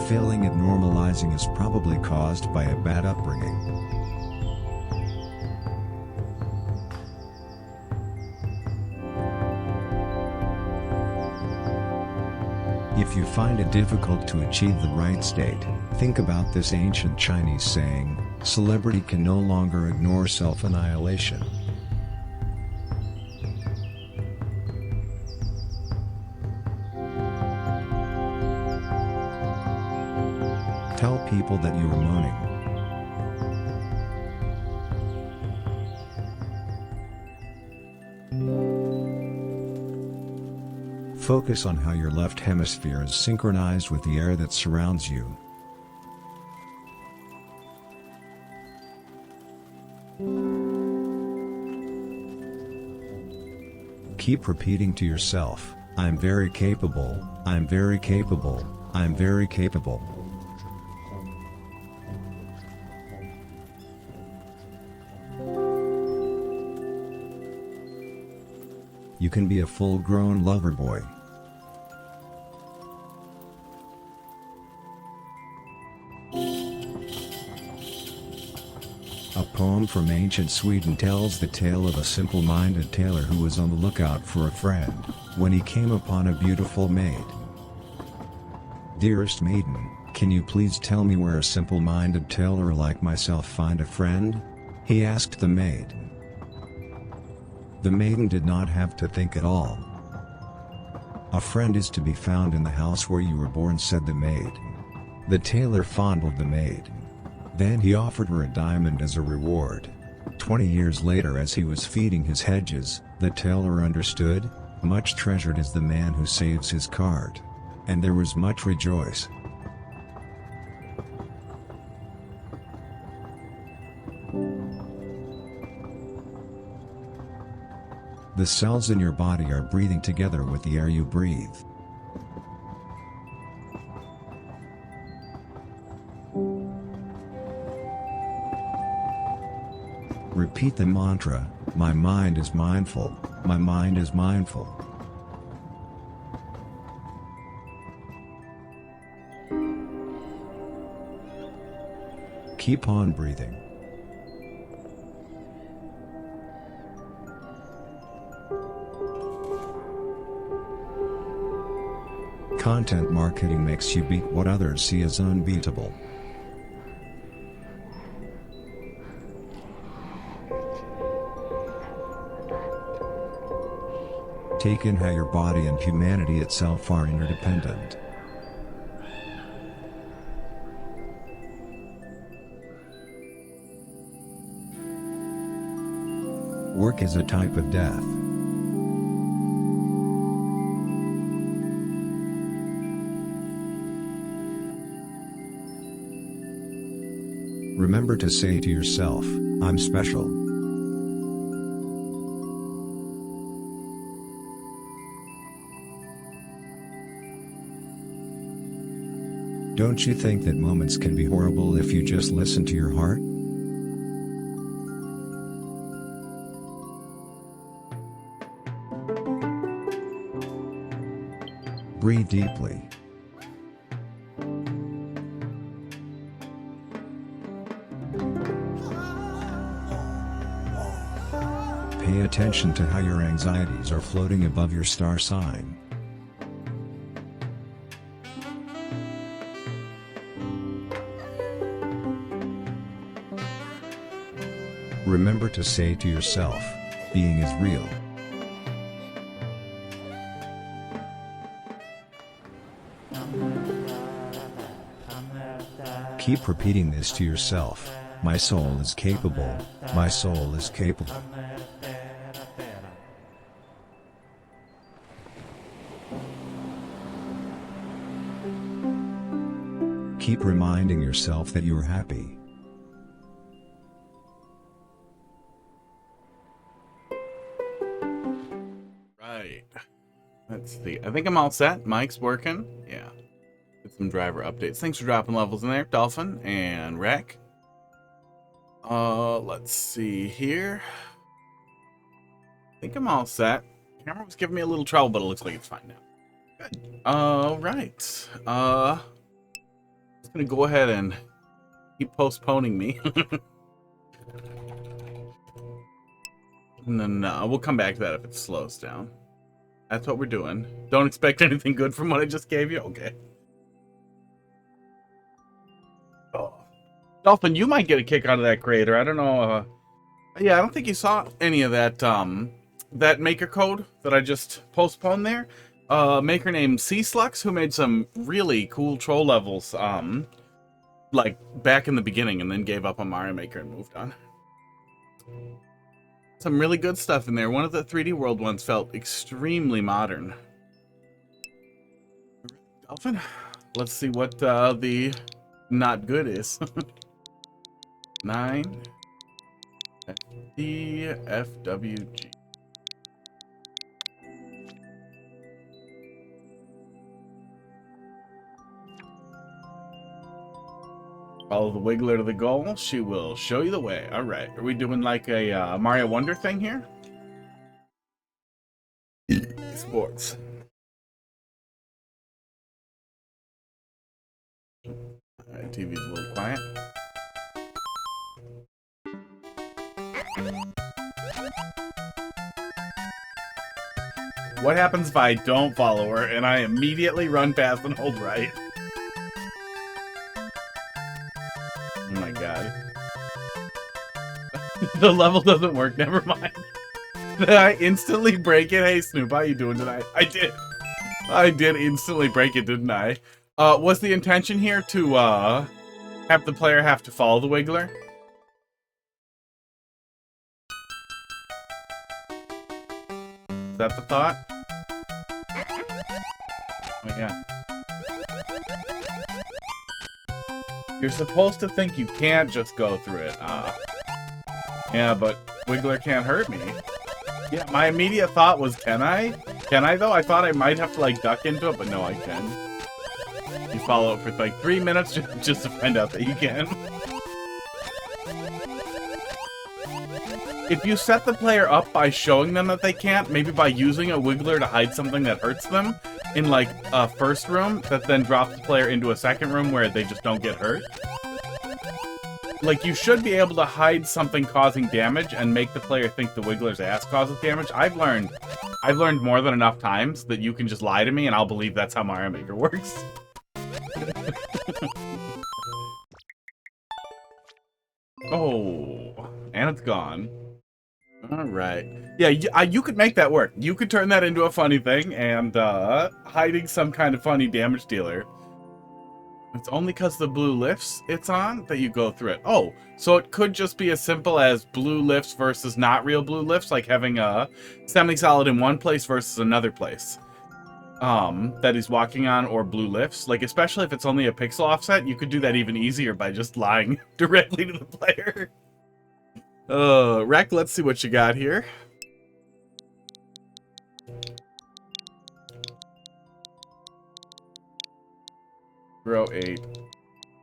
Failing at normalizing is probably caused by a bad upbringing. If you find it difficult to achieve the right state, think about this ancient Chinese saying, celebrity can no longer ignore self-annihilation. Tell people that you are moaning. Focus on how your left hemisphere is synchronized with the air that surrounds you. Keep repeating to yourself, I'm very capable, I'm very capable, I'm very capable. You can be a full-grown lover boy. A poem from ancient Sweden tells the tale of a simple-minded tailor who was on the lookout for a friend, when he came upon a beautiful maid. Dearest maiden, can you please tell me where a simple-minded tailor like myself find a friend? He asked the maid. The maiden did not have to think at all. A friend is to be found in the house where you were born, said the maid. The tailor fondled the maid. Then he offered her a diamond as a reward. 20 years later, as he was feeding his hedges, the tailor understood, much treasured is the man who saves his cart. And there was much rejoice. The cells in your body are breathing together with the air you breathe. Repeat the mantra, my mind is mindful, my mind is mindful. Keep on breathing. Content marketing makes you beat what others see as unbeatable. Take in how your body and humanity itself are interdependent. Work is a type of death. Remember to say to yourself, I'm special. Don't you think that moments can be horrible if you just listen to your heart? Breathe deeply. Pay attention to how your anxieties are floating above your star sign. Remember to say to yourself, being is real. Keep repeating this to yourself, my soul is capable, my soul is capable. Keep reminding yourself that you're happy. Right. Let's see. I think I'm all set. Mike's working. Yeah. Get some driver updates. Thanks for dropping levels in there, Dolphin and Wreck. Let's see here. I think I'm all set. Camera was giving me a little trouble, but it looks like it's fine now. Good. All right. gonna go ahead and keep postponing me. And then we'll come back to that if it slows down. That's what we're doing. Don't expect anything good from what I just gave you? Okay. Oh. Dolphin, you might get a kick out of that creator. I don't know. Yeah, I don't think you saw any of that that maker code that I just postponed there. Maker named C-Slux, who made some really cool troll levels, like back in the beginning, and then gave up on Mario Maker and moved on. Some really good stuff in there. One of the 3D World ones felt extremely modern. Dolphin, let's see what the not good is. 9 FDFWG. Follow the Wiggler to the goal. She will show you the way. All right. Are we doing like a Mario Wonder thing here? Sports. All right. TV's a little quiet. What happens if I don't follow her and I immediately run past and hold right? Oh my god. The level doesn't work, never mind. Did I instantly break it? Hey Snoop, how you doing tonight? I did instantly break it, didn't I? Was the intention here to have the player have to follow the Wiggler? Is that the thought? Oh yeah. You're supposed to think you can't just go through it. Yeah, but Wiggler can't hurt me. Yeah, my immediate thought was, can I? Can I, though? I thought I might have to, like, duck into it, but no, I can. You follow it for, like, 3 minutes just to find out that you can. If you set the player up by showing them that they can't, maybe by using a Wiggler to hide something that hurts them in, like, a first room, that then drops the player into a second room where they just don't get hurt. Like, you should be able to hide something causing damage and make the player think the Wiggler's ass causes damage. I've learned more than enough times that you can just lie to me and I'll believe that's how Mario Maker works. Oh, and it's gone. Alright. Yeah, you could make that work. You could turn that into a funny thing and hiding some kind of funny damage dealer. It's only because the blue lifts it's on that you go through it. Oh, so it could just be as simple as blue lifts versus not real blue lifts, like having a semi-solid in one place versus another place that he's walking on, or blue lifts. Like, especially if it's only a pixel offset, you could do that even easier by just lying directly to the player. Rec, let's see what you got here. Row 8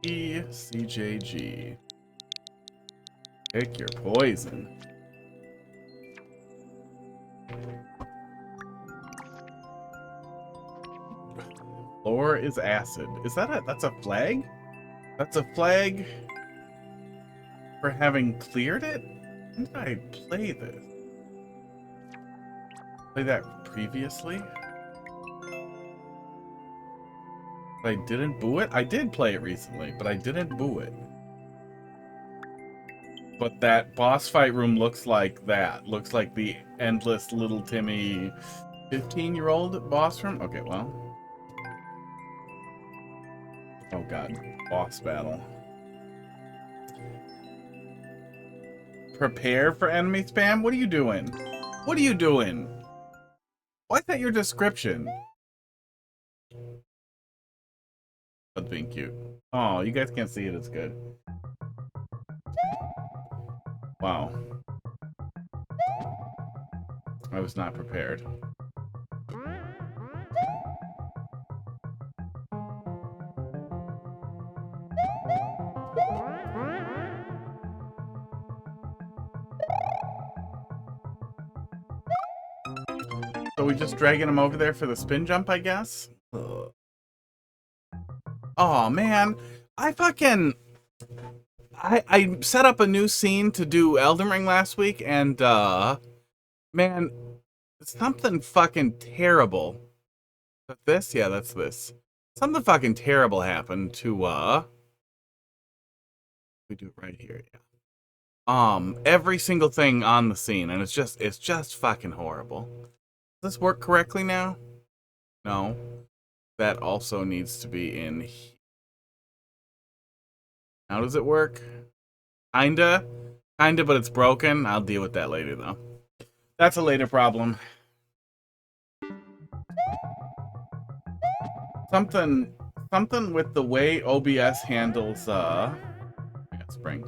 ECJG. Pick your poison. Floor is acid. Is that that's a flag? That's a flag for having cleared it? When did I play this? Play that previously? I didn't boo it? I did play it recently, but I didn't boo it. But that boss fight room looks like that. Looks like the endless little Timmy 15-year-old boss room. Okay, well. Oh god, boss battle. Prepare for enemy spam? What are you doing? What are you doing? Why's that your description? That's being cute. Oh, you guys can't see it as good. Wow. I was not prepared. So we just dragging him over there for the spin jump, I guess? Oh man, I set up a new scene to do Elden Ring last week, and man, something fucking terrible. Is that this? Yeah, that's this. Something fucking terrible happened to we do it right here, yeah. Every single thing on the scene, and it's just fucking horrible. Does this work correctly now? No. That also needs to be in here. How does it work? Kinda, but it's broken. I'll deal with that later, though. That's a later problem. Something with the way OBS handles, spring.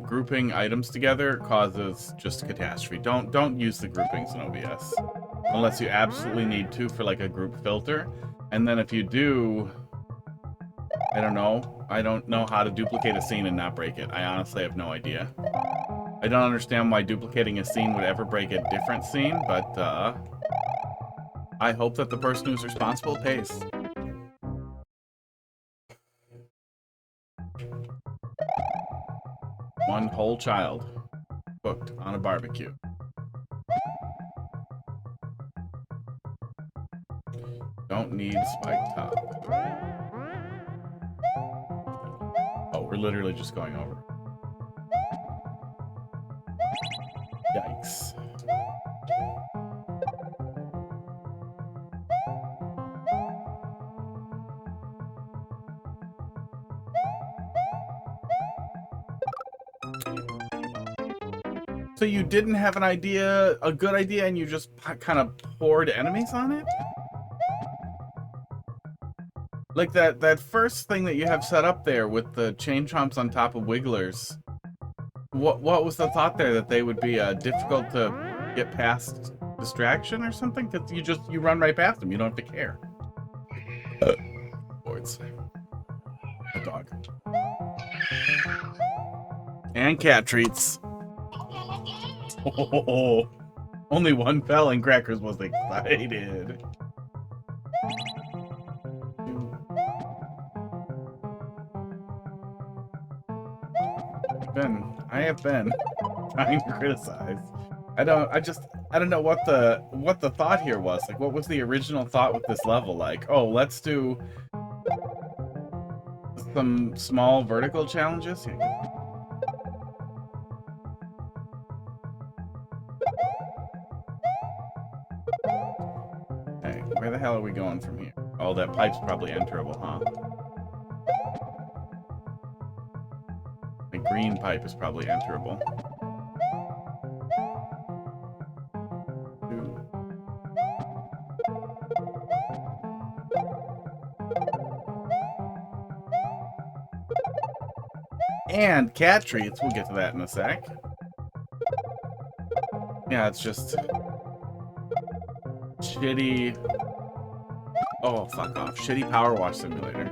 Grouping items together causes just catastrophe. Don't use the groupings in OBS. Unless you absolutely need to for like a group filter. And then if you do, I don't know how to duplicate a scene and not break it. I honestly have no idea. I don't understand why duplicating a scene would ever break a different scene, but I hope that the person who's responsible pays. One whole child cooked on a barbecue. Don't need spike top. Oh, we're literally just going over. Yikes. So you didn't have a good idea, and you just kind of poured enemies on it? Like that first thing that you have set up there with the chain chomps on top of wigglers. What was the thought there, that they would be difficult to get past distraction or something? Because you run right past them. You don't have to care. Boards. A dog. And cat treats. Oh, only one fell and Crackers was excited. I have been trying to criticize. I don't know what the thought here was. Like, what was the original thought with this level? Like, oh, let's do some small vertical challenges. Hey, where the hell are we going from here? Oh, that pipe's probably enterable, huh? The green pipe is probably enterable. And cat treats, we'll get to that in a sec. Yeah, it's just shitty. Oh, fuck off. Shitty Power Wash Simulator.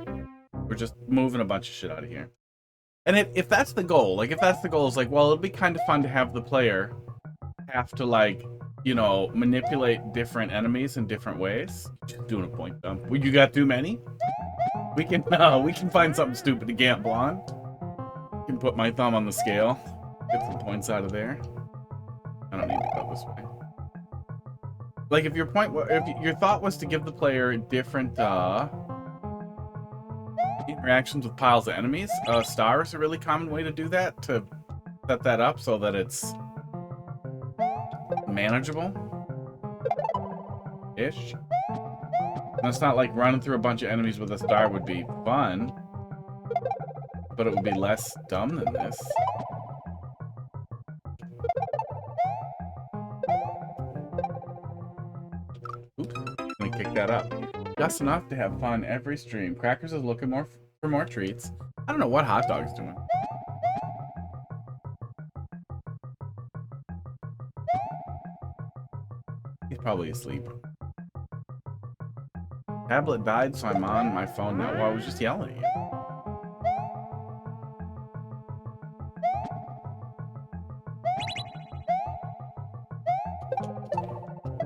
We're just moving a bunch of shit out of here. And if that's the goal, like, is like, well, it'll be kind of fun to have the player have to, like, you know, manipulate different enemies in different ways. Just doing a point dump. Well, you got too many? We can find something stupid to gamble on. I can put my thumb on the scale. Get some points out of there. I don't need to go this way. Like, if your thought was to give the player different interactions with piles of enemies, star is a really common way to do that, to set that up so that it's manageable ish. And it's not like running through a bunch of enemies with a star would be fun, but it would be less dumb than this. Oops, let me kick that up. Just enough to have fun every stream. Crackers is looking for more treats. I don't know what Hot Dog's doing. He's probably asleep. Tablet died, so I'm on my phone now. Well, I was just yelling at you.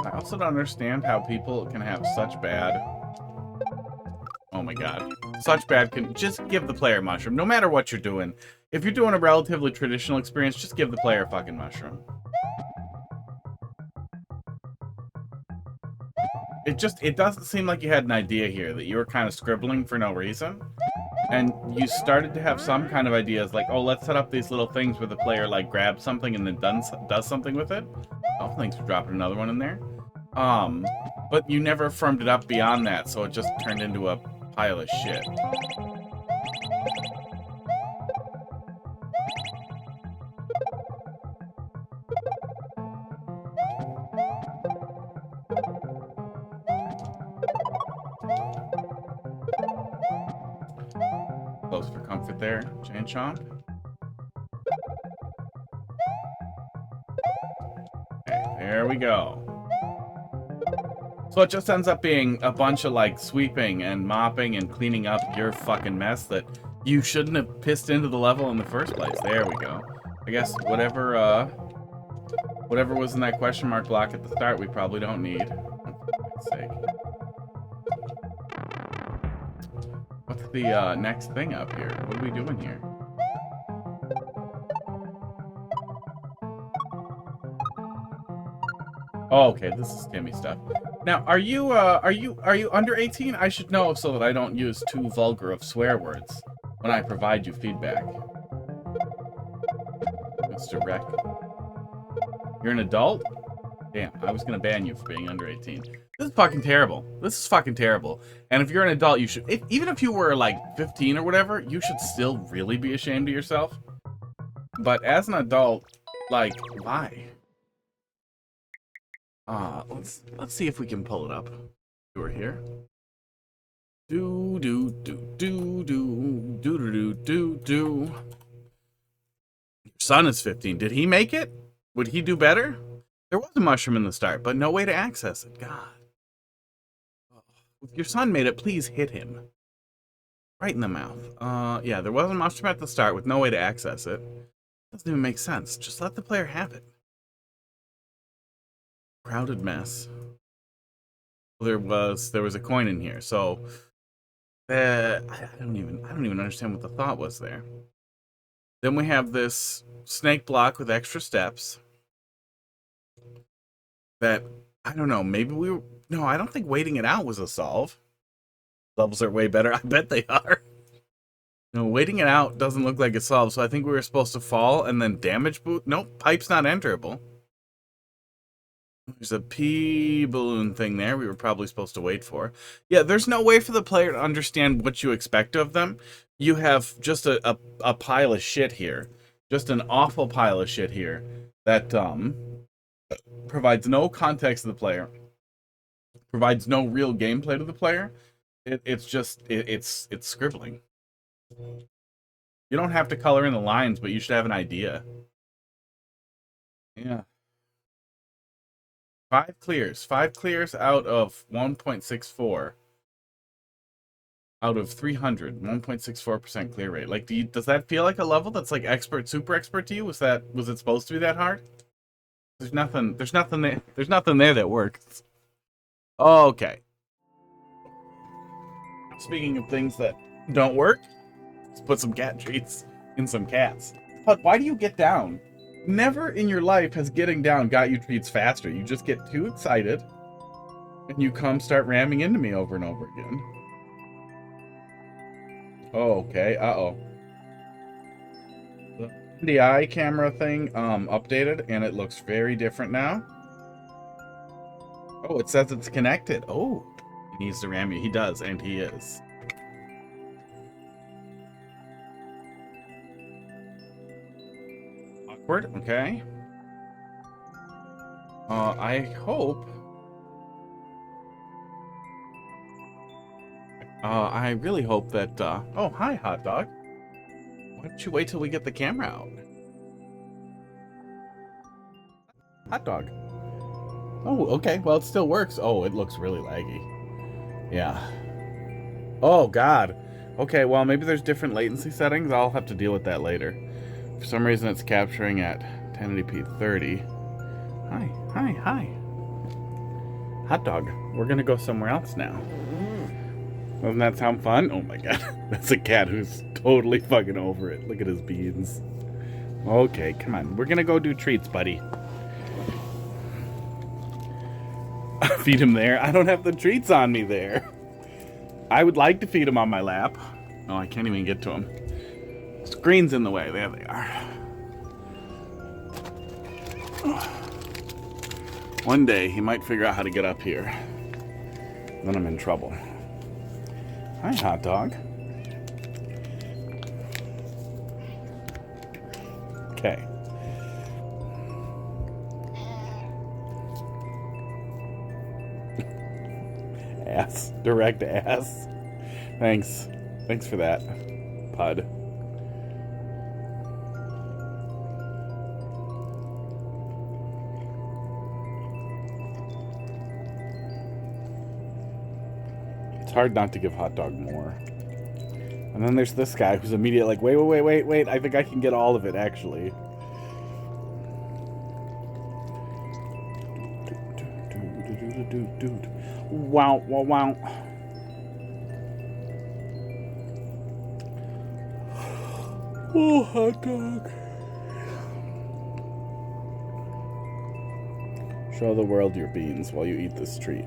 I also don't understand how people can have such bad... Oh my god. Such bad just give the player a mushroom. No matter what you're doing. If you're doing a relatively traditional experience, just give the player a fucking mushroom. It doesn't seem like you had an idea here, that you were kind of scribbling for no reason. And you started to have some kind of ideas, like, oh, let's set up these little things where the player, like, grabs something and then does something with it. Oh, thanks for dropping another one in there. But you never firmed it up beyond that, so it just turned into a pile of shit. Close for comfort there, Jane Chomp. Okay, there we go. So it just ends up being a bunch of, like, sweeping and mopping and cleaning up your fucking mess that you shouldn't have pissed into the level in the first place. There we go. I guess whatever was in that question mark block at the start, we probably don't need. For sake. What's the next thing up here? What are we doing here? Oh, okay, this is Timmy stuff. Now, are you under 18? I should know so that I don't use too vulgar of swear words when I provide you feedback. Mr. Wreck. You're an adult? Damn, I was gonna ban you for being under 18. This is fucking terrible. This is fucking terrible. And if you're an adult, you should, even if you were like 15 or whatever, you should still really be ashamed of yourself. But as an adult, like, why? Let's see if we can pull it up. We're here. Do. Your son is 15. Did he make it? Would he do better? There was a mushroom in the start, but no way to access it. God. If your son made it, please hit him. Right in the mouth. Yeah, there was a mushroom at the start with no way to access it. Doesn't even make sense. Just let the player have it. Crowded mess. There was a coin in here, so I don't even understand what the thought was there. Then we have this snake block with extra steps. That I don't know, maybe no, I don't think waiting it out was a solve. Levels are way better. I bet they are. No, waiting it out doesn't look like a solve, so I think we were supposed to fall and then damage boot. Nope, pipe's not enterable. There's a pea balloon thing there we were probably supposed to wait for. Yeah, there's no way for the player to understand what you expect of them. You have just a pile of shit here. Just an awful pile of shit here that provides no context to the player. Provides no real gameplay to the player. It's scribbling. You don't have to color in the lines, but you should have an idea. Yeah. 5 clears. 5 clears out of 1.64. Out of 300. 1.64% clear rate. Like, does that feel like a level that's like expert, super expert to you? Was it supposed to be that hard? There's nothing there that works. Okay. Speaking of things that don't work, let's put some cat treats in some cats. But why do you get down? Never in your life has getting down got you treats faster. You just get too excited, and you start ramming into me over and over again. Oh, okay. Uh-oh. The NDI camera thing updated, and it looks very different now. Oh, it says it's connected. Oh, he needs to ram you. He does, and he is. Awkward, okay. I hope... I really hope that, Oh, hi, hot dog. Why don't you wait till we get the camera out? Hot dog. Oh, okay. Well, it still works. Oh, it looks really laggy. Yeah. Oh, God. Okay, well, maybe there's different latency settings. I'll have to deal with that later. For some reason, it's capturing at 1080p 30. Hi, hi, hi. Hot dog. We're gonna go somewhere else now. Doesn't that sound fun? Oh my god. That's a cat who's totally fucking over it. Look at his beans. Okay, come on. We're gonna go do treats, buddy. Feed him there? I don't have the treats on me there. I would like to feed him on my lap. Oh, I can't even get to him. Screen's in the way. There they are. One day, he might figure out how to get up here. Then I'm in trouble. Hi, hot dog. Okay. Ass. Direct ass. Thanks. Thanks for that, Pud. It's hard not to give hot dog more. And then there's this guy who's immediately like, wait, I think I can get all of it, actually. Wow, wow, wow. Oh, hot dog. Show the world your beans while you eat this treat.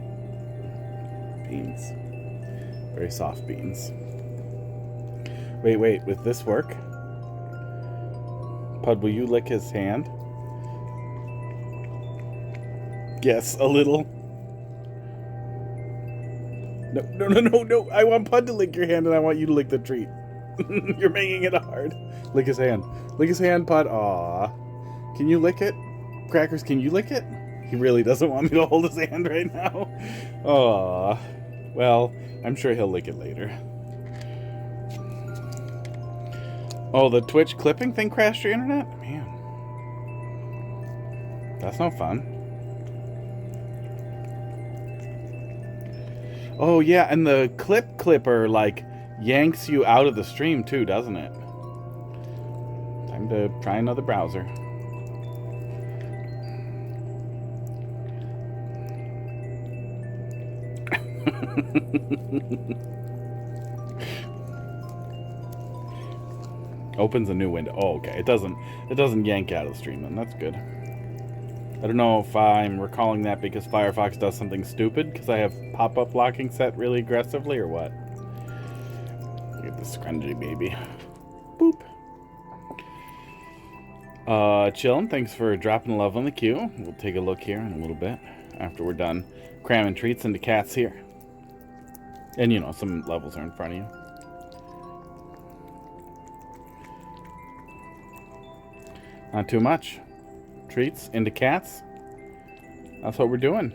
Beans. Very soft beans. Wait, with this work? Pud, will you lick his hand? Yes, a little. No. I want Pud to lick your hand and I want you to lick the treat. You're making it hard. Lick his hand. Lick his hand, Pud. Aw. Can you lick it? Crackers, can you lick it? He really doesn't want me to hold his hand right now. Aw. Well, I'm sure he'll lick it later. Oh, the Twitch clipping thing crashed your internet? Man. That's no fun. Oh, yeah, and the clipper, like, yanks you out of the stream, too, doesn't it? Time to try another browser. Opens a new window. Oh, okay. It doesn't yank out of the stream then. That's good. I don't know if I'm recalling that because Firefox does something stupid because I have pop-up blocking set really aggressively or what. Look at this scrungy baby. Boop. Chillin', thanks for dropping love on the queue. We'll take a look here in a little bit after we're done cramming treats into cats here. And, you know, some levels are in front of you. Not too much. Treats into cats. That's what we're doing.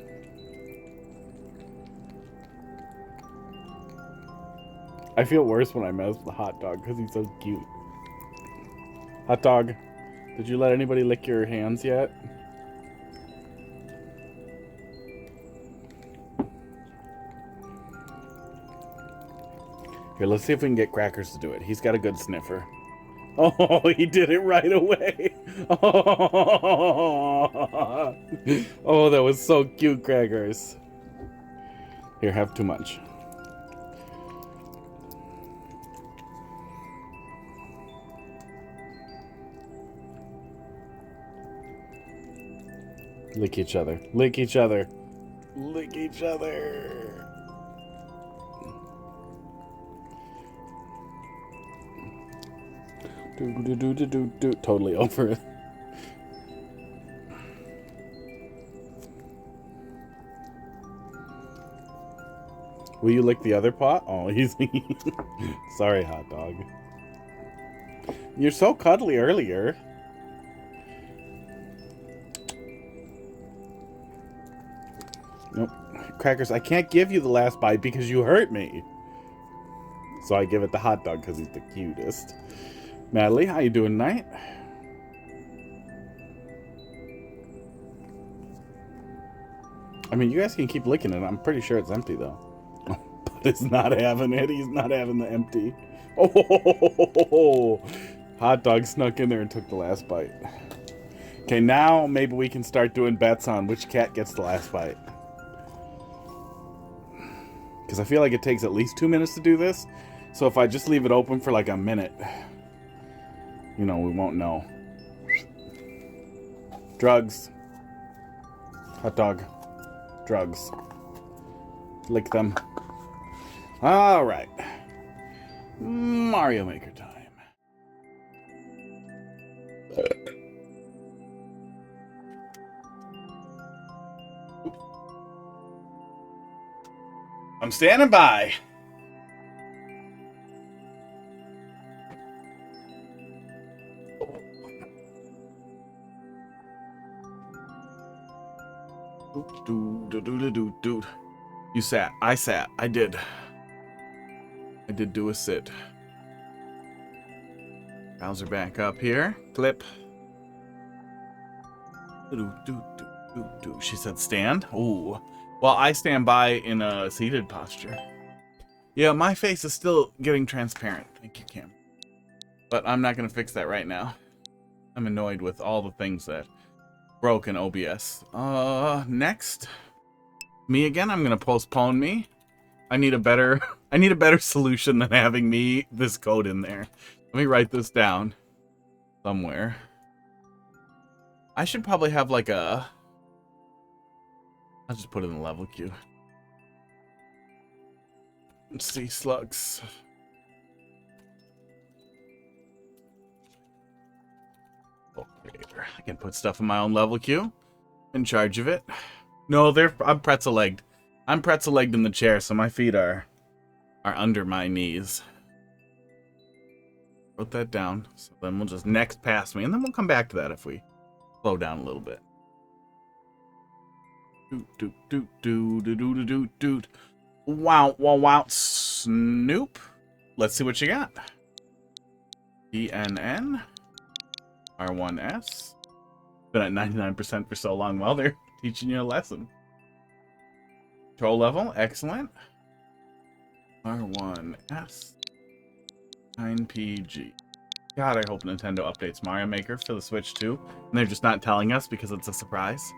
I feel worse when I mess with the hot dog because he's so cute. Hot dog, did you let anybody lick your hands yet? Here, let's see if we can get Crackers to do it. He's got a good sniffer. Oh, he did it right away. Oh, that was so cute, Crackers. Here, have too much. Lick each other. Lick each other. Lick each other. Do. Totally over it. Will you lick the other pot? Oh, he's... Sorry, hot dog. You're so cuddly earlier. Nope. Crackers, I can't give you the last bite because you hurt me. So I give it to hot dog because he's the cutest. Natalie, how you doing tonight? I mean, you guys can keep licking it. I'm pretty sure it's empty, though. But it's not having it. He's not having the empty. Oh, hot dog snuck in there and took the last bite. Okay, now maybe we can start doing bets on which cat gets the last bite. because I feel like it takes at least 2 minutes to do this. So if I just leave it open for like a minute, you know, we won't know. Drugs. Hot dog. Drugs. Lick them. All right. Mario Maker time. I'm standing by. You sat. I sat. I did. I did do a sit. Browser back up here. Clip. She said stand. Ooh. Well, I stand by in a seated posture. Yeah, my face is still getting transparent. Thank you, Cam. But I'm not going to fix that right now. I'm annoyed with all the things that broke in OBS. Next. Me again. I'm going to postpone me. I need a better solution than having this code in there. Let me write this down somewhere. I should probably have like a... I'll just put it in the level queue. Let's see, slugs. Okay, I can put stuff in my own level queue. In charge of it. No, I'm pretzel-legged. I'm pretzel-legged in the chair, so my feet are under my knees. Wrote that down. So then we'll just next pass me, and then we'll come back to that if we slow down a little bit. Wow. Snoop. Let's see what you got. ENN. R1S. Been at 99% for so long while they're teaching you a lesson. Troll level. Excellent. R1S. 9PG. God, I hope Nintendo updates Mario Maker for the Switch too. And they're just not telling us because it's a surprise.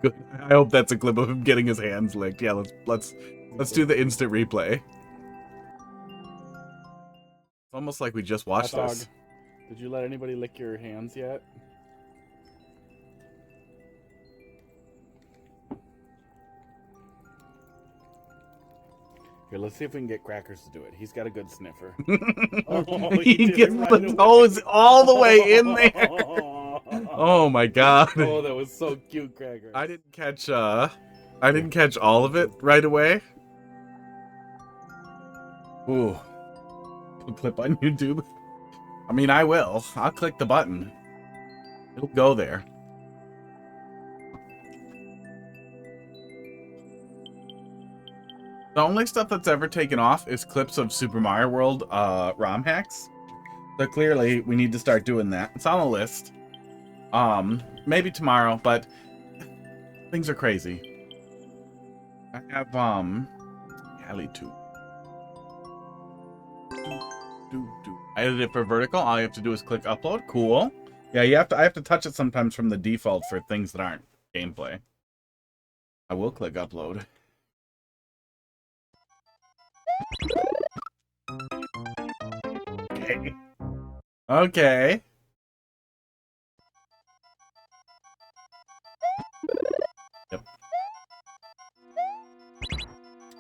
Good. I hope that's a clip of him getting his hands licked. Yeah, let's do the instant replay. It's almost like we just watched this. Did you let anybody lick your hands yet? Here, let's see if we can get Crackers to do it. He's got a good sniffer. He gets the toes all the way in there. Oh my god. Oh, that was so cute, Crackers. I didn't catch all of it right away. Ooh. Clip on YouTube. I mean, I will. I'll click the button. It'll go there. The only stuff that's ever taken off is clips of Super Mario World ROM hacks. So clearly, we need to start doing that. It's on the list. Maybe tomorrow, but things are crazy. I have HallieToon. I edited it for vertical. All you have to do is click upload. Cool. Yeah, I have to touch it sometimes from the default for things that aren't gameplay. I will click upload. Okay. Okay. Yep.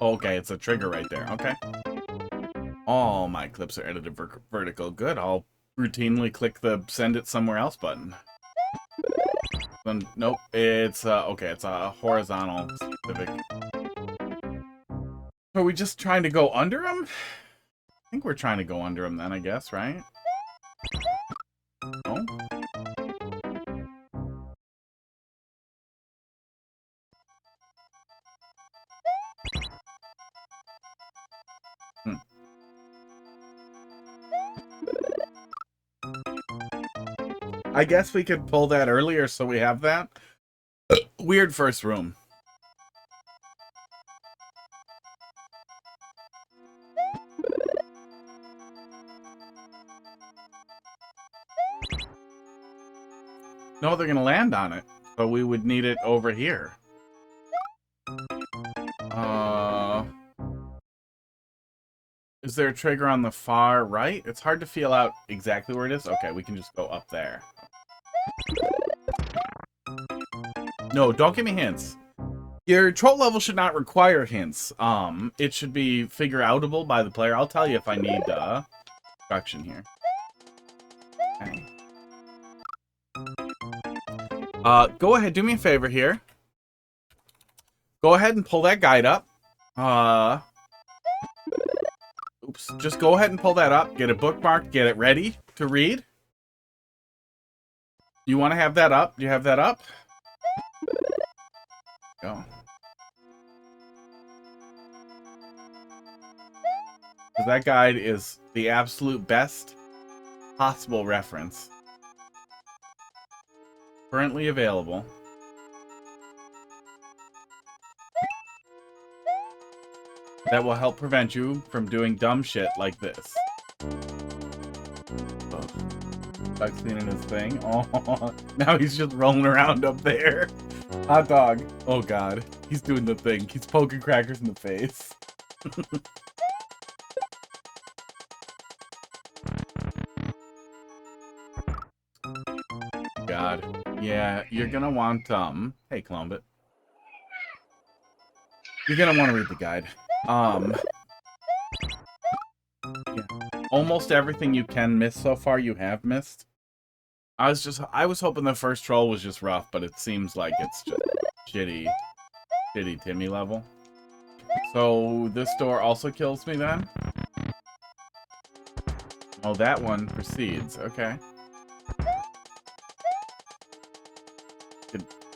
Okay, it's a trigger right there. Okay. All my clips are edited vertical. Good. I'll routinely click the send it somewhere else button. Then, nope. It's okay. It's a horizontal specific. Are we just trying to go under them? I think we're trying to go under them then, I guess, right? No? I guess we could pull that earlier so we have that. Weird first room. No, they're gonna land on it, but we would need it over here. Is there a trigger on the far right? It's hard to feel out exactly where it is. Okay, we can just go up there. No, don't give me hints. Your troll level should not require hints. It should be figure-outable by the player. I'll tell you if I need instruction here. Okay. Go ahead, do me a favor here. Go ahead and pull that guide up. Oops. Just go ahead and pull that up. Get it bookmarked. Get it ready to read. You want to have that up? Do you have that up? Go. Because that guide is the absolute best possible reference currently available. That will help prevent you from doing dumb shit like this. Doug's cleaning his thing. Oh, now he's just rolling around up there. Hot dog. Oh god. He's doing the thing. He's poking crackers in the face. God. Yeah, you're gonna want, hey, Clombit. You're gonna want to read the guide. Yeah. Almost everything you can miss so far, you have missed. I was hoping the first troll was just rough, but it seems like it's just shitty Timmy level. So this door also kills me then? Oh, that one proceeds. Okay.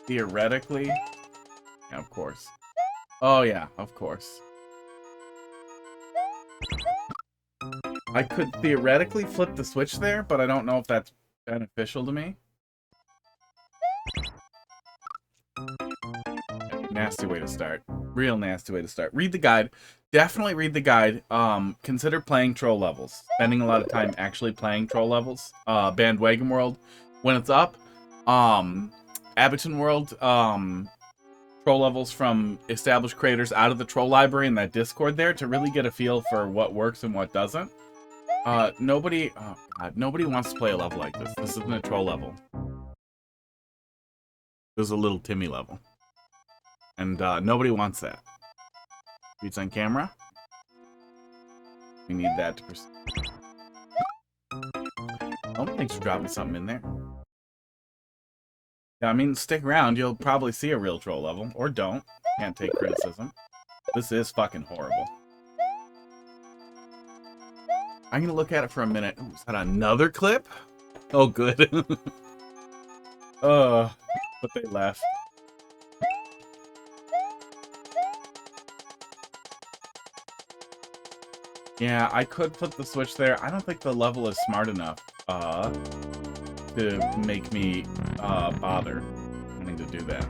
Theoretically. Yeah, of course. Oh yeah, of course. I could theoretically flip the switch there, but I don't know if that's beneficial to me. Nasty way to start. Real nasty way to start. Read the guide. Definitely read the guide. Consider playing troll levels. Spending a lot of time actually playing troll levels. Bandwagon World, when it's up. Abington World, troll levels from established creators out of the troll library in that Discord there to really get a feel for what works and what doesn't. Nobody wants to play a level like this. This isn't a troll level. This is a little Timmy level. And nobody wants that. Beats on camera. We need that to proceed. Oh, thanks for dropping something in there. Yeah, I mean, stick around. You'll probably see a real troll level. Or don't. Can't take criticism. This is fucking horrible. I'm gonna look at it for a minute. Ooh, is that another clip? Oh, good. But they left. Yeah, I could flip the switch there. I don't think the level is smart enough to make me bother wanting to do that.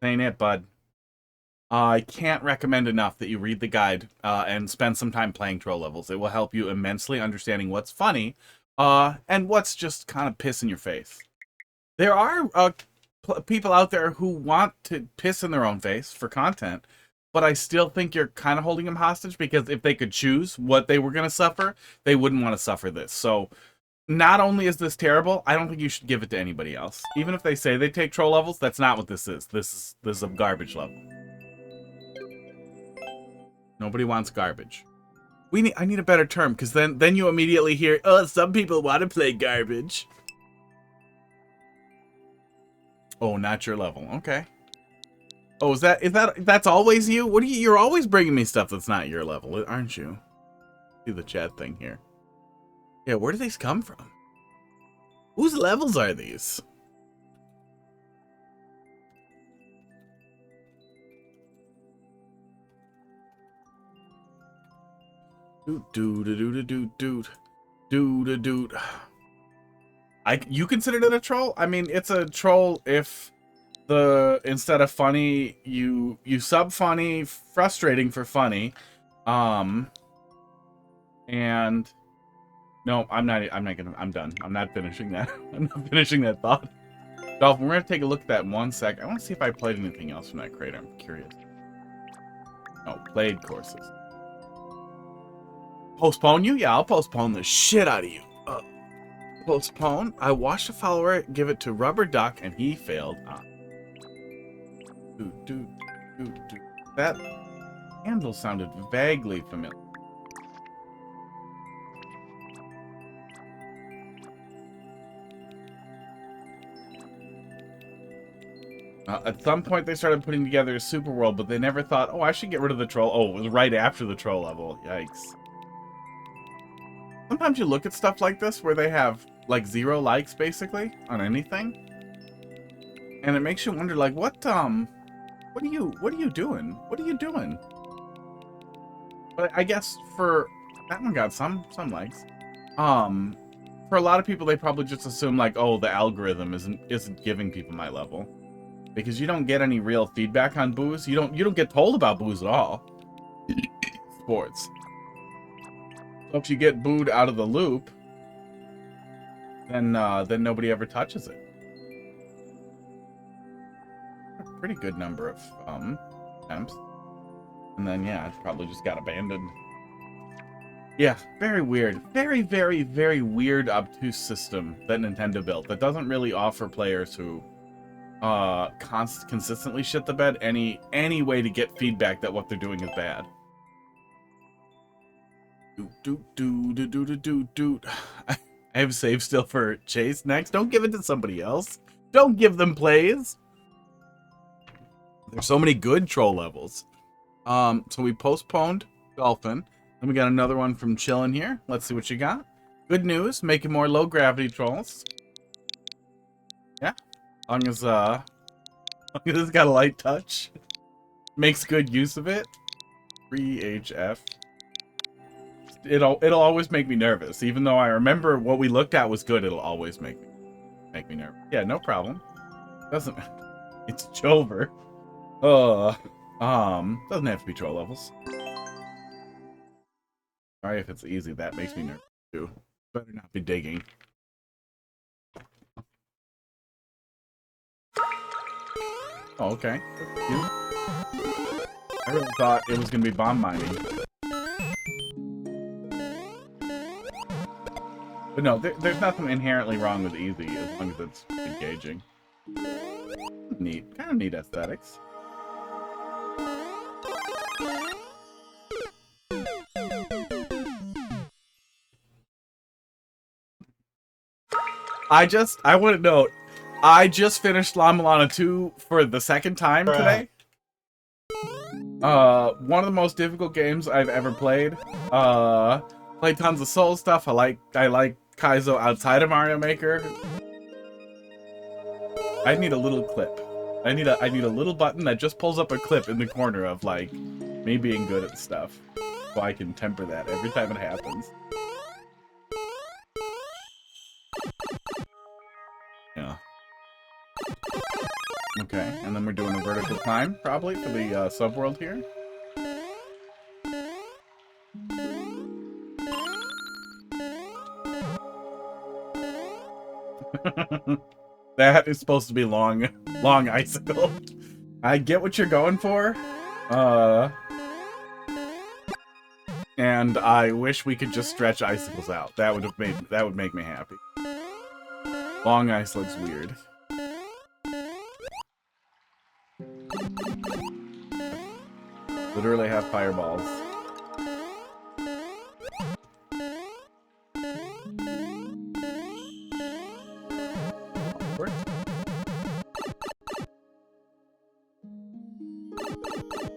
Ain't it, bud. I can't recommend enough that you read the guide and spend some time playing troll levels. It will help you immensely understanding what's funny and what's just kind of piss in your face. There are people out there who want to piss in their own face for content, but I still think you're kind of holding them hostage because if they could choose what they were going to suffer, they wouldn't want to suffer this. So not only is this terrible, I don't think you should give it to anybody else. Even if they say they take troll levels, that's not what this is. This is a garbage level. Nobody wants garbage. I need a better term, because then you immediately hear, oh, some people want to play garbage. Oh, not your level. Okay. Oh, that's always you? What are you? You're always bringing me stuff that's not your level, aren't you? See the chat thing here. Yeah, where do these come from? Whose levels are these? Dude. You considered it a troll? I mean, it's a troll if instead of funny, you sub funny, frustrating for funny, and No, I'm not gonna. I'm done. I'm not finishing that. I'm not finishing that thought. Dolphin, we're gonna take a look at that in 1 sec. I want to see if I played anything else from that crate. I'm curious. Oh, played courses. Postpone you? Yeah, I'll postpone the shit out of you. Postpone. I watched a follower give it to Rubber Duck, and he failed. That handle sounded vaguely familiar. At some point, they started putting together a super world, but they never thought, oh, I should get rid of the troll. Oh, it was right after the troll level. Yikes. Sometimes you look at stuff like this where they have, like, 0 likes, basically, on anything. And it makes you wonder, like, what are you doing? What are you doing? But I guess for... That one got some likes. For a lot of people, they probably just assume, like, oh, the algorithm isn't giving people my level. Because you don't get any real feedback on boos. You don't get told about boos at all. Sports. So if you get booed out of the loop, then nobody ever touches it. A pretty good number of attempts. And then yeah, it probably just got abandoned. Yeah, very weird. Very, very, very weird obtuse system that Nintendo built that doesn't really offer players who consistently shit the bed any way to get feedback that what they're doing is bad. I have saved still for Chase next. Don't give it to somebody else. Don't give them plays. There's so many good troll levels. So we postponed Dolphin. Then we got another one from Chillin' here. Let's see what you got. Good news, making more low gravity trolls. Yeah. As long as it's got a light touch, makes good use of it. 3HF. It'll always make me nervous, even though I remember what we looked at was good. It'll always make me nervous. Yeah, no problem. Doesn't. It's Joever. Doesn't have to be troll levels. Sorry if it's easy. That makes me nervous too. Better not be digging. Oh, okay. I really thought it was going to be bomb mining. But no, there's nothing inherently wrong with easy as long as it's engaging. Neat. Kind of neat aesthetics. I want to note, I just finished La Milana 2 for the second time today. One of the most difficult games I've ever played. Played tons of Soul stuff. I like Kaizo outside of Mario Maker. I need a little clip. I need a little button that just pulls up a clip in the corner of like me being good at stuff, so I can temper that every time it happens. Yeah. Okay, and then we're doing a vertical climb, probably, for the subworld here. That is supposed to be long icicle. I get what you're going for. And I wish we could just stretch icicles out. That would make me happy. Long ice looks weird. Literally have fireballs.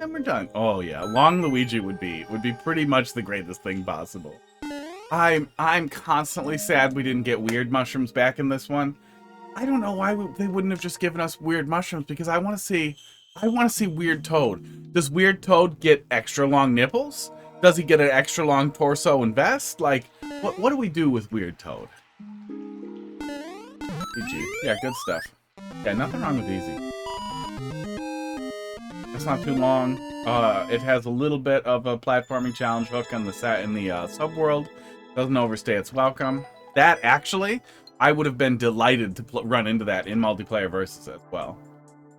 And we're done. Oh yeah, Long Luigi would be pretty much the greatest thing possible. I'm constantly sad we didn't get weird mushrooms back in this one. I don't know why they wouldn't have just given us weird mushrooms, because I want to see Weird Toad. Does Weird Toad get extra long nipples? Does he get an extra long torso and vest? Like, what do we do with Weird Toad? GG. Yeah, good stuff. Yeah, nothing wrong with easy. It's not too long. It has a little bit of a platforming challenge hook on the subworld. Doesn't overstay its welcome. That, actually, I would have been delighted to run into that in multiplayer versus as well.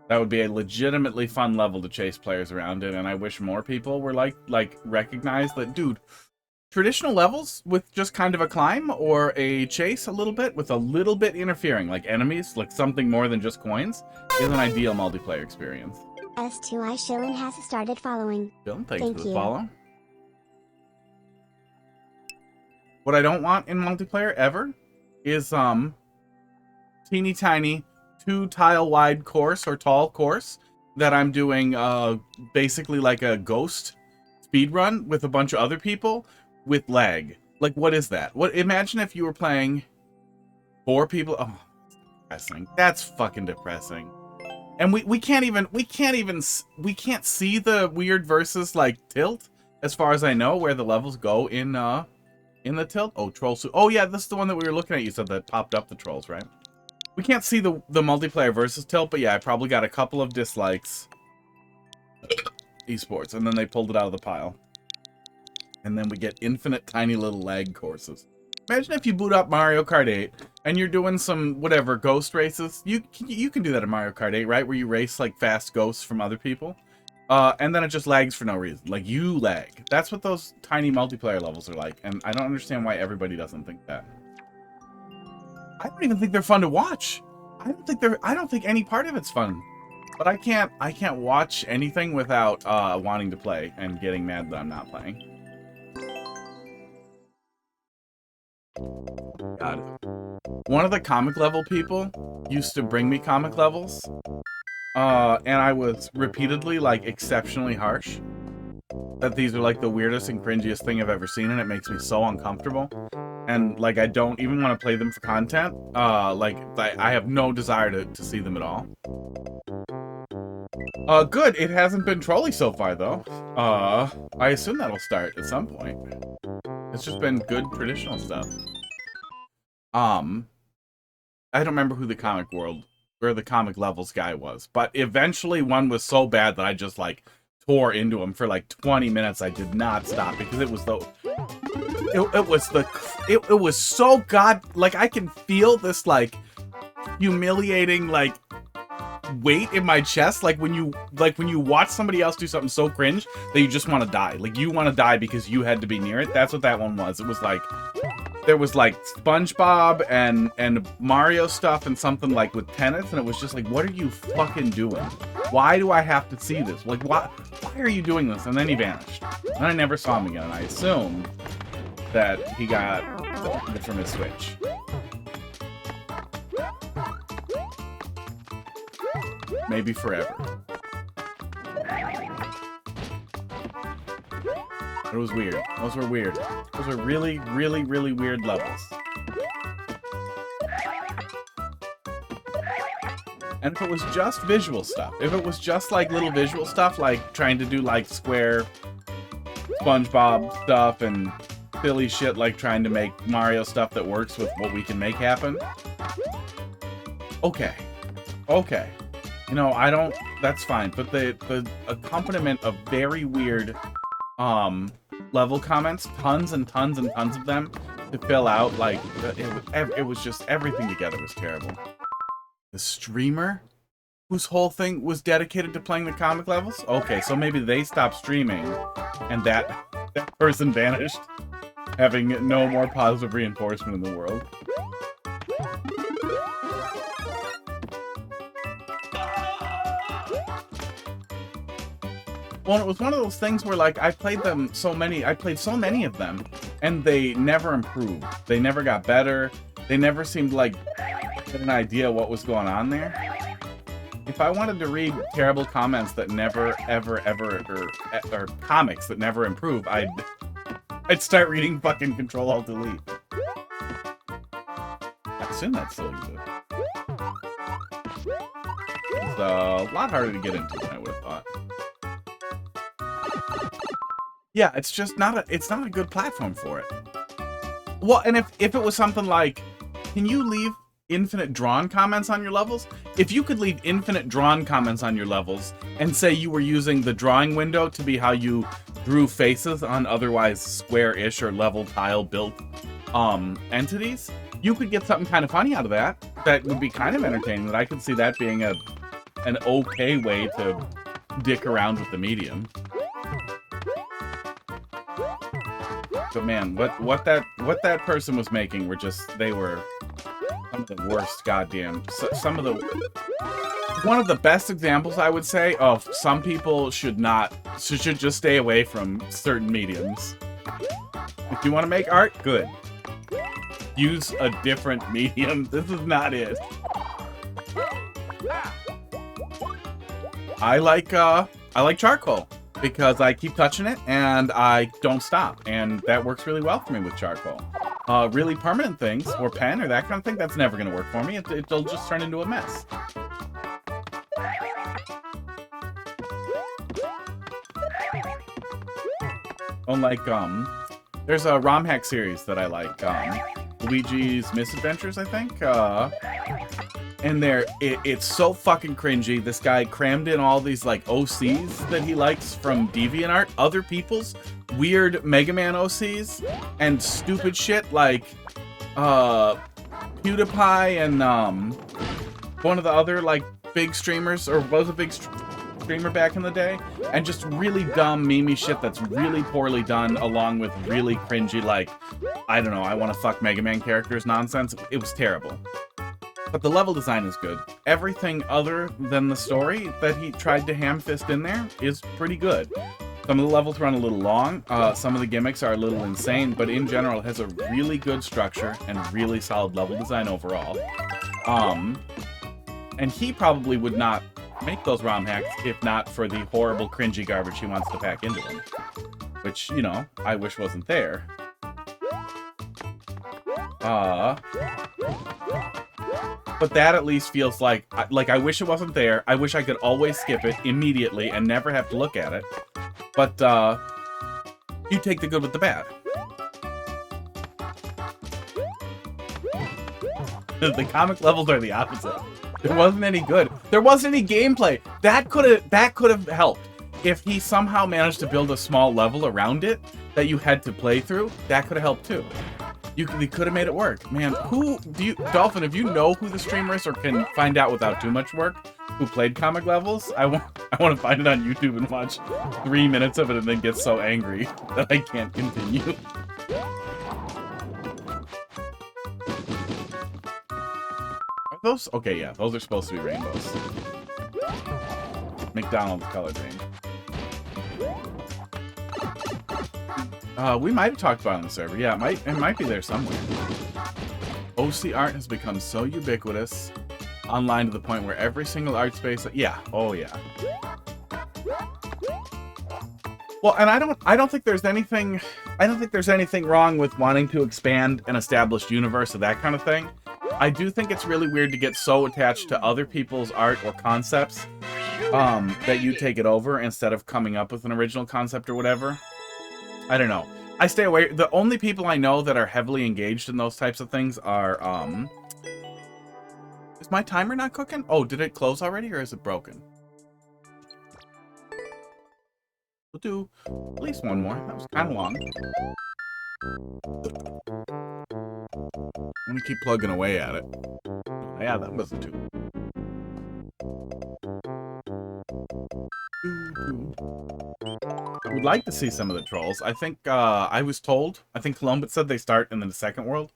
That would be a legitimately fun level to chase players around in, and I wish more people were like recognize that, dude, traditional levels with just kind of a climb or a chase a little bit with a little bit interfering, like enemies, like something more than just coins, is an ideal multiplayer experience. S2I Shillin has started following. Dylan, thanks Thank for the you. follow. What I don't want in multiplayer ever is teeny tiny 2-tile wide course or tall course that I'm doing basically like a ghost speed run with a bunch of other people with lag. Like, what is that? What? Imagine if you were playing 4 people. Oh, depressing. That's fucking depressing. And we can't see the weird versus like tilt as far as I know where the levels go in the tilt. Oh, trolls. Oh yeah, this is the one that we were looking at. You said that popped up the trolls, right? We can't see the multiplayer versus tilt, but yeah, I probably got a couple of dislikes. Esports, and then they pulled it out of the pile. And then we get infinite tiny little lag courses. Imagine if you boot up Mario Kart 8 and you're doing some whatever ghost races. You can do that in Mario Kart 8, right? Where you race like fast ghosts from other people. And then it just lags for no reason. Like, you lag. That's what those tiny multiplayer levels are like, and I don't understand why everybody doesn't think that. I don't even think they're fun to watch. I don't think any part of it's fun. But I can't watch anything without wanting to play and getting mad that I'm not playing. God. One of the comic level people used to bring me comic levels. And I was repeatedly, like, exceptionally harsh. That these are, like, the weirdest and cringiest thing I've ever seen, and it makes me so uncomfortable. And, like, I don't even want to play them for content. I have no desire to see them at all. Good. It hasn't been trolly so far, though. I assume that'll start at some point. It's just been good traditional stuff. I don't remember who the comic world or the comic levels guy was, but eventually one was so bad that I just like tore into him for like 20 minutes. I did not stop because it was so like I can feel this like humiliating like weight in my chest, like when you watch somebody else do something so cringe that you just want to die. Like, you want to die because you had to be near it. That's what that one was. It was like there was like SpongeBob and Mario stuff and something like with tennis, and it was just like, what are you fucking doing? Why do I have to see this? Like, why are you doing this? And then he vanished. And I never saw him again. I assumed that he got it from his Switch. Maybe forever. It was weird. Those were weird. Those were really, really, really weird levels. And if it was just visual stuff, if it was just like little visual stuff, like trying to do like square SpongeBob stuff and silly shit like trying to make Mario stuff that works with what we can make happen. Okay. Okay. You know, I don't, that's fine, but the accompaniment of very weird level comments, tons and tons and tons of them to fill out, like, it was just, everything together was terrible. The streamer whose whole thing was dedicated to playing the comic levels? Okay, so maybe they stopped streaming and that person vanished, having no more positive reinforcement in the world. Well, it was one of those things where, like, I played so many of them, and they never improved. They never got better. They never seemed like had an idea what was going on there. If I wanted to read terrible comments that never, ever, or comics that never improve, I'd start reading fucking Control-Alt-Delete. I assume that still exists. It's a lot harder to get into than I would have thought. Yeah, it's just not a good platform for it. Well, and if it was something like, can you leave infinite drawn comments on your levels? If you could leave infinite drawn comments on your levels and say you were using the drawing window to be how you drew faces on otherwise square-ish or level tile built entities, you could get something kind of funny out of that. That would be kind of entertaining. That I could see that being an okay way to dick around with the medium. But man, what that person was making were just, they were some of the worst goddamn, some of the, one of the best examples I would say of some people should just stay away from certain mediums. If you want to make art, good. Use a different medium. This is not it. I like charcoal because I keep touching it and I don't stop, and that works really well for me with charcoal. Really permanent things or pen or that kind of thing, that's never going to work for me. It'll just turn into a mess. Unlike there's a ROM hack series that I like, Luigi's Misadventures, I think. And it's so fucking cringy. This guy crammed in all these like OCs that he likes from DeviantArt, other people's weird Mega Man OCs, and stupid shit like PewDiePie and one of the other like big streamers, or was a big streamer back in the day, and just really dumb memey shit that's really poorly done, along with really cringy like, I don't know, I want to fuck Mega Man characters nonsense. It was terrible. But the level design is good. Everything other than the story that he tried to ham-fist in there is pretty good. Some of the levels run a little long, some of the gimmicks are a little insane, but in general it has a really good structure and really solid level design overall. And he probably would not make those ROM hacks if not for the horrible cringy garbage he wants to pack into them. Which, you know, I wish wasn't there. But that at least feels like I wish it wasn't there. I wish I could always skip it immediately and never have to look at it. But, you take the good with the bad. The comic levels are the opposite. There wasn't any good. There wasn't any gameplay. That could have helped. If he somehow managed to build a small level around it that you had to play through, that could have helped too. You could have made it work. Man, Dolphin, if you know who the streamer is or can find out without too much work, who played comic levels, I want to find it on YouTube and watch 3 minutes of it and then get so angry that I can't continue. Are those? Okay, yeah, those are supposed to be rainbows. McDonald's color dream. We might have talked about it on the server. Yeah, it might be there somewhere. OC art has become so ubiquitous online to the point where every single art space... Yeah. Oh, yeah. Well, and I don't think there's anything... I don't think there's anything wrong with wanting to expand an established universe or that kind of thing. I do think it's really weird to get so attached to other people's art or concepts that you take it over instead of coming up with an original concept or whatever. I don't know. I stay away. The only people I know that are heavily engaged in those types of things are, Is my timer not cooking? Oh, did it close already or is it broken? We'll do at least one more. That was kind of long. Let me keep plugging away at it. Yeah, that wasn't too... I would like to see some of the trolls. I think, I was told, I think Columbus said they start in the second world.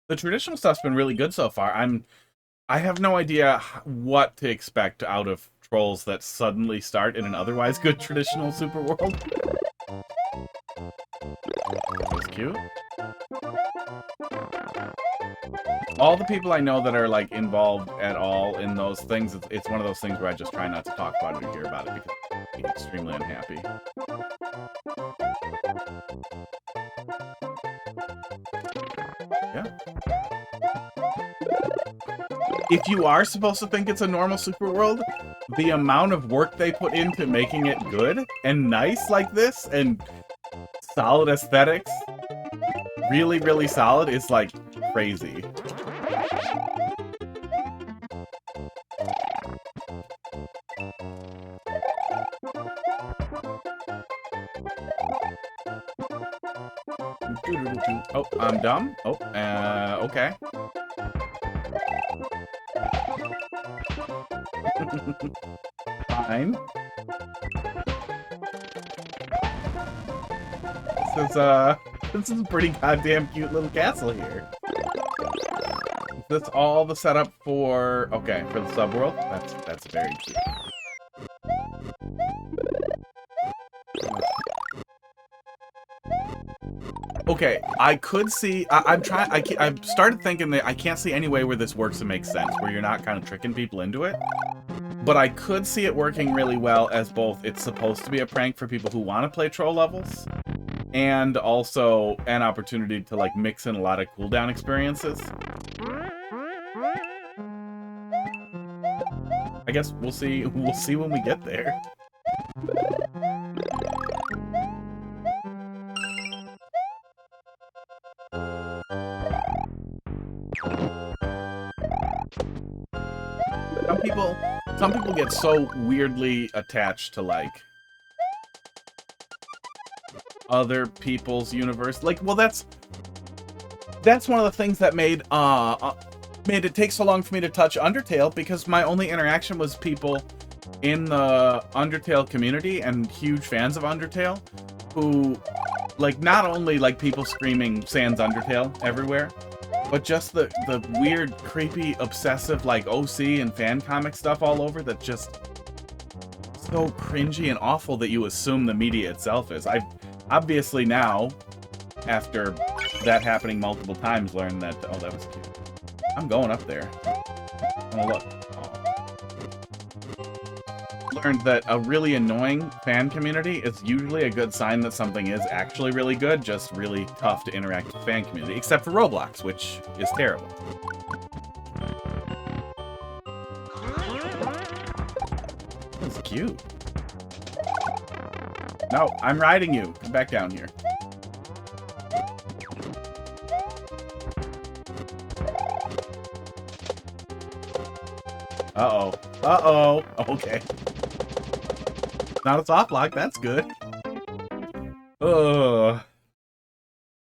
The traditional stuff's been really good so far. I have no idea what to expect out of trolls that suddenly start in an otherwise good traditional super world. That's cute. All the people I know that are like involved at all in those things, it's one of those things where I just try not to talk about it or hear about it because I'm extremely unhappy. Yeah. If you are supposed to think it's a normal super world, the amount of work they put into making it good and nice like this and solid aesthetics, really, really solid, is like crazy. I'm dumb. Oh, okay. Fine. This is a pretty goddamn cute little castle here. Is this all the setup for, okay, for the subworld? That's very cute. Okay, I could see, I've started thinking that I can't see any way where this works and makes sense, where you're not kind of tricking people into it. But I could see it working really well as both it's supposed to be a prank for people who want to play troll levels, and also an opportunity to like mix in a lot of cooldown experiences. I guess we'll see when we get there. Some people get so weirdly attached to like other people's universe. Like, well, that's one of the things that made it take so long for me to touch Undertale, because my only interaction was people in the Undertale community and huge fans of Undertale who, like, not only like people screaming Sans Undertale everywhere, but just the weird, creepy, obsessive, like, OC and fan comic stuff all over that just so cringy and awful that you assume the media itself is. I've obviously now, after that happening multiple times, learned that, oh, that was cute. I'm going up there. Oh, look. Learned that a really annoying fan community is usually a good sign that something is actually really good, just really tough to interact with the fan community, except for Roblox, which is terrible. That's cute. No, I'm riding you. Come back down here. Uh-oh. Uh-oh. Okay. Not a soft lock, that's good. Ugh.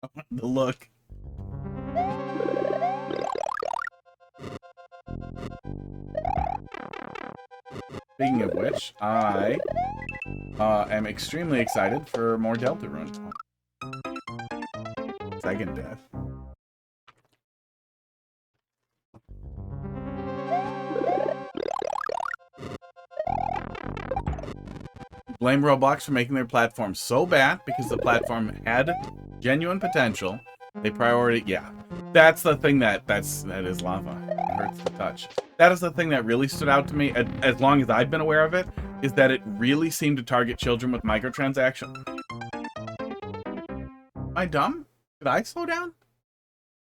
I want the look. Speaking of which, I am extremely excited for more Deltarune. Second death. Blame Roblox for making their platform so bad because the platform had genuine potential. They yeah. That's the thing that is lava. It hurts to touch. That is the thing that really stood out to me, as long as I've been aware of it, is that it really seemed to target children with microtransactions. Am I dumb? Did I slow down?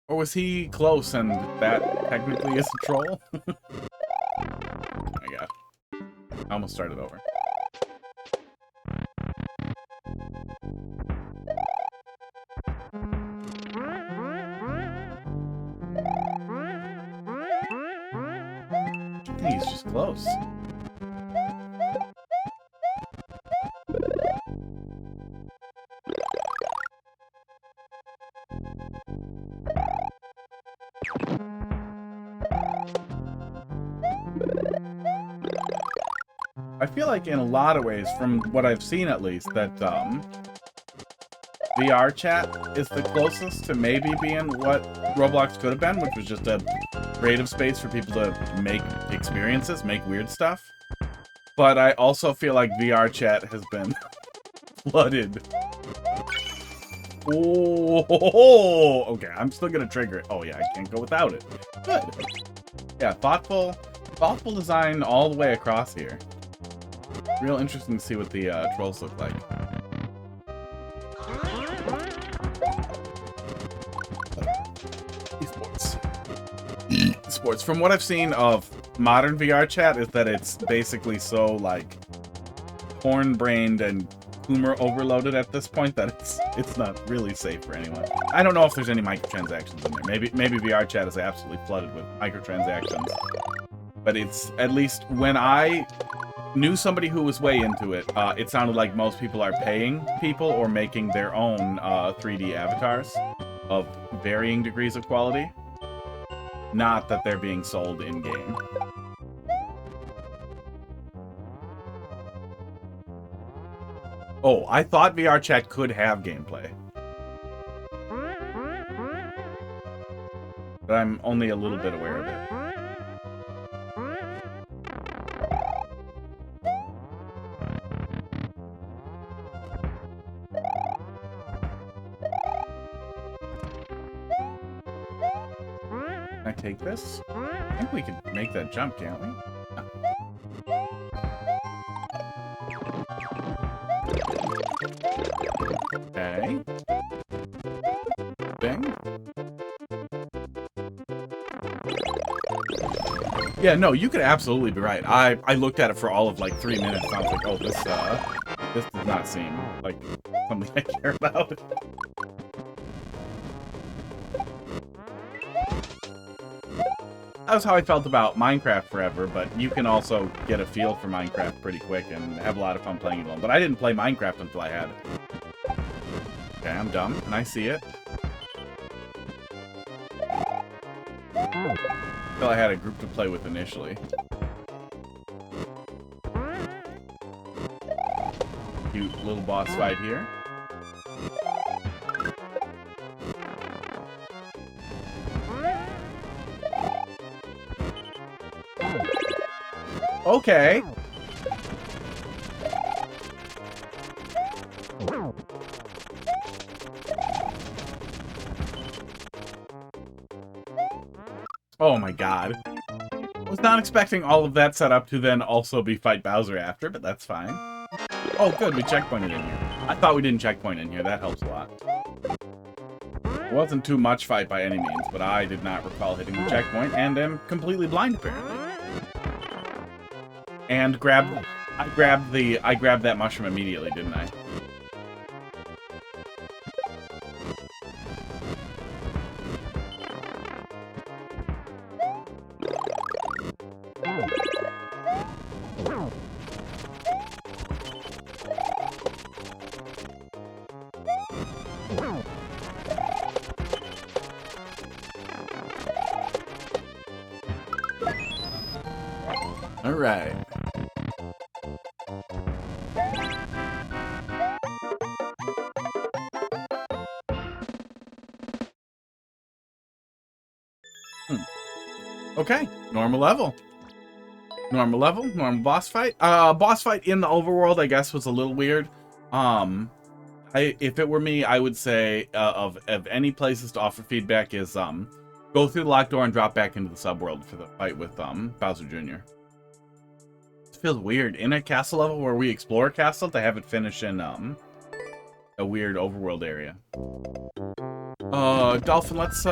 Or was he close and that technically is a troll? Oh my god. I almost started over. I think he's just close. I feel like in a lot of ways, from what I've seen at least, that VR chat is the closest to maybe being what Roblox could have been, which was just a creative space for people to make experiences, make weird stuff. But I also feel like VR chat has been flooded. Oh, okay, I'm still gonna trigger it. Oh yeah, I can't go without it. Good. Yeah, thoughtful design all the way across here. Real interesting to see what the trolls look like. Esports. From what I've seen of modern VR chat is that it's basically so like horn-brained and humor overloaded at this point that it's not really safe for anyone. I don't know if there's any microtransactions in there. Maybe VR chat is absolutely flooded with microtransactions. But it's, at least when I knew somebody who was way into it, it sounded like most people are paying people or making their own 3D avatars of varying degrees of quality. Not that they're being sold in-game. Oh, I thought VR chat could have gameplay. But I'm only a little bit aware of it. Can I take this? I think we can make that jump, can't we? No. Okay. Bang. Yeah, no, you could absolutely be right. I looked at it for all of like 3 minutes and I was like, oh, this does not seem like something I care about. That was how I felt about Minecraft forever, but you can also get a feel for Minecraft pretty quick and have a lot of fun playing it alone. But I didn't play Minecraft until I had it. Okay, I'm dumb, and I see it. Until I had a group to play with initially. Cute little boss fight here. Okay. Oh my god. I was not expecting all of that setup to then also be fight Bowser after, but that's fine. Oh good, we checkpointed in here. I thought we didn't checkpoint in here, that helps a lot. It wasn't too much fight by any means, but I did not recall hitting the checkpoint, and am completely blind apparently. And I grabbed that mushroom immediately, didn't I? All right. Okay, normal level. Normal level, normal boss fight. Boss fight in the overworld, I guess, was a little weird. If it were me, I would say of any places to offer feedback is go through the locked door and drop back into the subworld for the fight with Bowser Jr. It feels weird in a castle level where we explore a castle to have it finish in a weird overworld area. Dolphin, let's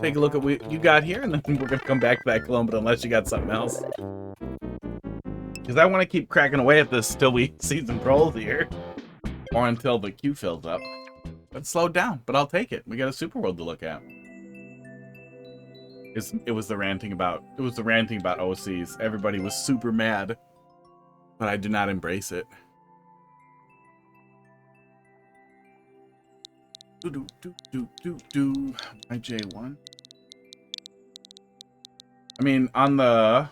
take a look at what you got here, and then we're gonna come back to that clone, but unless you got something else. Because I want to keep cracking away at this till we see some trolls here. Or until the queue fills up. It's slowed down, but I'll take it. We got a super world to look at. It was the ranting about OCs. Everybody was super mad. But I did not embrace it. My J1. I mean, on the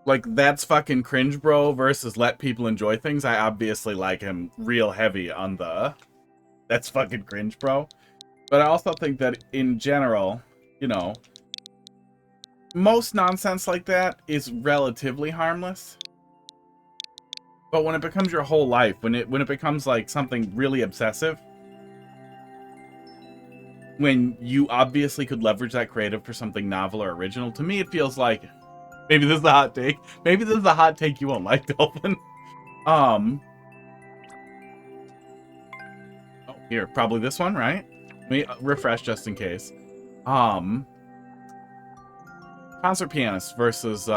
like that's fucking cringe bro versus let people enjoy things, I obviously like him real heavy on the that's fucking cringe bro. But I also think that in general, you know, most nonsense like that is relatively harmless. But when it becomes your whole life, when it becomes like something really obsessive, when you obviously could leverage that creative for something novel or original, to me it feels like maybe this is a hot take. Maybe this is a hot take you won't like, Dolphin. Oh, here, probably this one, right? Let me refresh just in case. Concert pianists versus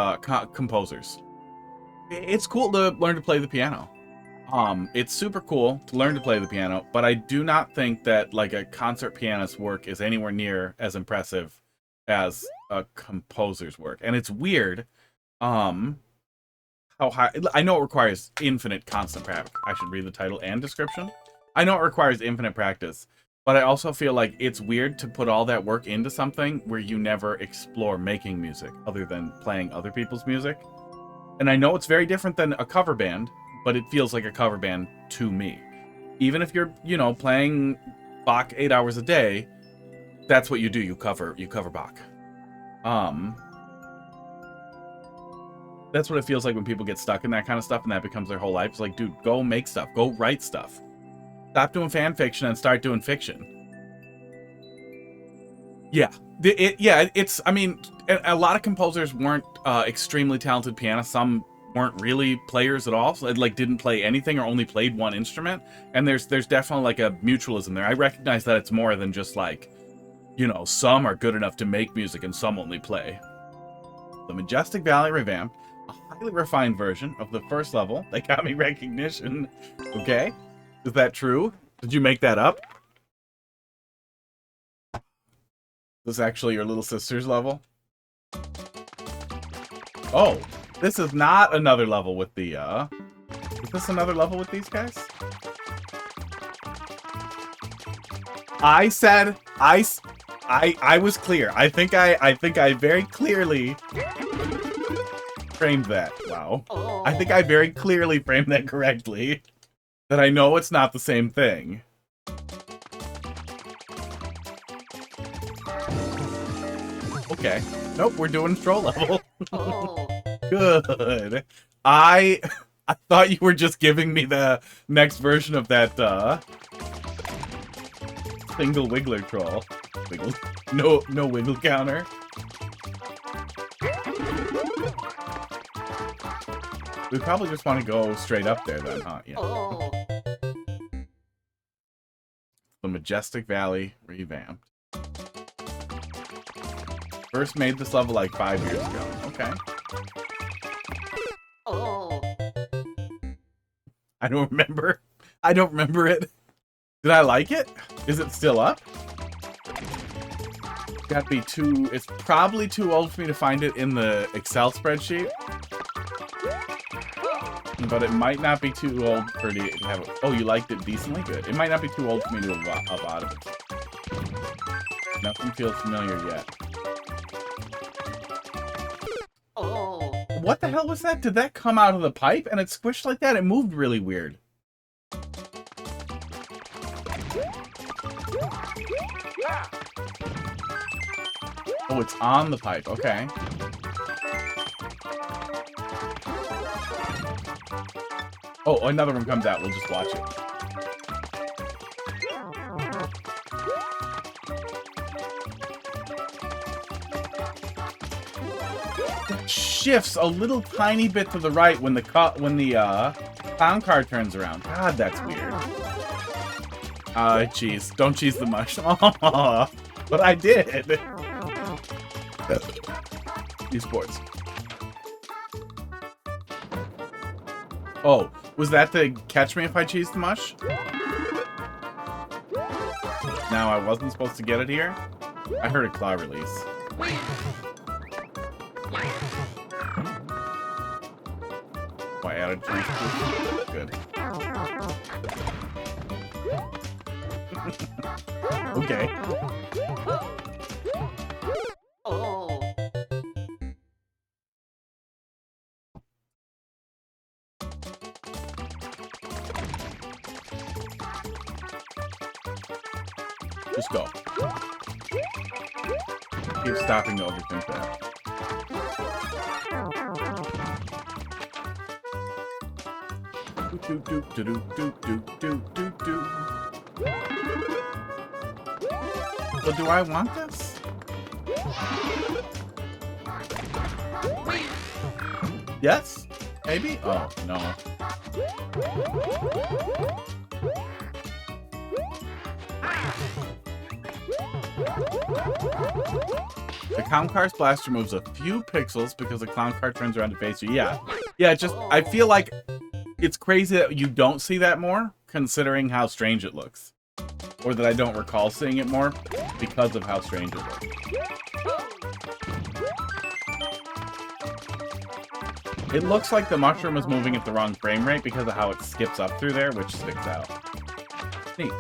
composers. It's cool to learn to play the piano. It's super cool to learn to play the piano, but I do not think that like a concert pianist's work is anywhere near as impressive as a composer's work. And it's weird how high I know it requires infinite constant practice. I should read the title and description. I know it requires infinite practice, But I also feel like it's weird to put all that work into something where you never explore making music other than playing other people's music. And I know it's very different than a cover band, but it feels like a cover band to me. Even if you're, you know, playing Bach 8 hours a day, that's what you do. You cover Bach. That's what it feels like when people get stuck in that kind of stuff and that becomes their whole life. It's like, dude, go make stuff. Go write stuff. Stop doing fan fiction and start doing fiction. Yeah. I mean, a lot of composers weren't extremely talented pianists. Some weren't really players at all. So like didn't play anything or only played one instrument. And there's definitely like a mutualism there. I recognize that it's more than just like, you know, some are good enough to make music and some only play. The Majestic Valley Revamped, a highly refined version of the first level. They got me recognition. Okay. Is that true? Did you make that up? This is actually your little sister's level? Oh, this is not another level with the, is this another level with these guys? I said, I was clear. I think I very clearly framed that. Wow. I think I very clearly framed that correctly. That I know it's not the same thing. Okay. Nope, we're doing troll level. Good. I thought you were just giving me the next version of that single wiggler troll. Wiggle. No wiggle counter. We probably just want to go straight up there then, huh? Yeah. The Majestic Valley Revamped. First made this level like 5 years ago. Okay. I don't remember. I don't remember it. Did I like it? Is it still up? Gotta be too... It's probably too old for me to find it in the Excel spreadsheet. But it might not be too old for me to have it. Oh, you liked it decently? Good. It might not be too old for me to have up out of it. Nothing feels familiar yet. What the hell was that? Did that come out of the pipe and it squished like that? It moved really weird. Oh, it's on the pipe. Okay. Oh, another one comes out. We'll just watch it. It shifts a little tiny bit to the right when the clown card turns around. God, that's weird. Jeez. Don't cheese the mush. Oh, but I did. Esports. Oh, was that the catch me if I cheese the mush? Now, I wasn't supposed to get it here? I heard a claw release. Oh, I added cheese. Good. Okay. Just go. Keep stopping to overthink that. But do I want this? Yes? Maybe? Oh, no. The clown car's blaster moves a few pixels because the clown car turns around to face you. Yeah. Yeah, just, I feel like it's crazy that you don't see that more, considering how strange it looks. Or that I don't recall seeing it more because of how strange it looks. It looks like the mushroom is moving at the wrong frame rate because of how it skips up through there, which sticks out. Neat.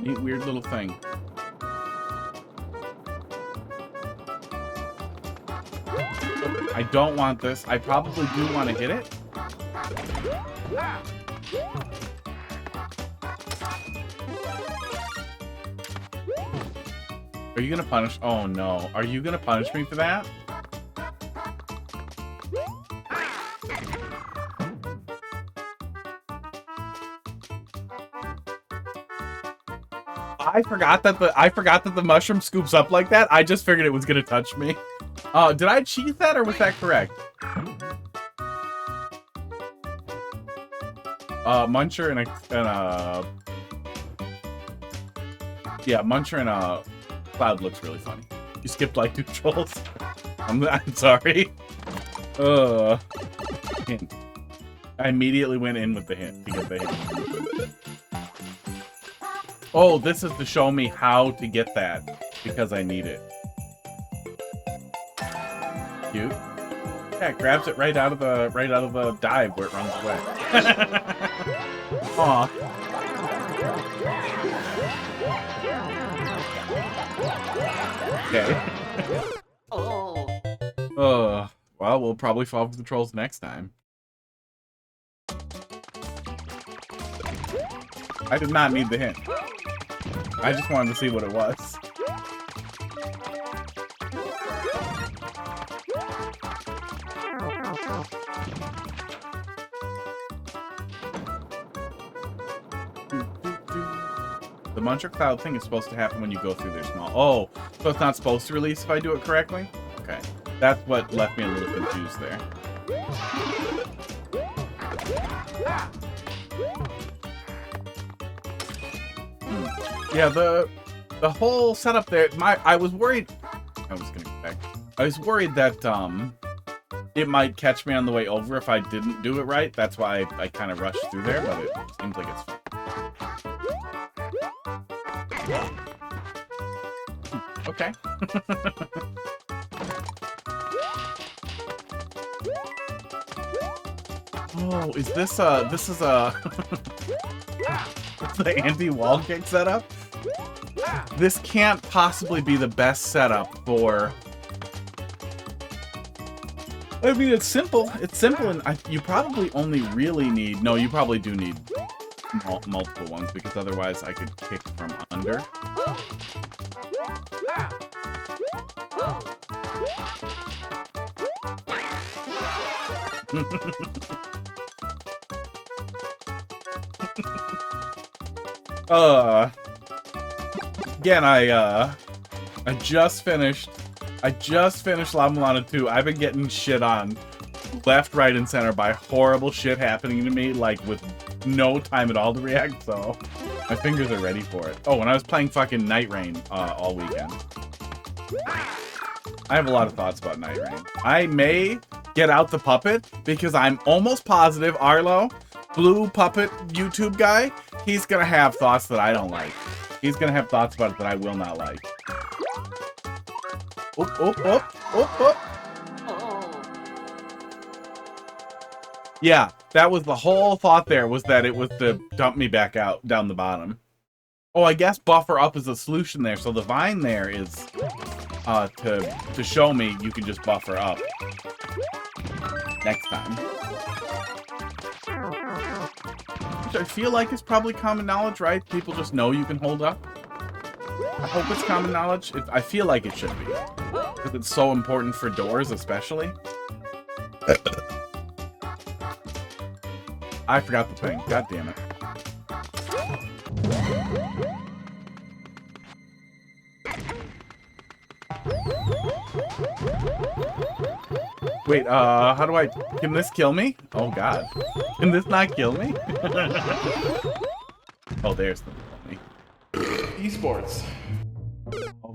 Neat, weird little thing. I don't want this. I probably do want to hit it. Are you gonna punish? Oh no. Are you gonna punish me for that? I forgot that the mushroom scoops up like that. I just figured it was gonna touch me. Did I cheat that or was that correct? Muncher and a yeah, Muncher and a Cloud looks really funny. You skipped like 2 trolls. I'm sorry. Hint. I immediately went in with the hint to get the hint. Oh, this is to show me how to get that because I need it. Cute. Yeah, it grabs it right out of the dive where it runs away. Aw. Okay. Well, we'll probably fall for the trolls next time. I did not need the hint. I just wanted to see what it was. The Muncher Cloud thing is supposed to happen when you go through their small... Oh, so it's not supposed to release if I do it correctly? Okay. That's what left me a little confused there. Yeah, the whole setup there, I was worried... I was gonna go back. I was worried that, it might catch me on the way over if I didn't do it right. That's why I kind of rushed through there, but it seems like it's fine. Okay. Oh, is this is a the anti-wall kick setup? This can't possibly be the best setup for... I mean, it's simple. It's simple, and you probably only really need... No, you probably do need multiple ones, because otherwise I could kick from under. Again, I just finished Lava Milano 2. I've been getting shit on left, right, and center by horrible shit happening to me, like with no time at all to react, so my fingers are ready for it. Oh, and I was playing fucking Night Rain all weekend. I have a lot of thoughts about Night Rain. I may get out the puppet because I'm almost positive Arlo, blue puppet YouTube guy, he's gonna have thoughts that I don't like. He's gonna have thoughts about it that I will not like. Oop, oop, oop, oop, oop. Yeah, that was the whole thought there, was that it was to dump me back out down the bottom. Oh, I guess buffer up is a solution there. So the vine there is to show me you can just buffer up next time. Which I feel like is probably common knowledge, right? People just know you can hold up. I hope it's common knowledge. I feel like it should be. Because it's so important for doors, especially. I forgot the thing. God damn it. Wait, how do I... Can this kill me? Oh, God. Can this not kill me? Oh, there's the kill me. Esports.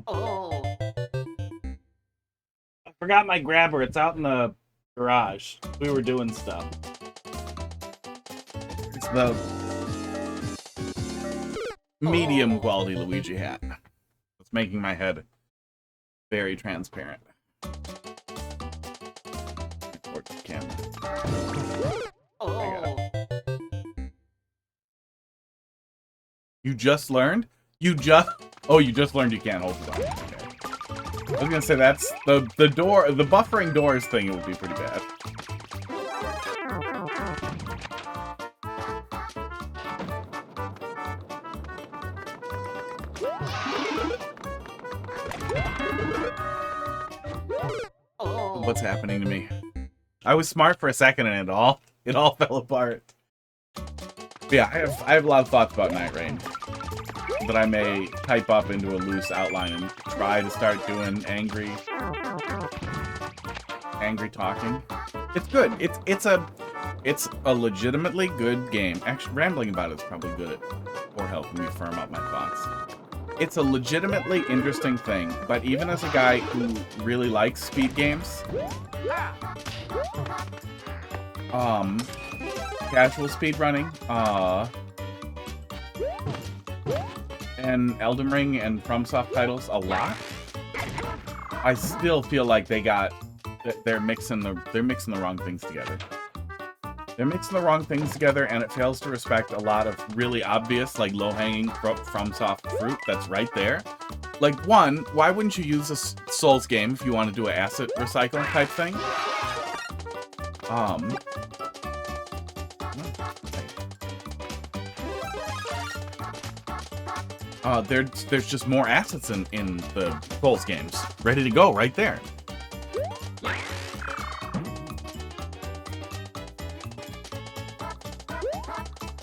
Oh. I forgot my grabber. It's out in the garage. We were doing stuff. It's the medium quality Luigi hat. It's making my head very transparent. Towards the camera. You just learned? You just... Oh, you just learned you can't hold it on. Okay. I was gonna say, that's... The door... The buffering doors thing, it would be pretty bad. What's happening to me? I was smart for a second and it all fell apart. But yeah, I have a lot of thoughts about Night Rain that I may type up into a loose outline and try to start doing angry talking. It's good. It's a legitimately good game. Actually, rambling about it is probably good at or helping me firm up my thoughts. It's a legitimately interesting thing, but even as a guy who really likes speed games, casual speedrunning, and Elden Ring and FromSoft titles a lot, I still feel like they're mixing the wrong things together. They're mixing the wrong things together, and it fails to respect a lot of really obvious, like, low-hanging FromSoft fruit that's right there. Like, one, why wouldn't you use a Souls game if you want to do an asset recycling type thing? There's just more assets in the Souls games, ready to go right there.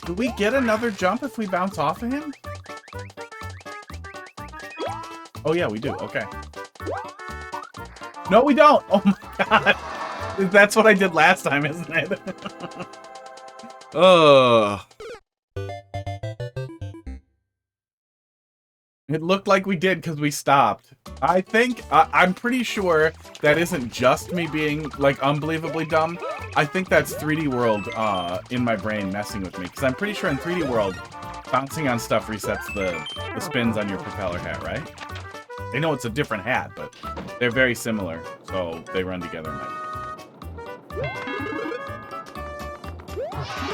Do we get another jump if we bounce off of him? Oh yeah, we do. Okay. No, we don't. Oh my god. That's what I did last time, isn't it? Ugh. It looked like we did because we stopped. I think, I'm pretty sure that isn't just me being, like, unbelievably dumb. I think that's 3D World in my brain messing with me. Because I'm pretty sure in 3D World, bouncing on stuff resets the spins on your propeller hat, right? I know it's a different hat, but they're very similar. So they run together.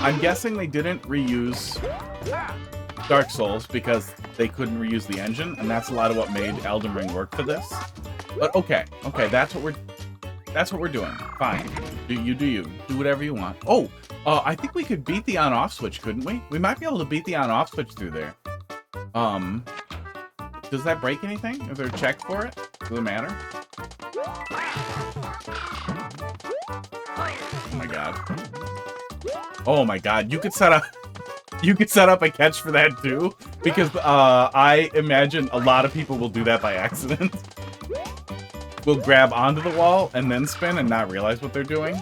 I'm guessing they didn't reuse Dark Souls because they couldn't reuse the engine, and that's a lot of what made Elden Ring work for this. But okay, that's what we're doing. Fine, do you do whatever you want. Oh, I think we could beat the on-off switch, couldn't we? We might be able to beat the on-off switch through there. Does that break anything? Is there a check for it? Does it matter? Oh my god. Oh my god, you could set up a catch for that too, because I imagine a lot of people will do that by accident. Will grab onto the wall and then spin and not realize what they're doing.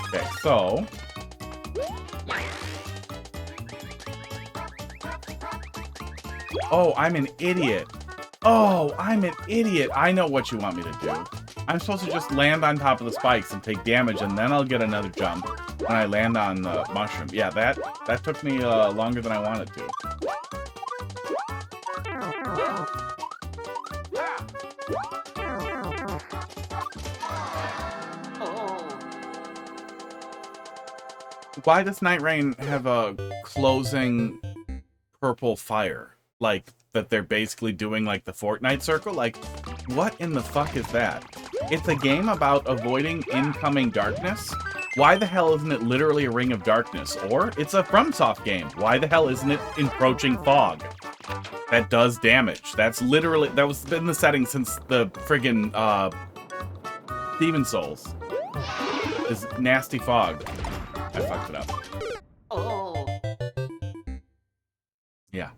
Okay, so oh, I'm an idiot. Oh, I'm an idiot. I know what you want me to do. I'm supposed to just land on top of the spikes and take damage, and then I'll get another jump when I land on the mushroom. Yeah, that took me longer than I wanted to. Why does Night Rain have a closing purple fire? Like, that they're basically doing, like, the Fortnite circle? Like, what in the fuck is that? It's a game about avoiding incoming darkness? Why the hell isn't it literally a ring of darkness? Or, it's a FromSoft game. Why the hell isn't it encroaching fog? That does damage. That's literally, that was been the setting since the friggin', Demon Souls. This nasty fog. I fucked it up. Oh. Yeah.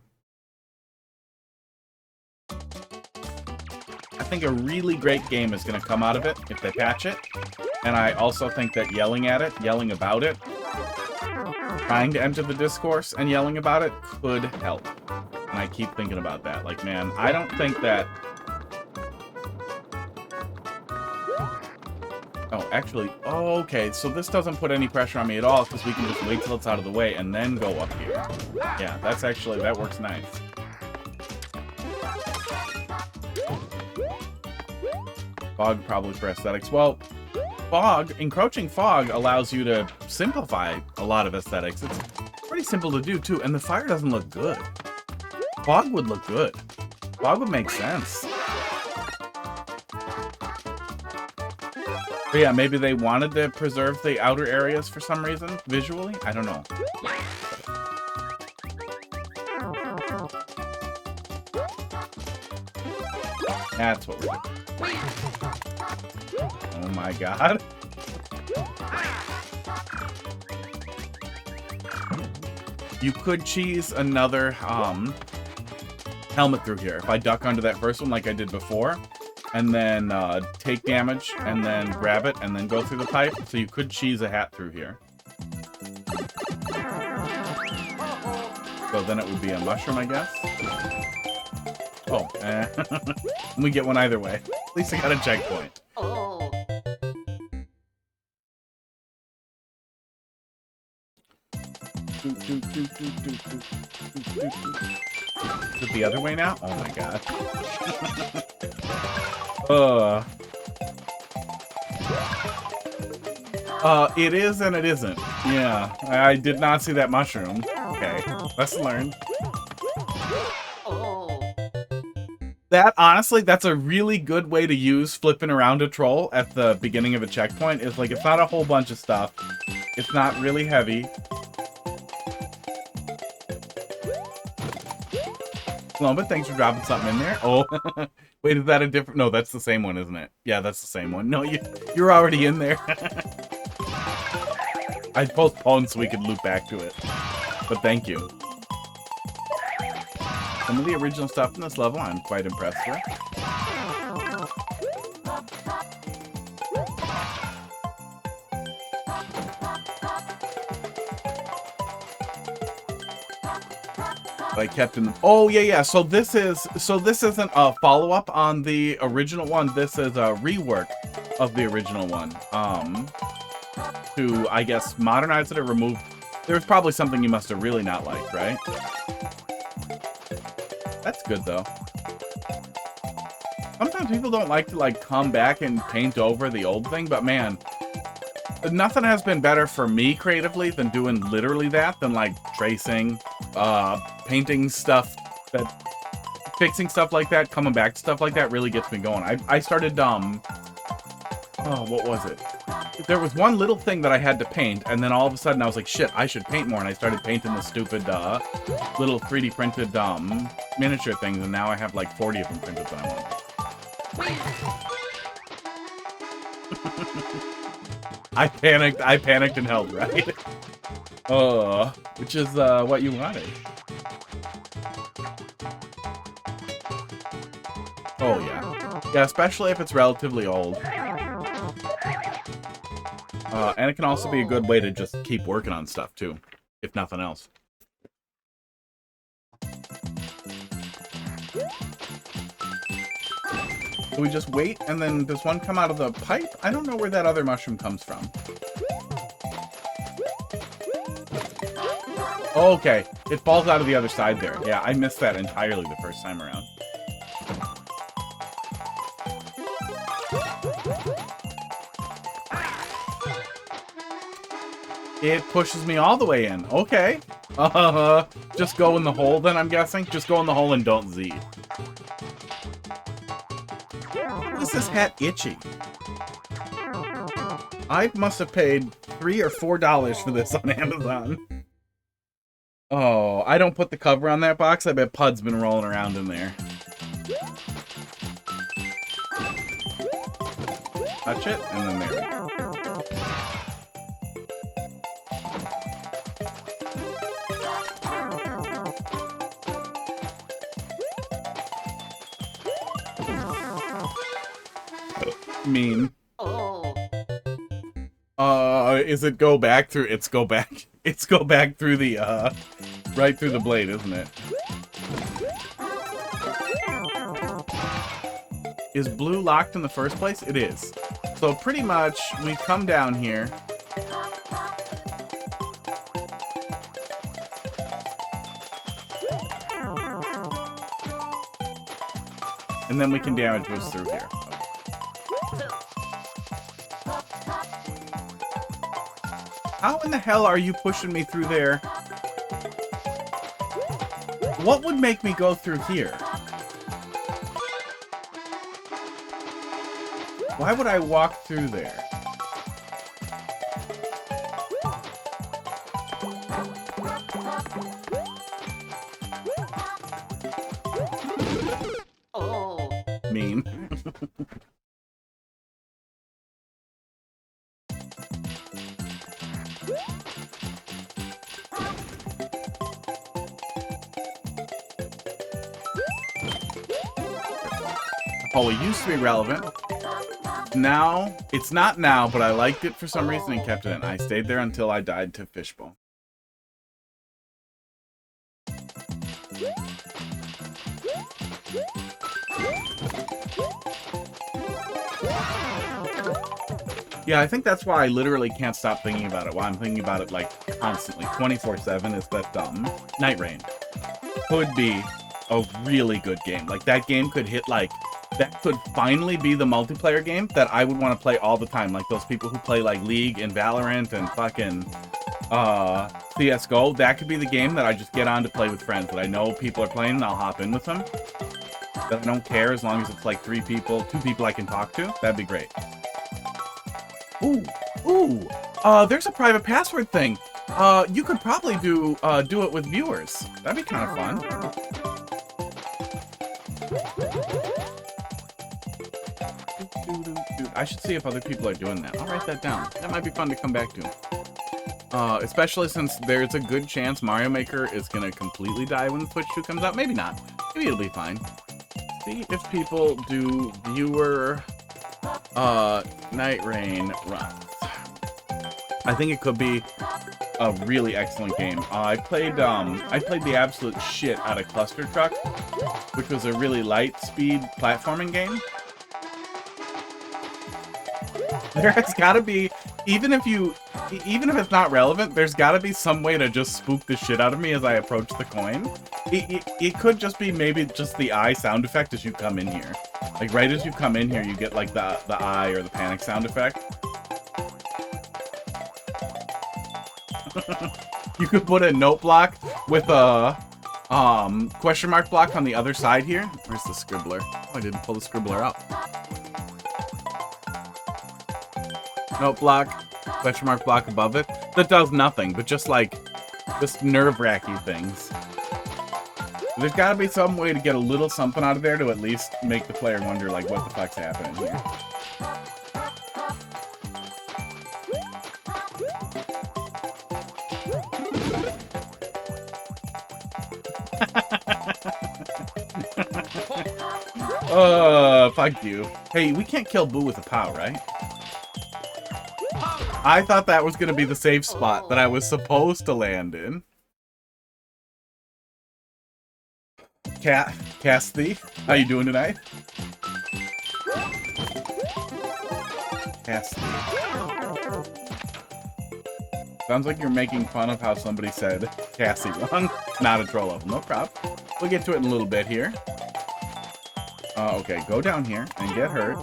I think a really great game is going to come out of it if they patch it. And I also think that yelling at it, yelling about it, trying to enter the discourse and yelling about it could help. And I keep thinking about that. Like, man, I don't think that... Oh, actually, oh, okay, so this doesn't put any pressure on me at all because we can just wait till it's out of the way and then go up here. Yeah, that's actually, that works nice. Fog probably for aesthetics. Well, fog, encroaching fog allows you to simplify a lot of aesthetics. simple to do too, and the fire doesn't look good. Fog would look good. Fog would make sense. But yeah, maybe they wanted to preserve the outer areas for some reason, visually? I don't know. That's what we're doing. Oh my god. You could cheese another helmet through here. If I duck onto that first one like I did before, and then take damage, and then grab it, and then go through the pipe. So you could cheese a hat through here. So then it would be a mushroom, I guess. Oh, we get one either way. At least I got a checkpoint. Is it the other way now? Oh my god. It is and it isn't. Yeah, I did not see that mushroom. Okay, lesson learned. That, honestly, that's a really good way to use flipping around a troll at the beginning of a checkpoint. It's like, it's not a whole bunch of stuff. It's not really heavy. But thanks for dropping something in there. Oh, wait, is that a different? No, that's the same one, isn't it? Yeah, that's the same one. No, you're already in there. I postponed so we could loop back to it. But thank you. Some of the original stuff in this level I'm quite impressed with. I kept in. Oh yeah. So this isn't a follow-up on the original one. This is a rework of the original one. To I guess modernize it or remove. There's probably something you must have really not liked, right? That's good though. Sometimes people don't like to come back and paint over the old thing, but man, nothing has been better for me creatively than doing literally that, than tracing, painting stuff, fixing stuff like that, coming back to stuff like that really gets me going. I started, oh, what was it? There was one little thing that I had to paint, and then all of a sudden I was like, shit, I should paint more, and I started painting the stupid, little 3D printed, miniature things, and now I have 40 of them printed that I want. I panicked and held, right? Which is, what you wanted. Oh, yeah. Yeah, especially if it's relatively old. And it can also be a good way to just keep working on stuff, too. If nothing else. Do we just wait, and then does one come out of the pipe? I don't know where that other mushroom comes from. Oh, okay. It falls out of the other side there. Yeah, I missed that entirely the first time around. It pushes me all the way in. Okay. Just go in the hole then, I'm guessing? Just go in the hole and don't Z. Why is this hat itchy? I must have paid $3 or $4 for this on Amazon. Oh, I don't put the cover on that box. I bet Pud's been rolling around in there. Touch it, and then there we go. Mean. Is it go back through? It's go back. It's go back through the, right through the blade, isn't it? Is blue locked in the first place? It is. So pretty much, we come down here. And then we can damage boost through here. How in the hell are you pushing me through there? What would make me go through here? Why would I walk through there? Oh. Mean. Oh, it used to be relevant. Now, it's not now, but I liked it for some reason and kept it in. I stayed there until I died to Fishbowl. Yeah, I think that's why I literally can't stop thinking about it. Why I'm thinking about it like constantly, 24/7 is that Night Rain could be a really good game. Like that game could hit like, that could finally be the multiplayer game that I would want to play all the time. Like those people who play like League and Valorant and fucking CSGO. That could be the game that I just get on to play with friends that I know people are playing and I'll hop in with them. That I don't care as long as it's like 3 people, 2 people I can talk to. That'd be great. Ooh, ooh. There's a private password thing. You could probably do it with viewers. That'd be kind of fun. Dude, I should see if other people are doing that. I'll write that down. That might be fun to come back to. Especially since there's a good chance Mario Maker is gonna completely die when the Switch 2 comes out. Maybe not. Maybe it'll be fine. See if people do viewer Night Rain runs. I think it could be a really excellent game. I played the absolute shit out of Cluster Truck, which was a really light speed platforming game. There has got to be, even if it's not relevant, there's got to be some way to just spook the shit out of me as I approach the coin. It could just be maybe just the eye sound effect as you come in here. Like right as you come in here, you get like the eye or the panic sound effect. You could put a note block with a question mark block on the other side here. Where's the scribbler? Oh, I didn't pull the scribbler out. Note block, question mark block above it. That does nothing, but just nerve-wracking things. There's got to be some way to get a little something out of there to at least make the player wonder, like, what the fuck's happening here. Fuck you. Hey, we can't kill Boo with a POW, right? I thought that was gonna be the safe spot that I was supposed to land in. Casty, how you doing tonight? Casty. Sounds like you're making fun of how somebody said Cassie wrong. Not a troll level, no problem. We'll get to it in a little bit here. Okay, go down here and get hurt.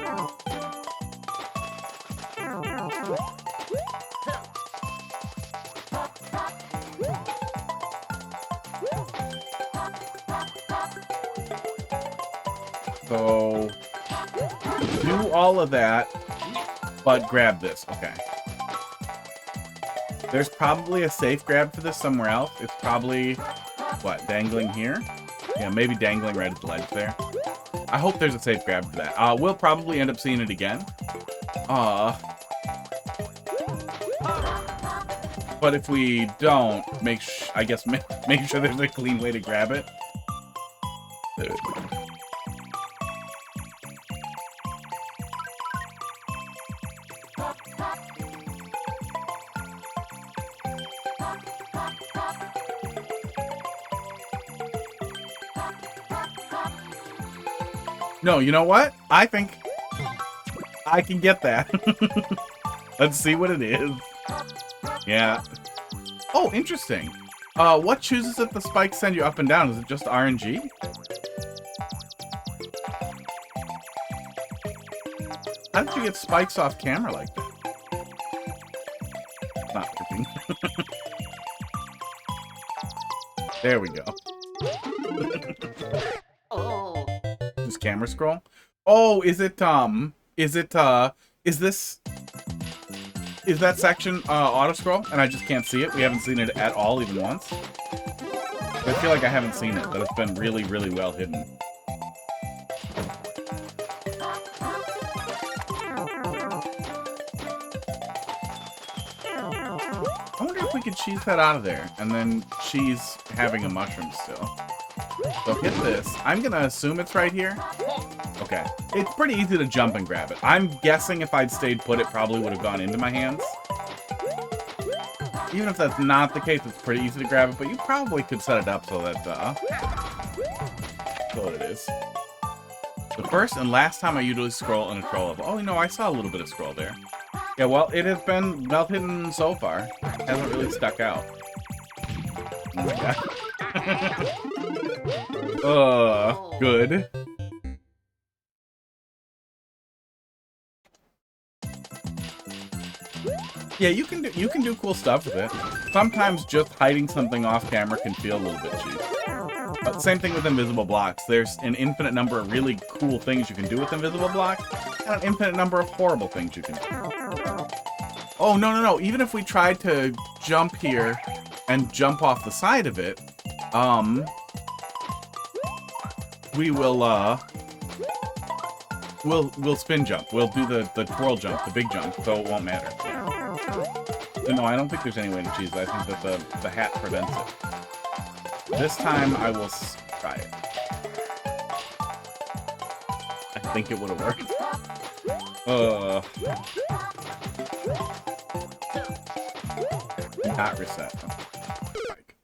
So, do all of that, but grab this. Okay. There's probably a safe grab for this somewhere else. It's probably, what, dangling here? Yeah, maybe dangling right at the ledge there. I hope there's a safe grab for that. We'll probably end up seeing it again. But if we don't, make sure there's a clean way to grab it. No, you know what? I think I can get that. Let's see what it is. Yeah. Oh, interesting. What chooses if the spikes send you up and down? Is it just RNG? How did you get spikes off camera like that? Not working. There we go. Just camera scroll. Oh, is it is that section auto scroll and I just can't see it? We haven't seen it at all, even once. I feel like I haven't seen it, but it's been really, really well hidden. I wonder if we could cheese that out of there and then cheese having a mushroom still. So hit this. I'm gonna assume it's right here. Okay. It's pretty easy to jump and grab it. I'm guessing if I'd stayed put, it probably would have gone into my hands. Even if that's not the case, it's pretty easy to grab it, but you probably could set it up so that, so it is. The first and last time I usually scroll in a troll level. Oh, no, I saw a little bit of scroll there. Yeah, well, it has been well hidden so far. It hasn't really stuck out. Oh my god. Good. Yeah, you can do cool stuff with it. Sometimes just hiding something off camera can feel a little bit cheap. But same thing with invisible blocks. There's an infinite number of really cool things you can do with invisible blocks, and an infinite number of horrible things you can do. Oh, no, no, no. Even if we tried to jump here and jump off the side of it, we will, we'll spin jump. We'll do the twirl jump, the big jump, so it won't matter. But no, I don't think there's any way to cheese it. I think that the hat prevents it. This time, I will try it. I think it would have worked. Not reset.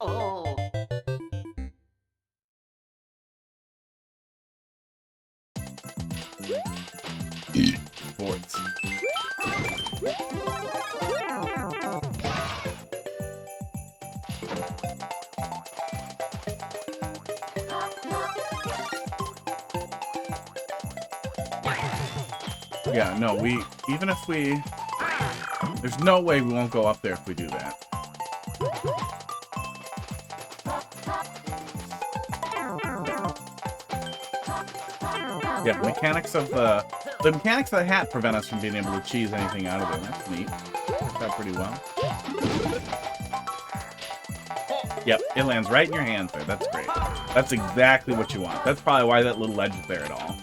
Oh. Sports. Yeah, no, even if we, there's no way we won't go up there if we do that. Yeah, the mechanics of the hat prevent us from being able to cheese anything out of it. That's neat. Worked out pretty well. Yep, it lands right in your hands there. That's great. That's exactly what you want. That's probably why that little ledge is there at all.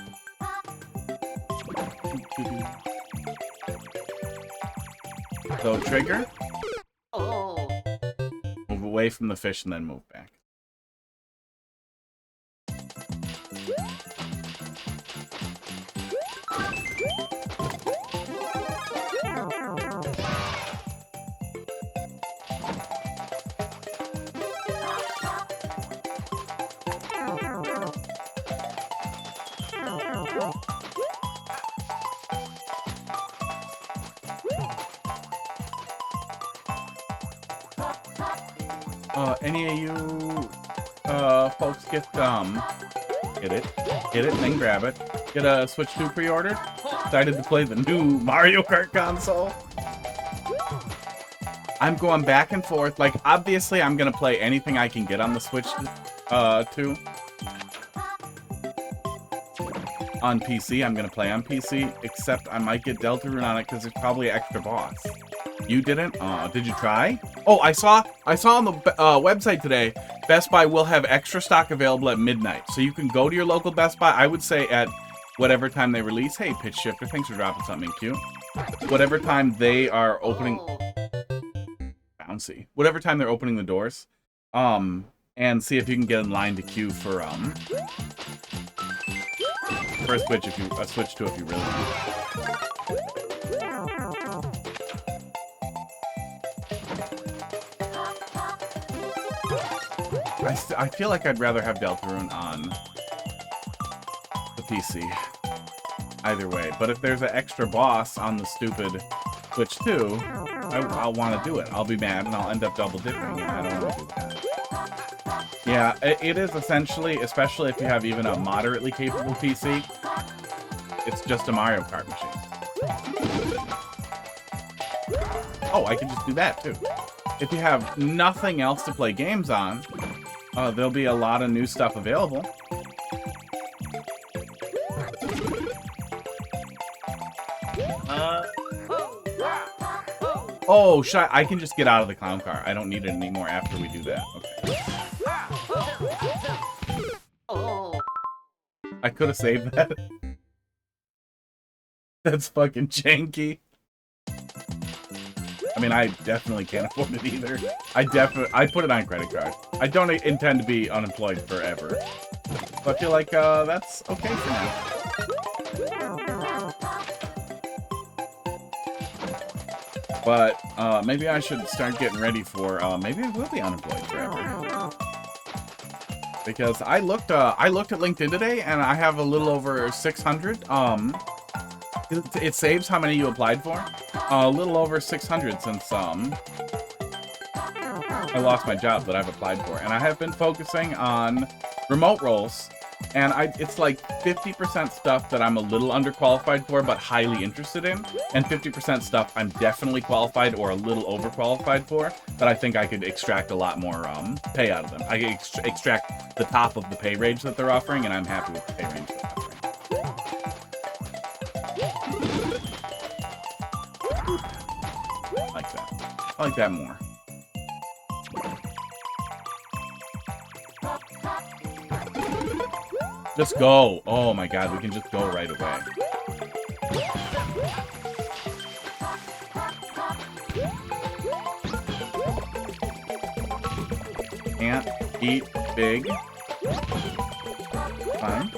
So trigger. Move away from the fish and then move back. Any of you folks get it, and then grab it. Get a Switch 2 pre-ordered. Excited to play the new Mario Kart console. I'm going back and forth. Like, obviously, I'm gonna play anything I can get on the Switch 2. On PC, I'm gonna play on PC, except I might get Deltarune on it because there's probably an extra boss. You didn't? Did you try? Oh, I saw on the website today, Best Buy will have extra stock available at midnight. So you can go to your local Best Buy, I would say at whatever time they release. Hey, Pitch Shifter, thanks for dropping something cute. Whatever time they are opening... Bouncy. Whatever time they're opening the doors. And see if you can get in line to queue for a Switch if you... a Switch 2 if you really want. I feel like I'd rather have Deltarune on the PC. Either way. But if there's an extra boss on the stupid Switch 2, I'll want to do it. I'll be mad and I'll end up double dipping, and I don't want to do that. Yeah, it is essentially, especially if you have even a moderately capable PC, it's just a Mario Kart machine. Oh, I can just do that too. If you have nothing else to play games on, there'll be a lot of new stuff available. Oh, I can just get out of the clown car. I don't need it anymore after we do that. Okay. I could have saved that. That's fucking janky. I mean, I definitely can't afford it either. I put it on credit card. I don't intend to be unemployed forever. So I feel like that's okay for now. But maybe I should start getting ready for maybe I will be unemployed forever. Because I looked at LinkedIn today and I have a little over 600. It saves how many you applied for. A little over 600 since I lost my job that I've applied for, and I have been focusing on remote roles. And it's like 50% stuff that I'm a little underqualified for, but highly interested in, and 50% stuff I'm definitely qualified or a little overqualified for, that I think I could extract a lot more pay out of them. I can extract the top of the pay range that they're offering, and I'm happy with the pay range they're offering. I like that. I like that more. Just go. Oh my god, we can just go right away. Can't eat big. Fine.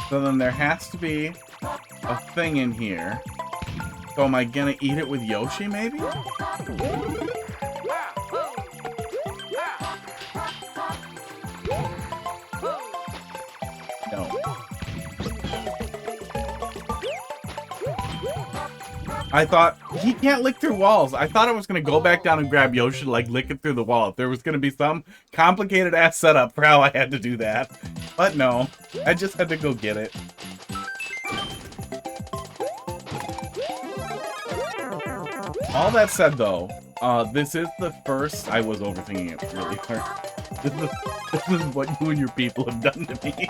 So then there has to be a thing in here. So am I gonna eat it with Yoshi, maybe? No. I thought, he can't lick through walls. I thought I was gonna go back down and grab Yoshi to like lick it through the wall. If there was gonna be some complicated ass setup for how I had to do that. But no, I just had to go get it. All that said though, this is the first, I was overthinking it really hard. This is what you and your people have done to me.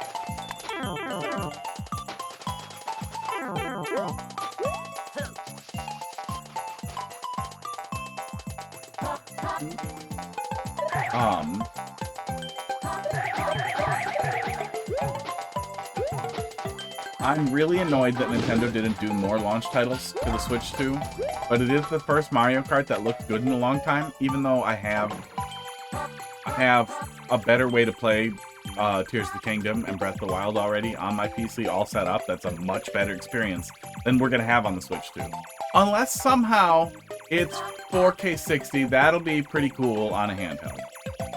I'm really annoyed that Nintendo didn't do more launch titles to the Switch 2, but it is the first Mario Kart that looked good in a long time, even though I have a better way to play Tears of the Kingdom and Breath of the Wild already on my PC all set up. That's a much better experience than we're going to have on the Switch 2. Unless somehow it's 4K 60, that'll be pretty cool on a handheld.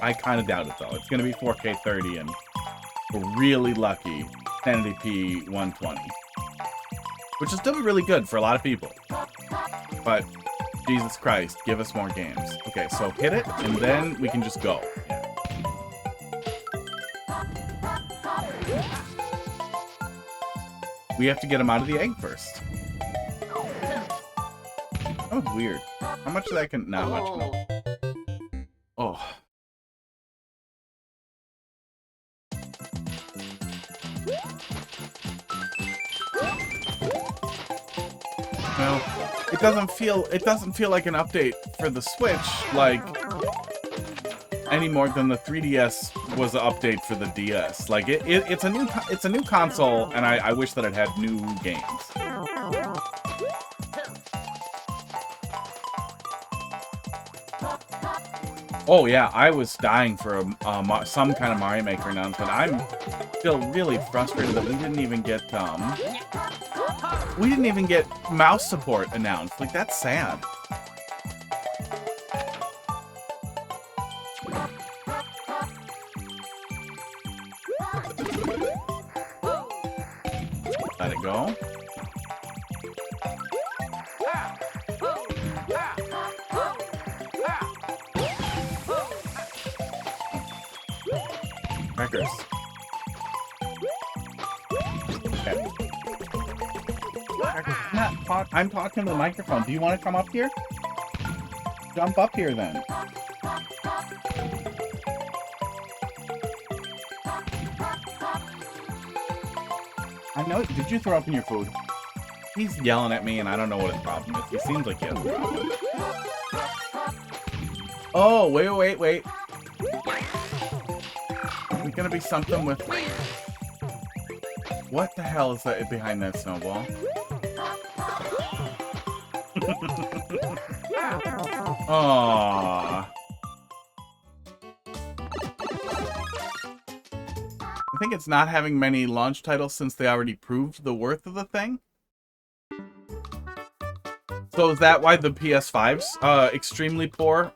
I kind of doubt it though. It's going to be 4K 30 and we're really lucky 1080p 120, which is still really good for a lot of people. But Jesus Christ, give us more games. Okay, so hit it, and then we can just go. We have to get him out of the egg first. That was weird. How much of that can... Not much. No. Oh. Well, it doesn't feel like an update for the Switch, like any more than the 3DS was an update for the DS. Like it's a new console, and I wish that it had new games. Oh yeah, I was dying for some kind of Mario Maker announcement. I'm still really frustrated that we didn't even get mouse support announced. Like, that's sad. Let it go. Crackers. Okay. Crackers, I'm talking to the microphone. Do you want to come up here? Jump up here then. I know. Did you throw up in your food? He's yelling at me, and I don't know what his problem is. He seems like he has a problem. Oh, wait. Is it gonna be something with... What the hell is that behind that snowball? Aww. I think it's not having many launch titles since they already proved the worth of the thing. So is that why the PS5's extremely poor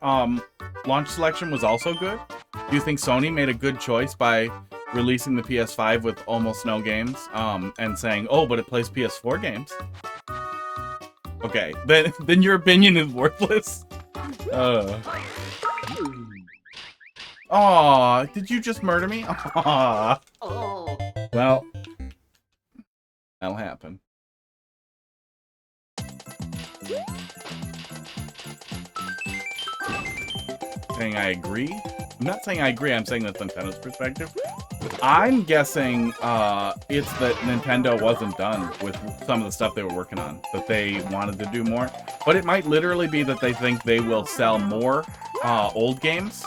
launch selection was also good? Do you think Sony made a good choice by releasing the PS5 with almost no games and saying, oh, but it plays PS4 games? Okay, then your opinion is worthless. Aw, did you just murder me? Aw. Well, that'll happen. Saying I agree? I'm not saying I agree, I'm saying that's Nintendo's perspective. I'm guessing it's that Nintendo wasn't done with some of the stuff they were working on, that they wanted to do more. But it might literally be that they think they will sell more old games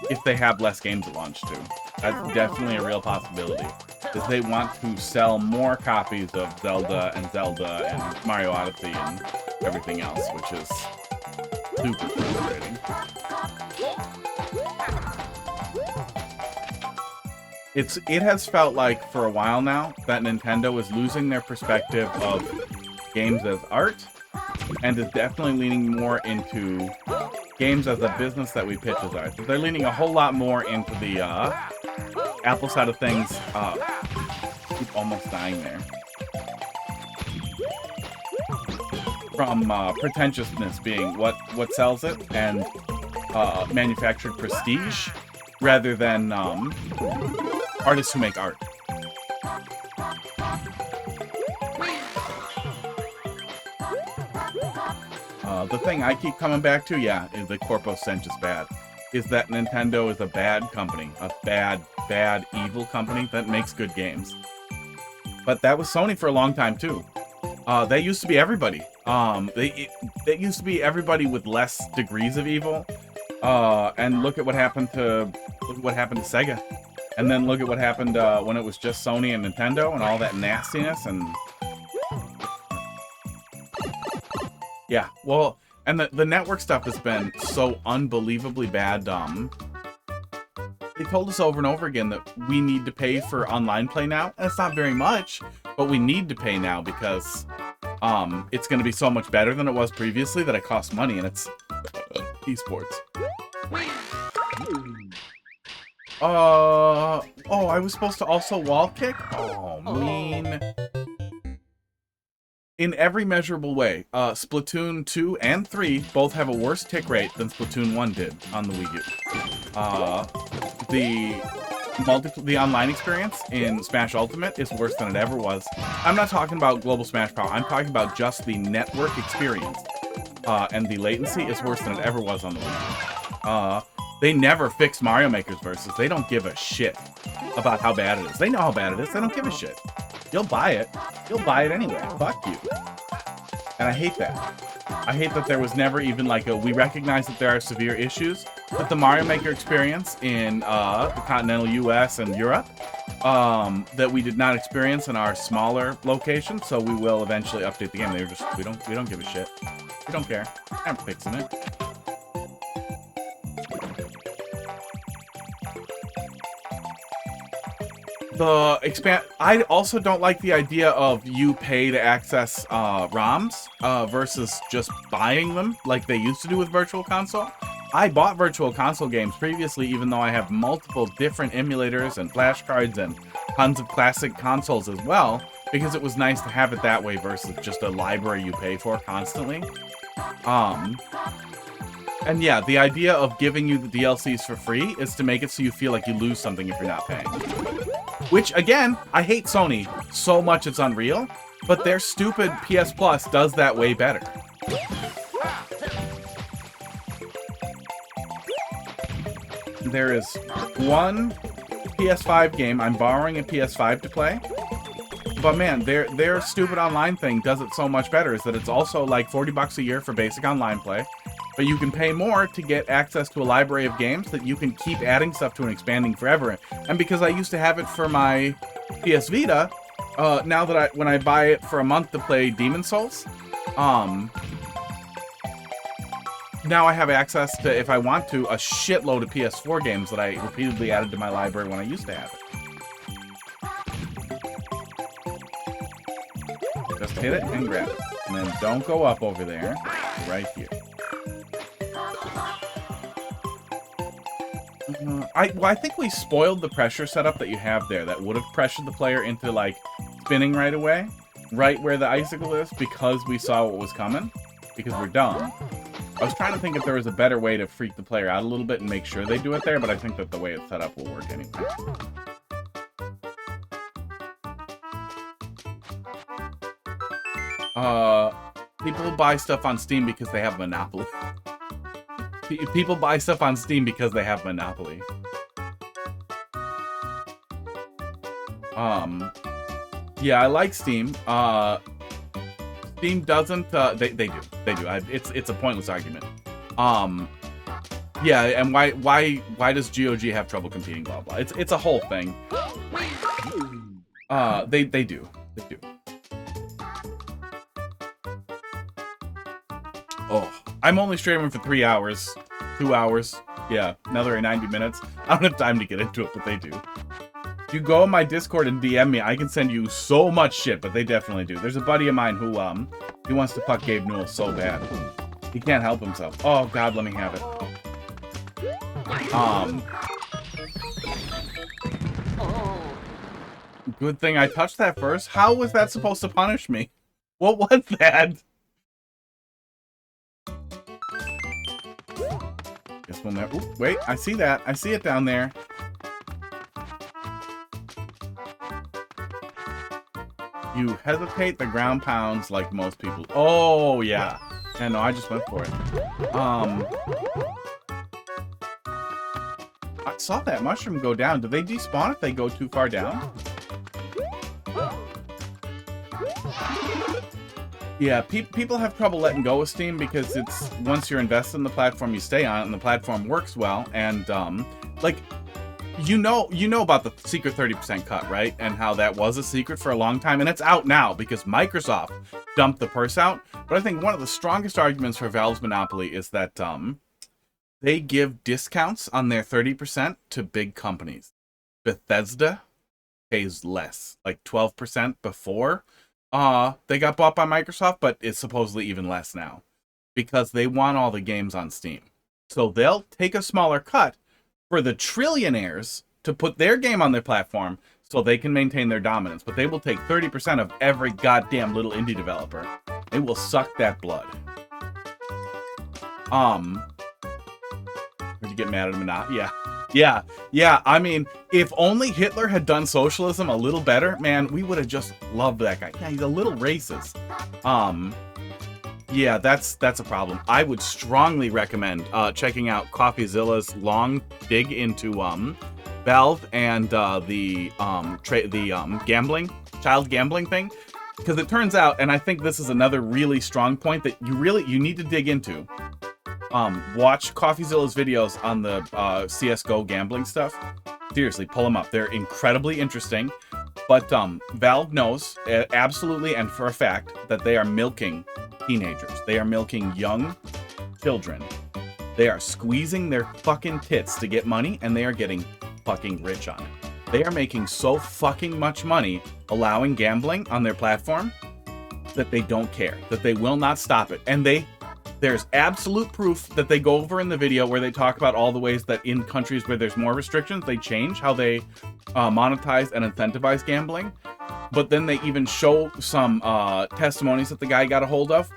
if they have less games at launch too. That's definitely a real possibility. Is they want to sell more copies of Zelda and Mario Odyssey and everything else, which is super frustrating. It has felt like for a while now that Nintendo is losing their perspective of games as art and is definitely leaning more into games as a business that we pitch as art. They're leaning a whole lot more into the Apple side of things. Keep almost dying there. From pretentiousness being what sells it and manufactured prestige rather than artists who make art. The thing I keep coming back to, yeah, is the corpo stench is bad. Is that Nintendo is a bad company. A bad, evil company that makes good games. But that was Sony for a long time, too. They used to be everybody. They used to be everybody with less degrees of evil. And look at what happened to Sega. And then look at what happened when it was just Sony and Nintendo and all that nastiness and... Yeah, well, and the network stuff has been so unbelievably bad. They told us over and over again that we need to pay for online play now. And it's not very much, but we need to pay now because it's going to be so much better than it was previously that it costs money, and it's esports. Oh, I was supposed to also wall kick? Oh, mean. In every measurable way, Splatoon 2 and 3 both have a worse tick rate than Splatoon 1 did on the Wii U. The online experience in Smash Ultimate is worse than it ever was. I'm not talking about global Smash Power. I'm talking about just the network experience. And the latency is worse than it ever was on the Wii U. They never fix Mario Maker's versus. They don't give a shit about how bad it is. They know how bad it is. They don't give a shit. You'll buy it. You'll buy it anyway. Fuck you. And I hate that. I hate that there was never even like we recognize that there are severe issues with the Mario Maker experience in the continental US and Europe that we did not experience in our smaller locations, so we will eventually update the game. They're just, we don't give a shit. We don't care. I'm fixing it. I also don't like the idea of you pay to access ROMs versus just buying them like they used to do with Virtual Console. I bought Virtual Console games previously, even though I have multiple different emulators and flashcards and tons of classic consoles as well, because it was nice to have it that way versus just a library you pay for constantly. And yeah, the idea of giving you the DLCs for free is to make it so you feel like you lose something if you're not paying. Which, again, I hate Sony so much it's unreal, but their stupid PS Plus does that way better. There is one PS5 game I'm borrowing a PS5 to play, but man, their stupid online thing does it so much better, is that it's also like $40 a year for basic online play, but you can pay more to get access to a library of games that you can keep adding stuff to and expanding forever. And because I used to have it for my PS Vita, now that when I buy it for a month to play Demon's Souls, now I have access to, if I want to, a shitload of PS4 games that I repeatedly added to my library when I used to have it. Just hit it and grab it. And then don't go up over there. Right here. I think we spoiled the pressure setup that you have there that would have pressured the player into, like, spinning right away. Right where the icicle is, because we saw what was coming. Because we're dumb. I was trying to think if there was a better way to freak the player out a little bit and make sure they do it there, but I think that the way it's set up will work anyway. People buy stuff on Steam because they have Monopoly. People buy stuff on Steam because they have Monopoly. Yeah, I like Steam. Steam doesn't, they do. It's a pointless argument. Yeah, and why does GOG have trouble competing, blah, blah. It's a whole thing. They do. Oh, I'm only streaming for 3 hours, 2 hours. Yeah, another 90 minutes. I don't have time to get into it, but they do. If you go on my Discord and DM me, I can send you so much shit, but they definitely do. There's a buddy of mine who, he wants to fuck Gabe Newell so bad. He can't help himself. Oh, God, let me have it. Good thing I touched that first. How was that supposed to punish me? What was that? Guess we'll never... Ooh, wait, I see that. I see it down there. You hesitate the ground pounds like most people. Oh, yeah. Yeah, no, I just went for it. I saw that mushroom go down. Do they despawn if they go too far down? Yeah, people have trouble letting go of Steam because it's, once you're invested in the platform, you stay on it, and the platform works well, and, like... You know about the secret 30% cut, right? And how that was a secret for a long time. And it's out now because Microsoft dumped the purse out. But I think one of the strongest arguments for Valve's monopoly is that they give discounts on their 30% to big companies. Bethesda pays less, like 12% before they got bought by Microsoft, but it's supposedly even less now because they want all the games on Steam. So they'll take a smaller cut for the trillionaires to put their game on their platform so they can maintain their dominance. But they will take 30% of every goddamn little indie developer. They will suck that blood. Did you get mad at him or not? Yeah. I mean, if only Hitler had done socialism a little better, man, we would have just loved that guy. Yeah, he's a little racist. Yeah, that's a problem. I would strongly recommend checking out CoffeeZilla's long dig into Valve and the child gambling thing, because it turns out, and I think this is another really strong point that you need to dig into. Watch CoffeeZilla's videos on the CS:GO gambling stuff. Seriously, pull them up. They're incredibly interesting. But Valve knows absolutely and for a fact that they are milking teenagers. They are milking young children. They are squeezing their fucking tits to get money, and they are getting fucking rich on it. They are making so fucking much money allowing gambling on their platform that they don't care, that they will not stop it. And there's absolute proof that they go over in the video where they talk about all the ways that in countries where there's more restrictions, they change how they monetize and incentivize gambling. But then they even show some testimonies that the guy got a hold of.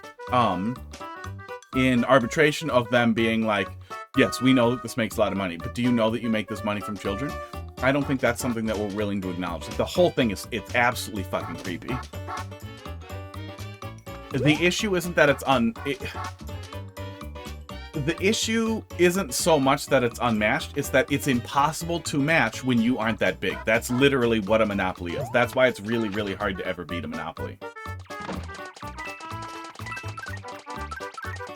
in arbitration of them being like, yes, we know that this makes a lot of money, but do you know that you make this money from children? I don't think that's something that we're willing to acknowledge. Like, the whole thing is, it's absolutely fucking creepy. The issue isn't that it's the issue isn't so much that it's unmatched, it's that it's impossible to match when you aren't that big. That's literally what a monopoly is. That's why it's really, really hard to ever beat a monopoly.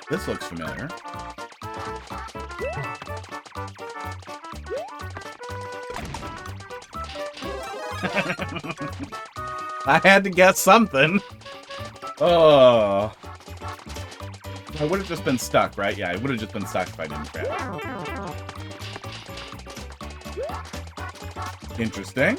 This looks familiar. I had to guess something. Oh. I would have just been stuck, right? Yeah, I would have just been stuck if I didn't grab it. Interesting.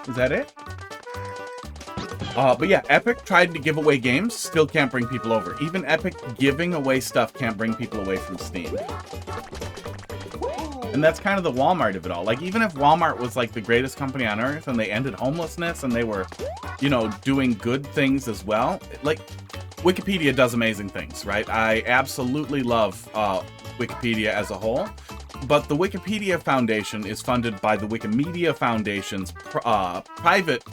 Is that it? But yeah, Epic tried to give away games, still can't bring people over. Even Epic giving away stuff can't bring people away from Steam. And that's kind of the Walmart of it all. Like, even if Walmart was like the greatest company on earth and they ended homelessness and they were, you know, doing good things as well, like, Wikipedia does amazing things, right? I absolutely love Wikipedia as a whole. But the Wikipedia Foundation is funded by the Wikimedia Foundation's private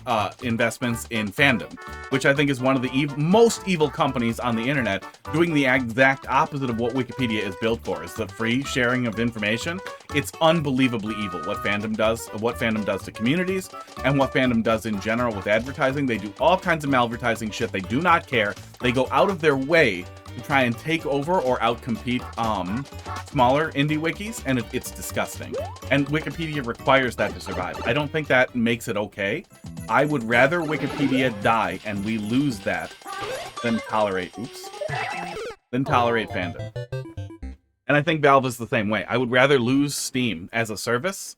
investments in fandom, which I think is one of the most evil companies on the internet, doing the exact opposite of what Wikipedia is built for, is the free sharing of information. It's unbelievably evil what fandom does to communities, and what fandom does in general with advertising. They do all kinds of malvertising shit. They do not care. They go out of their way to try and take over or outcompete smaller indie wikis, and it's disgusting. And Wikipedia requires that to survive. I don't think that makes it okay. I would rather Wikipedia die and we lose that than tolerate fandom. And I think Valve is the same way. I would rather lose Steam as a service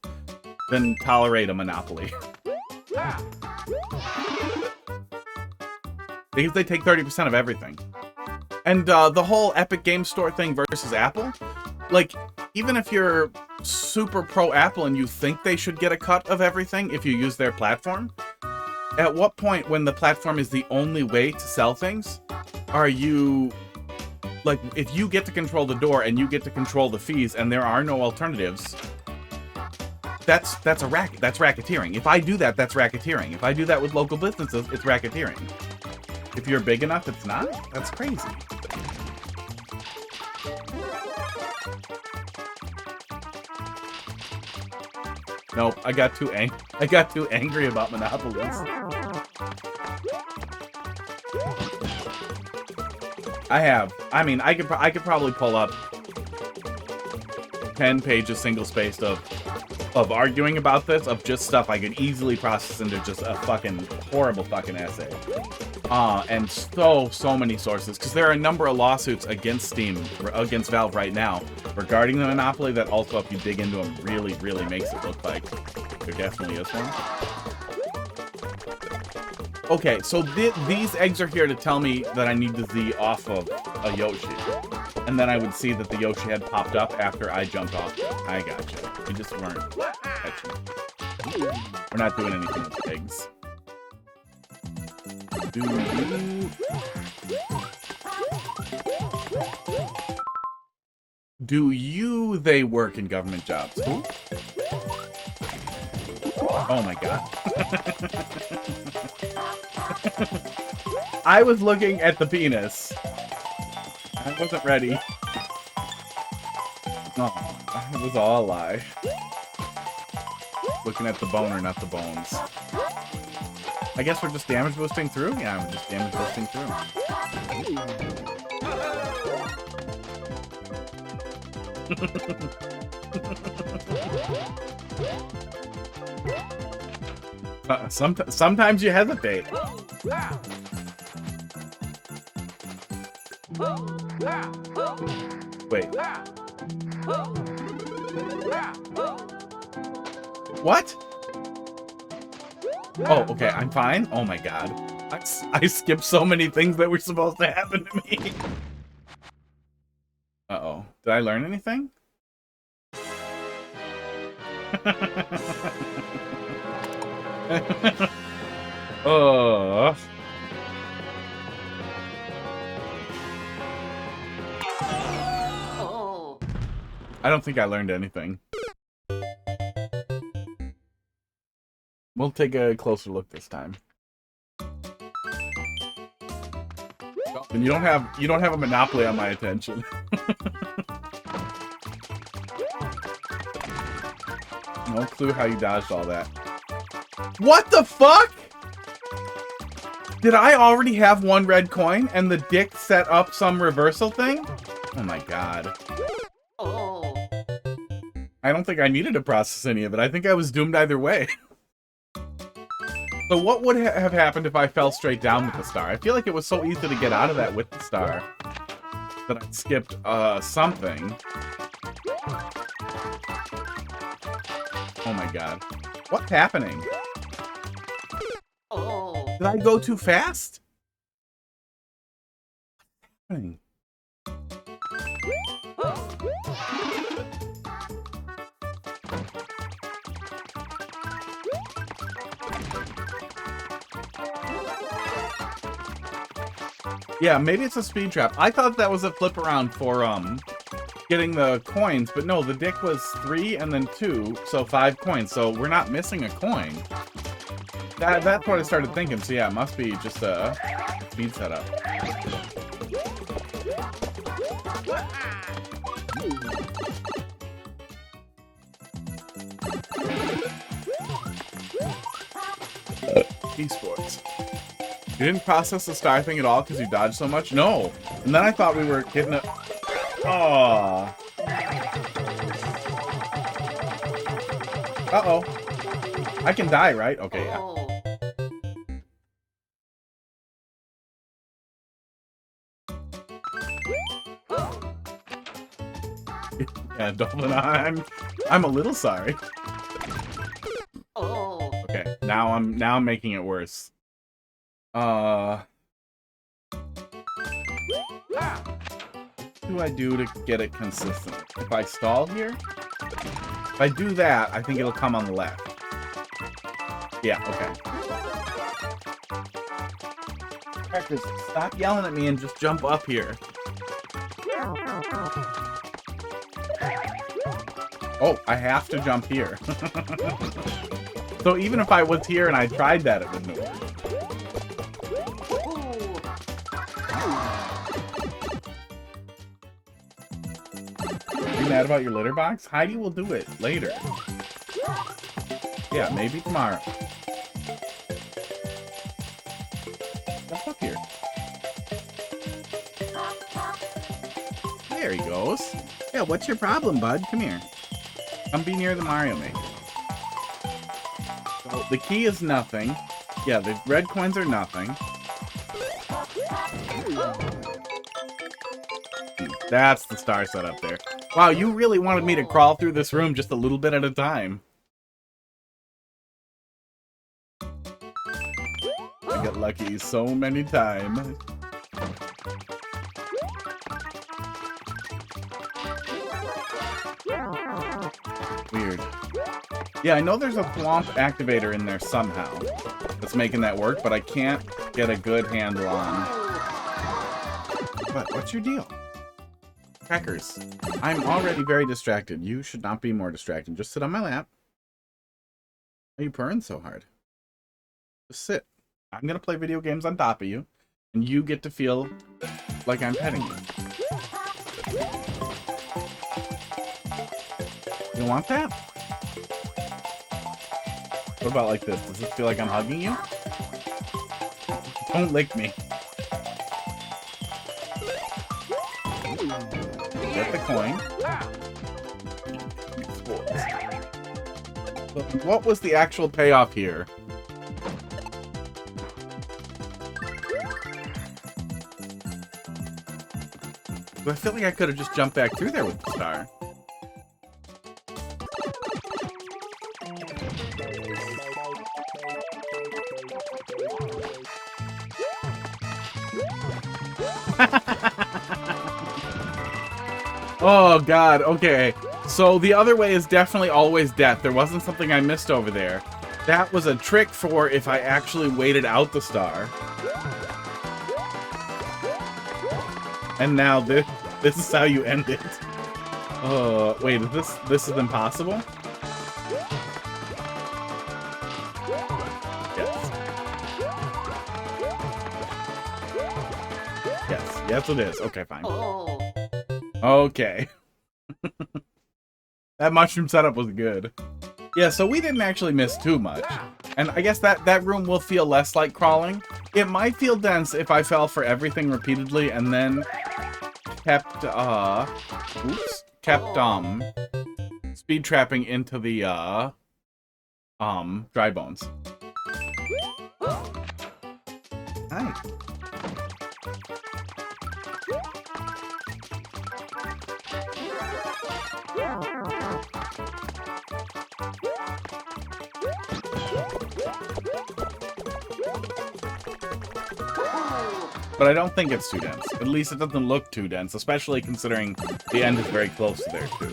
than tolerate a monopoly. Because they take 30% of everything. And the whole Epic Game Store thing versus Apple, like, even if you're super pro Apple and you think they should get a cut of everything if you use their platform, at what point when the platform is the only way to sell things, are you, like, if you get to control the door and you get to control the fees and there are no alternatives, that's a racket. That's racketeering. If I do that, that's racketeering. If I do that with local businesses, it's racketeering. If you're big enough, it's not? That's crazy. Nope, I got too angry about monopolies. I mean, I could probably pull up 10 pages single-spaced of arguing about this, of just stuff I could easily process into just a fucking horrible fucking essay. And so many sources, because there are a number of lawsuits against against Valve right now regarding the monopoly that also, if you dig into them, really, really makes it look like there definitely is one. Okay, so these eggs are here to tell me that I need to Z off of a Yoshi. And then I would see that the Yoshi had popped up after I jumped off. I gotcha. You just weren't catching it. We're not doing anything with eggs. They work in government jobs? Who? Oh my god. I was looking at the penis. I wasn't ready. Oh, it was all a lie. Looking at the boner, not the bones. I guess we're just damage boosting through? Yeah, we're just damage boosting through. Sometimes you hesitate. Wait. What? Oh, okay, I'm fine? Oh my god. I skipped so many things that were supposed to happen to me. Uh-oh. Did I learn anything? Oh. I don't think I learned anything. We'll take a closer look this time. And you don't have a monopoly on my attention. No clue how you dodged all that. What the fuck? Did I already have one red coin and the dick set up some reversal thing? Oh my god. I don't think I needed to process any of it. I think I was doomed either way. So what would have happened if I fell straight down with the star? I feel like it was so easy to get out of that with the star that I skipped something. Oh my god. What's happening? Did I go too fast? What's happening? Yeah, maybe it's a speed trap. I thought that was a flip around for getting the coins, but no, the dick was 3 and then 2, so 5 coins. So we're not missing a coin. That's what I started thinking. So yeah, it must be just a speed setup. Esports. You didn't process the star thing at all because you dodged so much? No. And then I thought we were getting a... Aww. Uh-oh. I can die, right? Okay, yeah. Yeah, Dolphin, I'm a little sorry. Okay, now I'm making it worse. What do I do to get it consistent? If I stall here? If I do that, I think it'll come on the left. Yeah, okay. Crackers, stop yelling at me and just jump up here. Oh, I have to jump here. So even if I was here and I tried that, it wouldn't work. You mad about your litter box? Heidi will do it later. Yeah, maybe tomorrow. Jump up here. There he goes. Yeah, what's your problem, bud? Come here. Come be near the Mario Maker. So the key is nothing. Yeah, the red coins are nothing. That's the star set up there. Wow, you really wanted me to crawl through this room just a little bit at a time. I got lucky so many times. Weird. Yeah, I know there's a Thwomp activator in there somehow that's making that work, but I can't get a good handle on. What? What's your deal? Crackers, I'm already very distracted. You should not be more distracted. Just sit on my lap. Why are you purring so hard? Just sit. I'm gonna play video games on top of you, and you get to feel like I'm petting you. You want that? What about like this? Does it feel like I'm hugging you? Don't lick me. Get the coin. What was the actual payoff here? I feel like I could have just jumped back through there with the star. Oh god, okay. So the other way is definitely always death. There wasn't something I missed over there. That was a trick for if I actually waited out the star. And now this is how you end it. Wait, this is impossible? Yes. Yes, it is. Okay, fine. Okay. That mushroom setup was good. Yeah, so we didn't actually miss too much. And I guess that room will feel less like crawling. It might feel dense if I fell for everything repeatedly and then kept, speed trapping into the, dry bones. Hi. But I don't think it's too dense. At least it doesn't look too dense, especially considering the end is very close to there, too.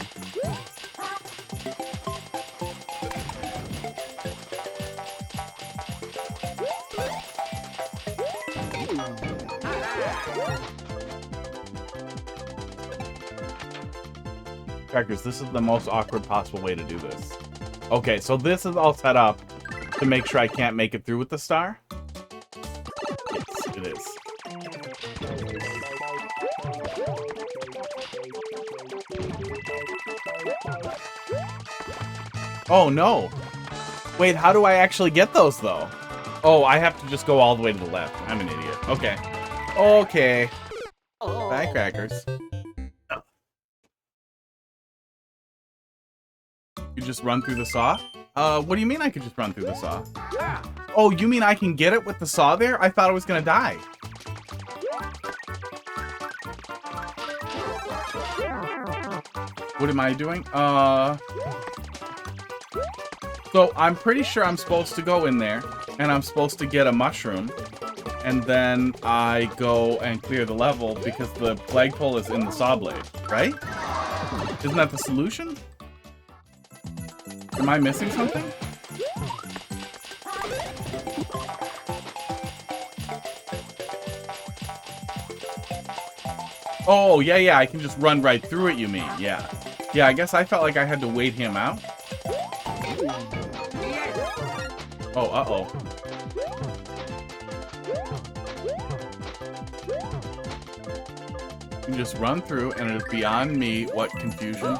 Crackers, this is the most awkward possible way to do this. Okay, so this is all set up to make sure I can't make it through with the star. Yes, it is. Oh, no. Wait, how do I actually get those, though? Oh, I have to just go all the way to the left. I'm an idiot. Okay. Okay. Bye, Crackers. You just run through the saw? What do you mean I could just run through the saw? Oh, you mean I can get it with the saw there? I thought I was gonna die. What am I doing? So I'm pretty sure I'm supposed to go in there, and I'm supposed to get a mushroom, and then I go and clear the level because the flagpole is in the saw blade, right? Isn't that the solution? Am I missing something? Oh, yeah, I can just run right through it, you mean? Yeah. Yeah, I guess I felt like I had to wait him out. Oh, uh-oh. You just run through, and it is beyond me what confusion.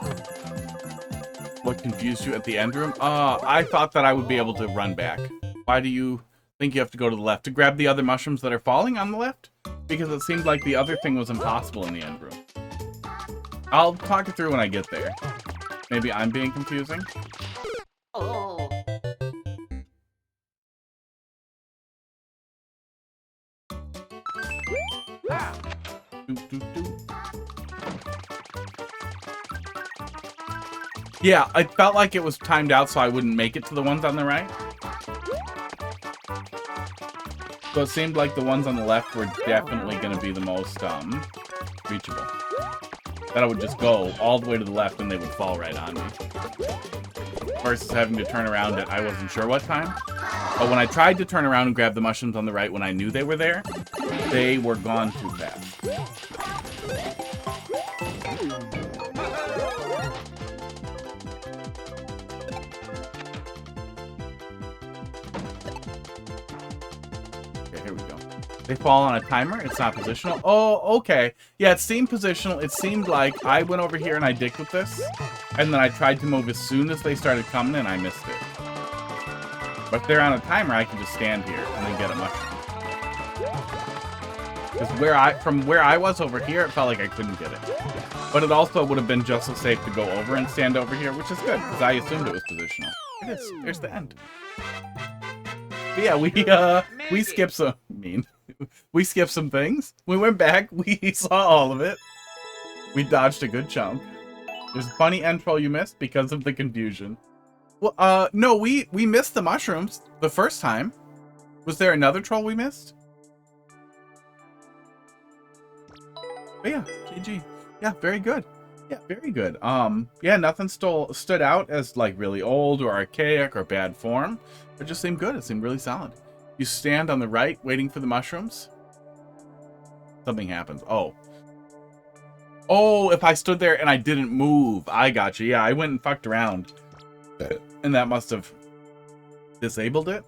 What confused you at the end room? I thought that I would be able to run back. Why do you think you have to go to the left? To grab the other mushrooms that are falling on the left? Because it seemed like the other thing was impossible in the end room. I'll talk it through when I get there. Maybe I'm being confusing? Oh. Yeah, I felt like it was timed out so I wouldn't make it to the ones on the right. So it seemed like the ones on the left were definitely going to be the most reachable. That I would just go all the way to the left and they would fall right on me. Versus having to turn around at I wasn't sure what time. But when I tried to turn around and grab the mushrooms on the right when I knew they were there, they were gone too fast. They fall on a timer? It's not positional? Oh, okay. Yeah, it seemed positional. It seemed like I went over here and I dicked with this. And then I tried to move as soon as they started coming and I missed it. But if they're on a timer, I can just stand here and then get a mushroom. Because from where I was over here, it felt like I couldn't get it. But it also would have been just as safe to go over and stand over here, which is good, because I assumed it was positional. It is. There's the end. But yeah, we skipped some... We skipped some things. We went back. We saw all of it. We dodged a good chunk. There's a funny end troll you missed because of the confusion. Well, no, we missed the mushrooms the first time. Was there another troll we missed? But yeah, GG. Yeah, very good. Yeah, very good. Yeah, nothing stood out as like really old or archaic or bad form. It just seemed good. It seemed really solid. You stand on the right, waiting for the mushrooms. Something happens. Oh. Oh, if I stood there and I didn't move. I got you. Yeah, I went and fucked around. And that must have disabled it.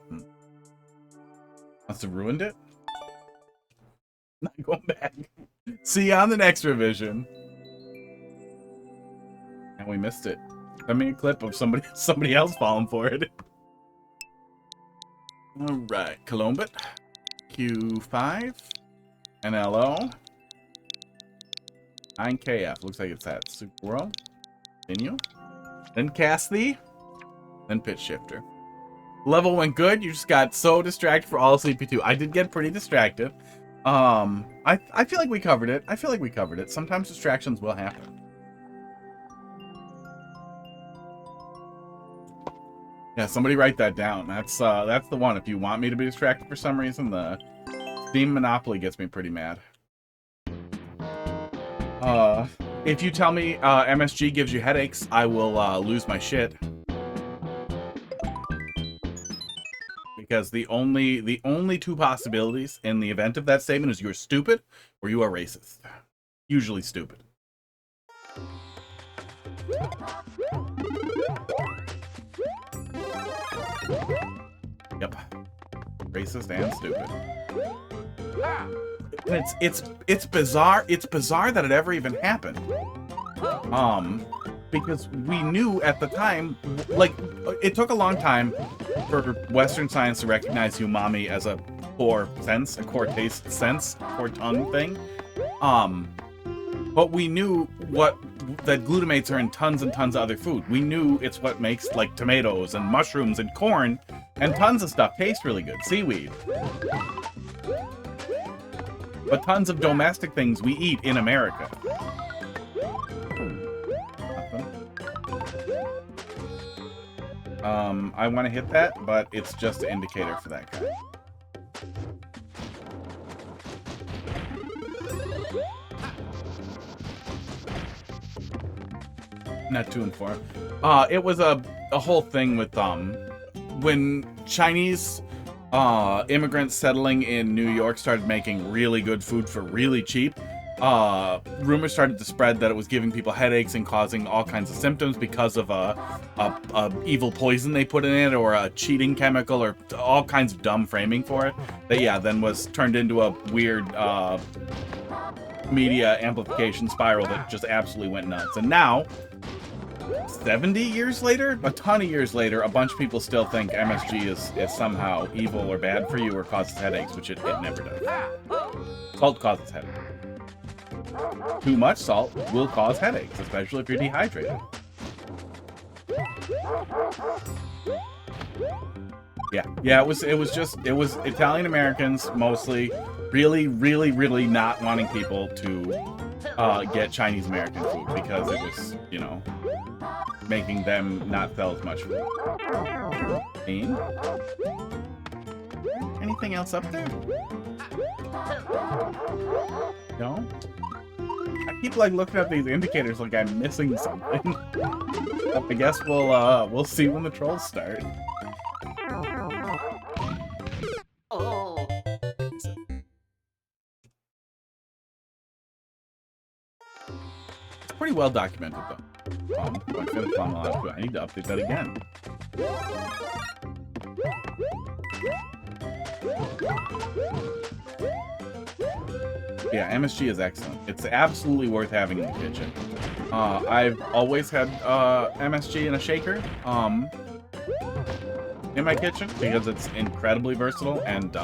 Must have ruined it. Not going back. See you on the next revision. And we missed it. Send me a clip of somebody else falling for it. Alright, Colombit. Q5. NLO. 9KF. Looks like it's that Super World. Continue. Then Casthi. Then Pitch Shifter. Level went good. You just got so distracted for all CP2. I did get pretty distracted. I feel like we covered it. I feel like we covered it. Sometimes distractions will happen. Yeah, somebody write that down. That's the one. If you want me to be distracted for some reason, the Steam Monopoly gets me pretty mad. If you tell me MSG gives you headaches, I will lose my shit. Because the only two possibilities in the event of that statement is you're stupid or you are racist. Usually stupid. Yep. Racist and stupid. And it's bizarre. It's bizarre that it ever even happened. Because we knew at the time, like, it took a long time for Western science to recognize umami as a core sense, a core taste sense, core tongue thing. But we knew that glutamates are in tons and tons of other food. We knew it's what makes, like, tomatoes and mushrooms and corn and tons of stuff taste really good. Seaweed. But tons of domestic things we eat in America. I want to hit that, but it's just an indicator for that guy. Not 2 and 4. It was a whole thing with when Chinese immigrants settling in New York started making really good food for really cheap. Rumors started to spread that it was giving people headaches and causing all kinds of symptoms because of a evil poison they put in it, or a cheating chemical, or all kinds of dumb framing for it. That, yeah, then was turned into a weird media amplification spiral that just absolutely went nuts. And now, 70 years later, a ton of years later, a bunch of people still think MSG is somehow evil or bad for you or causes headaches, which it never does. Salt causes headaches. Too much salt will cause headaches, especially if you're dehydrated. Yeah, it was Italian Americans mostly really not wanting people to get Chinese American food because it was, you know, making them not sell as much food. And anything else up there? No? I keep like looking at these indicators like I'm missing something. I guess we'll see when the trolls start. Oh. It's pretty well documented though. I finished on the last two. I need to update that again. Yeah, MSG is excellent. It's absolutely worth having in the kitchen. I've always had MSG in a shaker in my kitchen because it's incredibly versatile, and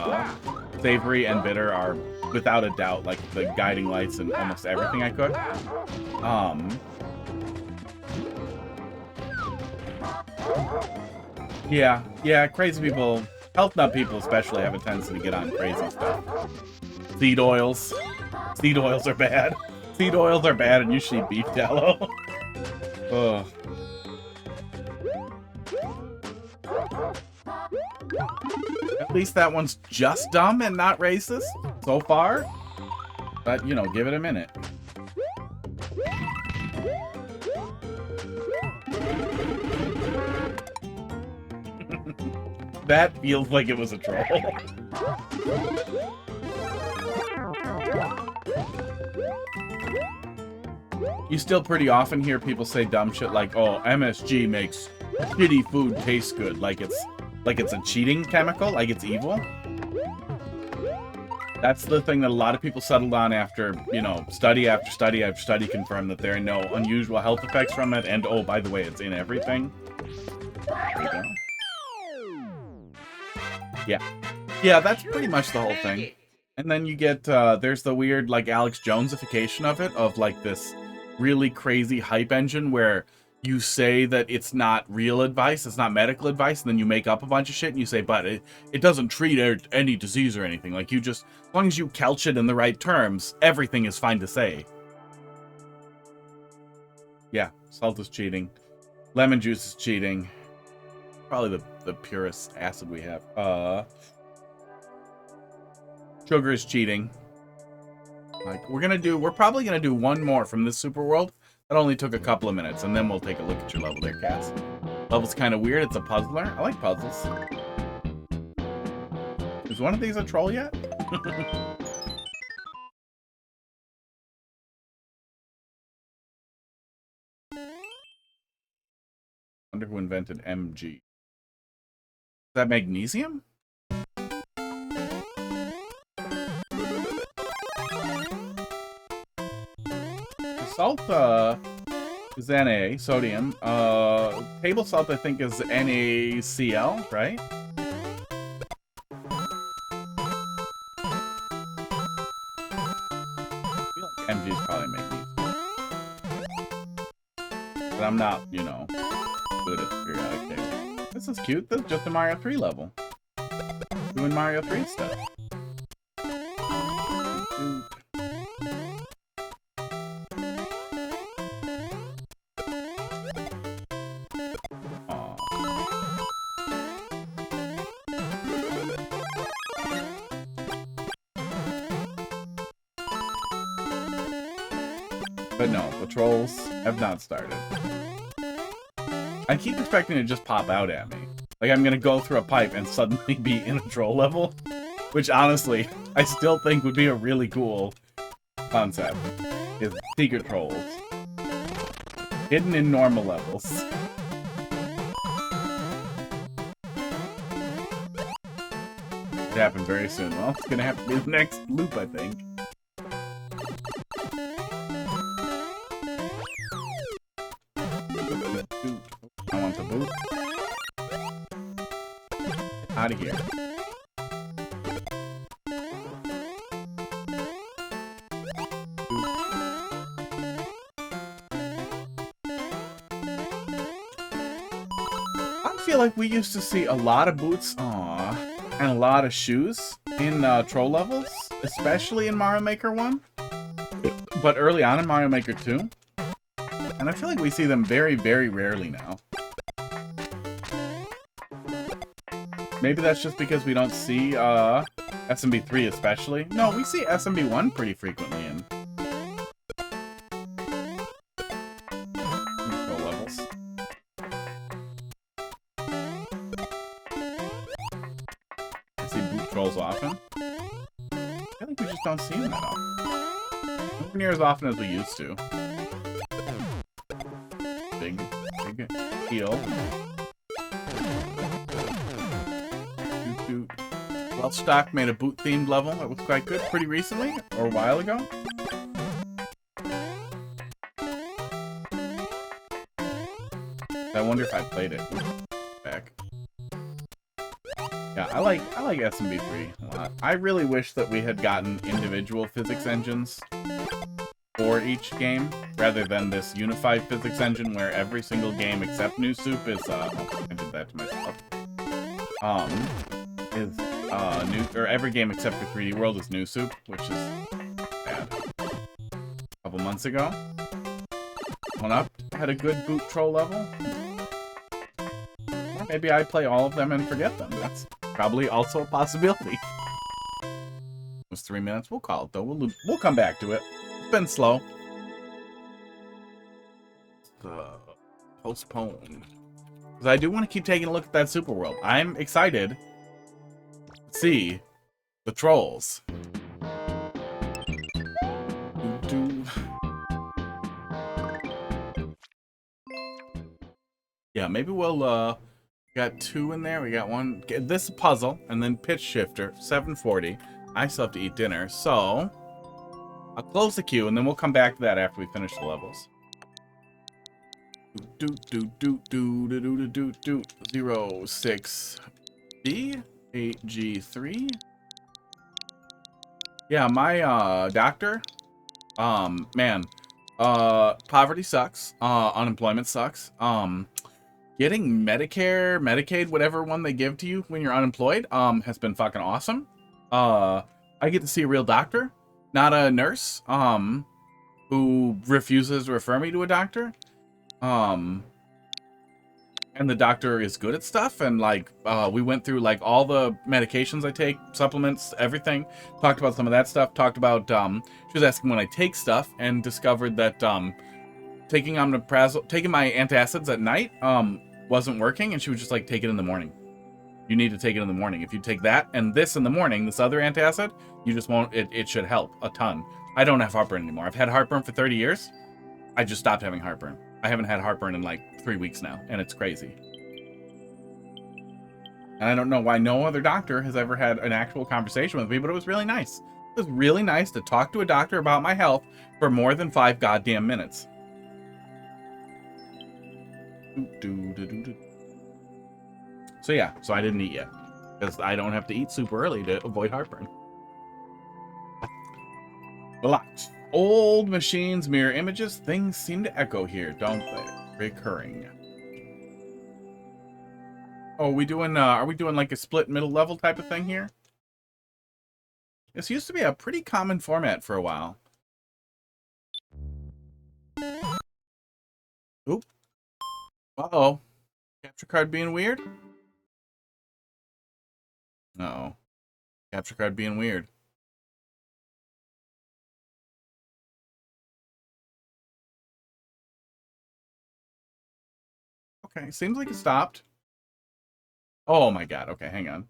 savory and bitter are without a doubt like the guiding lights in almost everything I cook. Yeah, crazy people, health nut people especially, have a tendency to get on crazy stuff. Seed oils. Seed oils are bad. Seed oils are bad, and you should eat beef tallow. Ugh. At least that one's just dumb and not racist so far. But, you know, give it a minute. That feels like it was a troll. You still pretty often hear people say dumb shit like, oh, MSG makes shitty food taste good. Like it's a cheating chemical, like it's evil. That's the thing that a lot of people settled on after, you know, study after study after study confirmed that there are no unusual health effects from it. And, oh, by the way, it's in everything. There we go. Yeah. Yeah, that's pretty much the whole thing. And then you get, there's the weird, like, Alex Jonesification of it, of, like, this really crazy hype engine where you say that it's not real advice, it's not medical advice, and then you make up a bunch of shit and you say, but it doesn't treat any disease or anything. Like, you just, as long as you couch it in the right terms, everything is fine to say. Yeah, salt is cheating. Lemon juice is cheating. Probably the purest acid we have. Sugar is cheating. Like, we're probably gonna do one more from this super world. That only took a couple of minutes, and then we'll take a look at your level there, Cass. Level's kind of weird. It's a puzzler. I like puzzles. Is one of these a troll yet? Wonder who invented MG. Is that magnesium? Salt is Na, sodium. Table salt, I think, is NaCl, right? I feel like MG is probably magnesium. But I'm not, you know, good at periodic table. This is cute. This is just a Mario 3 level. Doing Mario 3 stuff. But no, the trolls have not started. I keep expecting to just pop out at me. Like I'm gonna go through a pipe and suddenly be in a troll level. Which honestly, I still think would be a really cool concept. Is secret trolls. Hidden in normal levels. It happened very soon. Well, it's gonna have to be the next loop, I think. I want the boot. Get out of here. I feel like we used to see a lot of boots, and a lot of shoes in troll levels, especially in Mario Maker 1, but early on in Mario Maker 2. And I feel like we see them very, very rarely now. Maybe that's just because we don't see SMB3 especially. No, we see SMB1 pretty frequently in troll levels. I see boot trolls often. I feel like we just don't see them that often. Nowhere near as often as we used to. Big heal. Well-Stock made a boot-themed level that was quite good pretty recently, or a while ago. I wonder if I played it back. Yeah, I like SMB3 a lot. I really wish that we had gotten individual physics engines for each game, rather than this unified physics engine where every single game except New Soup is, I did that to myself, or every game except for 3D World is New Soup, which is bad. A couple months ago, One Up had a good boot troll level. Or maybe I play all of them and forget them. That's probably also a possibility. It was 3 minutes. We'll call it though. We'll come back to it. It's been slow. Postpone. Because I do want to keep taking a look at that super world. I'm excited to see the trolls. Yeah, maybe we'll, got 2 in there. We got 1. This puzzle, and then pitch shifter, 740. I still have to eat dinner, so I'll close the queue, and then we'll come back to that after we finish the levels. 06B 8G3. Yeah, my doctor. Man, poverty sucks. Unemployment sucks. Getting Medicare, Medicaid, whatever one they give to you when you're unemployed, has been fucking awesome. I get to see a real doctor, not a nurse, who refuses to refer me to a doctor. And the doctor is good at stuff, and like, we went through like all the medications I take, supplements, everything, talked about some of that stuff, talked about, she was asking when I take stuff, and discovered that, taking my antacids at night, wasn't working, and she was just like, take it in the morning. You need to take it in the morning. If you take that and this in the morning, this other antacid, you just won't, it should help a ton. I don't have heartburn anymore. I've had heartburn for 30 years. I just stopped having heartburn. I haven't had heartburn in like 3 weeks now, and it's crazy. And I don't know why no other doctor has ever had an actual conversation with me, but it was really nice. It was really nice to talk to a doctor about my health for more than 5 goddamn minutes. So yeah, so I didn't eat yet, because I don't have to eat super early to avoid heartburn. Velocks. Old machines, mirror images, things seem to echo here, don't they? Recurring. Oh, are we doing like a split middle level type of thing here? This used to be a pretty common format for a while. Oop. Uh-oh. Capture card being weird? Uh-oh. Capture card being weird. Okay, seems like it stopped. Oh my god, okay, hang on.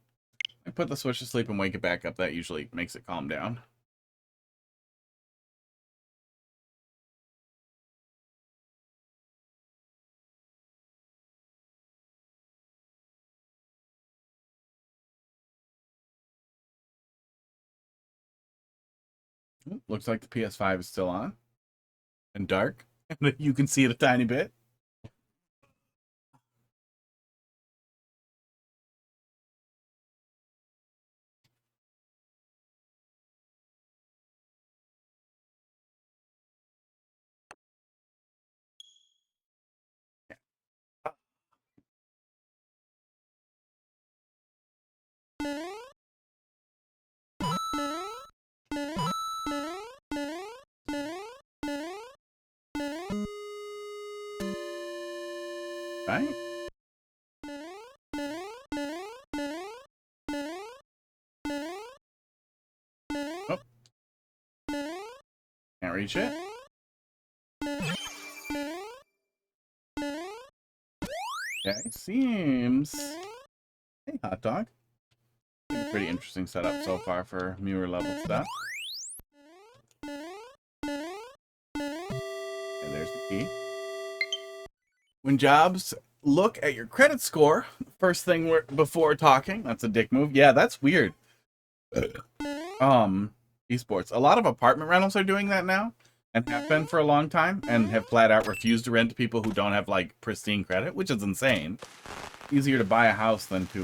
I put the switch to sleep and wake it back up. That usually makes it calm down. Looks like the PS5 is still on. And dark. You can see it a tiny bit. Right? Oh. Can't reach it. Okay, seems... Hey, hot dog. Pretty interesting setup so far for mirror level stuff. And there's the key. When jobs look at your credit score, first thing before talking, that's a dick move. Yeah, that's weird. Esports. A lot of apartment rentals are doing that now, and have been for a long time, and have flat out refused to rent to people who don't have like pristine credit, which is insane. Easier to buy a house than to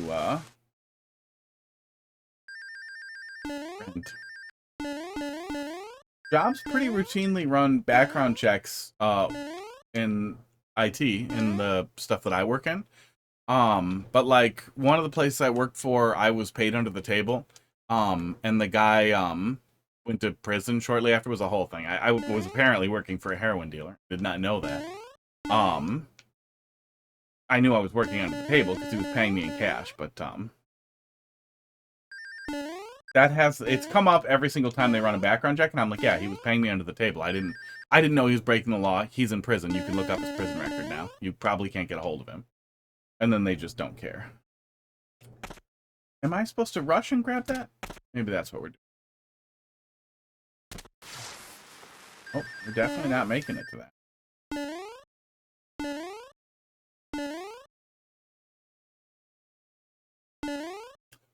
rent. Jobs pretty routinely run background checks in IT, in the stuff that I work in. But like one of the places I worked for, I was paid under the table. And the guy went to prison shortly after. It was a whole thing. I was apparently working for a heroin dealer. Did not know that. I knew I was working under the table because he was paying me in cash, but it's come up every single time they run a background check, and I'm like, yeah, he was paying me under the table. I didn't know he was breaking the law. He's in prison. You can look up his prison record now. You probably can't get a hold of him. And then they just don't care. Am I supposed to rush and grab that? Maybe that's what we're doing. Oh, we're definitely not making it to that.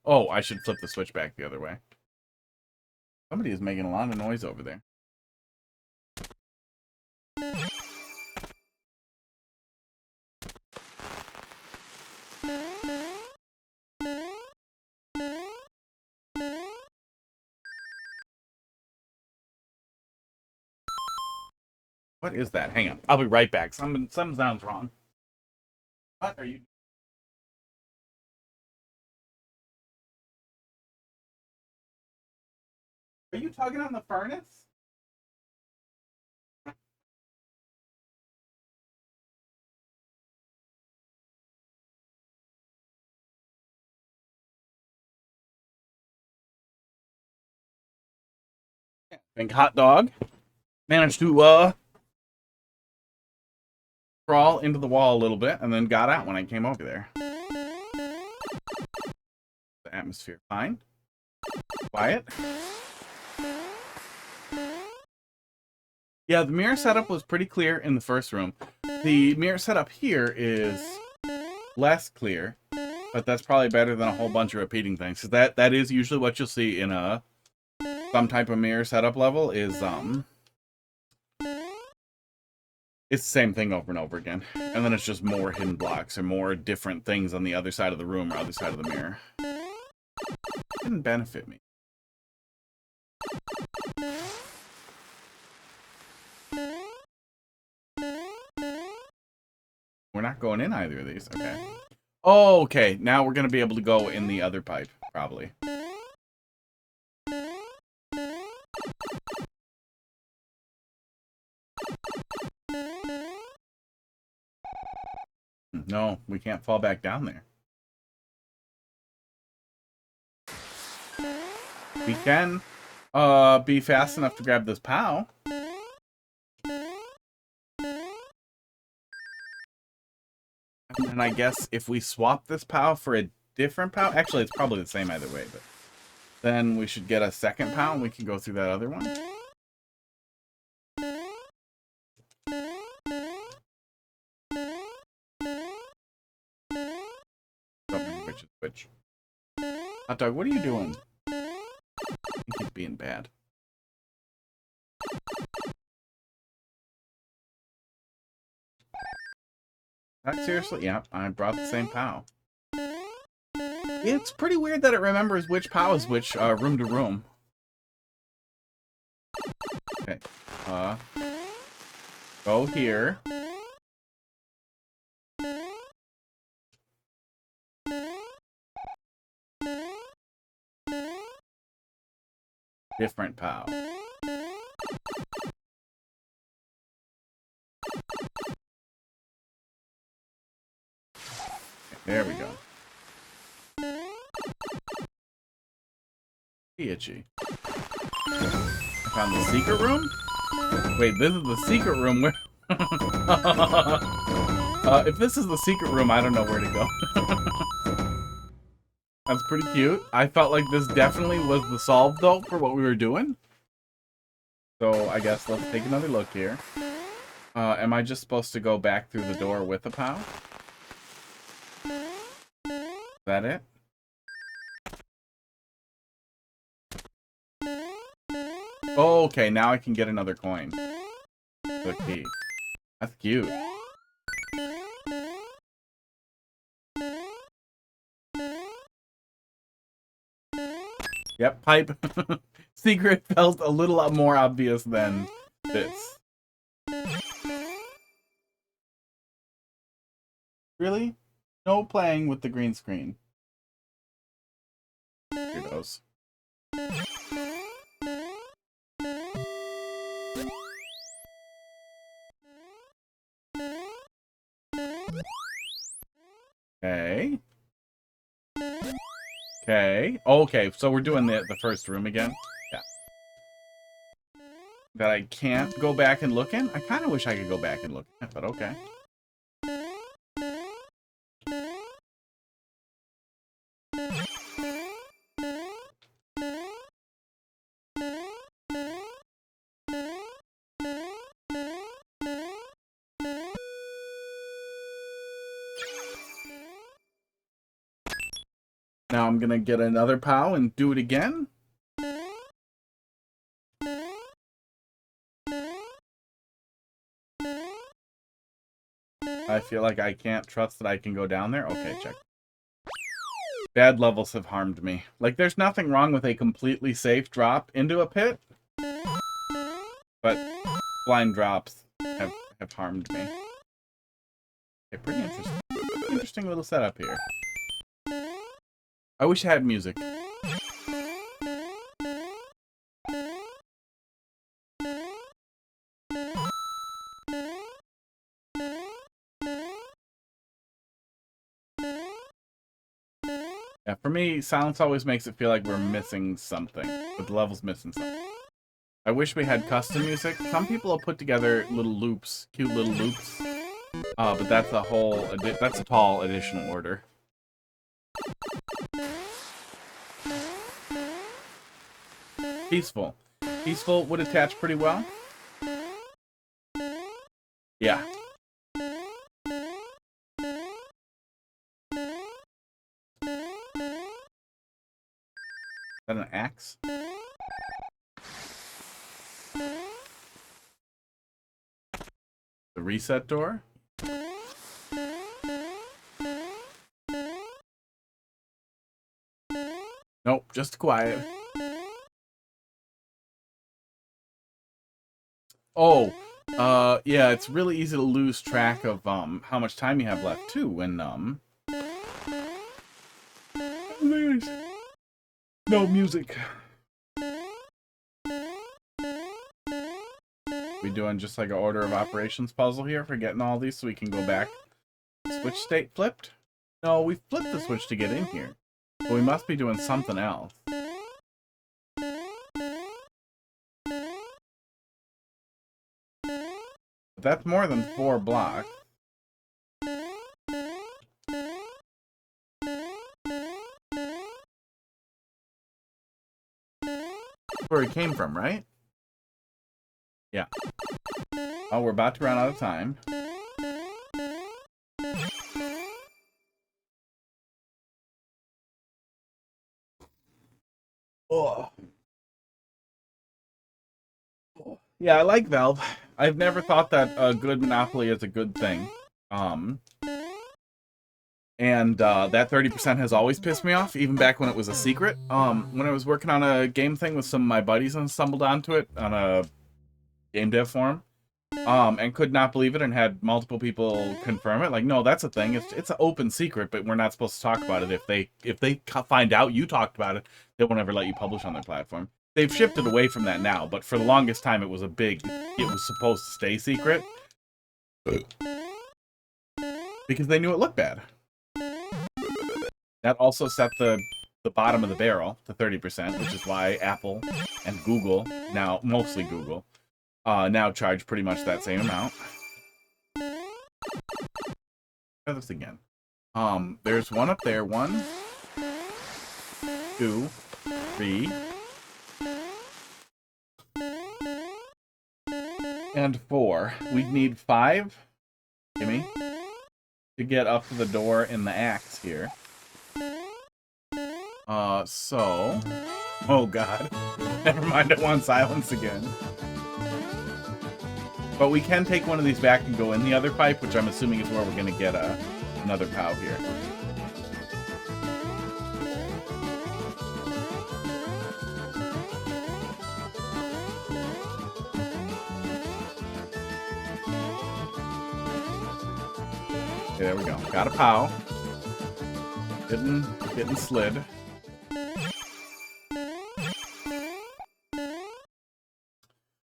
Oh, I should flip the switch back the other way. Somebody is making a lot of noise over there. What is that? Hang on. I'll be right back. Something sounds wrong. What are you... Are you tugging on the furnace? Think hot dog. Managed to crawl into the wall a little bit and then got out when I came over there. The atmosphere fine. Quiet. Yeah, the mirror setup was pretty clear in the first room. The mirror setup here is less clear, but that's probably better than a whole bunch of repeating things. Because that is usually what you'll see in a some type of mirror setup level is it's the same thing over and over again. And then it's just more hidden blocks or more different things on the other side of the room or other side of the mirror. Didn't benefit me. We're not going in either of these. Okay. Oh, okay. Now we're going to be able to go in the other pipe, probably. No, we can't fall back down there. We can be fast enough to grab this POW. And I guess if we swap this POW for a different POW, actually it's probably the same either way, but then we should get a second POW and we can go through that other one. Don't remember which is which. Hot dog, what are you doing? I think he's being bad. Seriously? Yeah, I brought the same POW. It's pretty weird that it remembers which POW is which room to room. Okay. Go here. Different POW. There we go. Itchy. I found the secret room? Wait, this is the secret room where... if this is the secret room, I don't know where to go. That's pretty cute. I felt like this definitely was the solve, though, for what we were doing. So, I guess let's take another look here. Am I just supposed to go back through the door with the POW? Is that it? Oh, okay, now I can get another coin. The key. That's cute. Yep, pipe. Secret felt a little more obvious than this. Really? No playing with the green screen. Weirdos. Okay. Okay. Okay, so we're doing the first room again. Yeah. That I can't go back and look in? I kind of wish I could go back and look in, but okay. Now I'm gonna get another POW and do it again. I feel like I can't trust that I can go down there. Okay, check. Bad levels have harmed me. Like, there's nothing wrong with a completely safe drop into a pit, but blind drops have harmed me. Okay, pretty interesting. Interesting little setup here. I wish I had music. Yeah, for me, silence always makes it feel like we're missing something. But the level's missing something. I wish we had custom music. Some people have put together little loops, cute little loops. But that's a whole, that's a tall additional order. Peaceful. Peaceful would attach pretty well. Yeah. Is that an axe? The reset door? Nope, just quiet. Oh, yeah, it's really easy to lose track of, how much time you have left, too, when, there's no music. We doing just like an order of operations puzzle here for getting all these so we can go back. Switch state flipped? No, we flipped the switch to get in here. But we must be doing something else. But that's more than 4 blocks. Where he came from, right? Yeah. Oh, we're about to run out of time. Oh. Yeah, I like Valve. I've never thought that a good monopoly is a good thing. And that 30% has always pissed me off, even back when it was a secret. When I was working on a game thing with some of my buddies and stumbled onto it on a game dev forum, and could not believe it and had multiple people confirm it. Like, no, that's a thing. It's an open secret, but we're not supposed to talk about it. If they find out you talked about it, they won't ever let you publish on their platform. They've shifted away from that now, but for the longest time, it was supposed to stay secret. Because they knew it looked bad. That also set the bottom of the barrel to 30%, which is why Apple and Google, now mostly Google, now charge pretty much that same amount. Try this again. There's one up there. 1, 2, 3, and 4. We'd need 5, Jimmy, to get up to the door in the axe here. So... Oh, God. Never mind, I want silence again. But we can take one of these back and go in the other pipe, which I'm assuming is where we're going to get another POW here. Okay, there we go. Got a POW. Getting slid.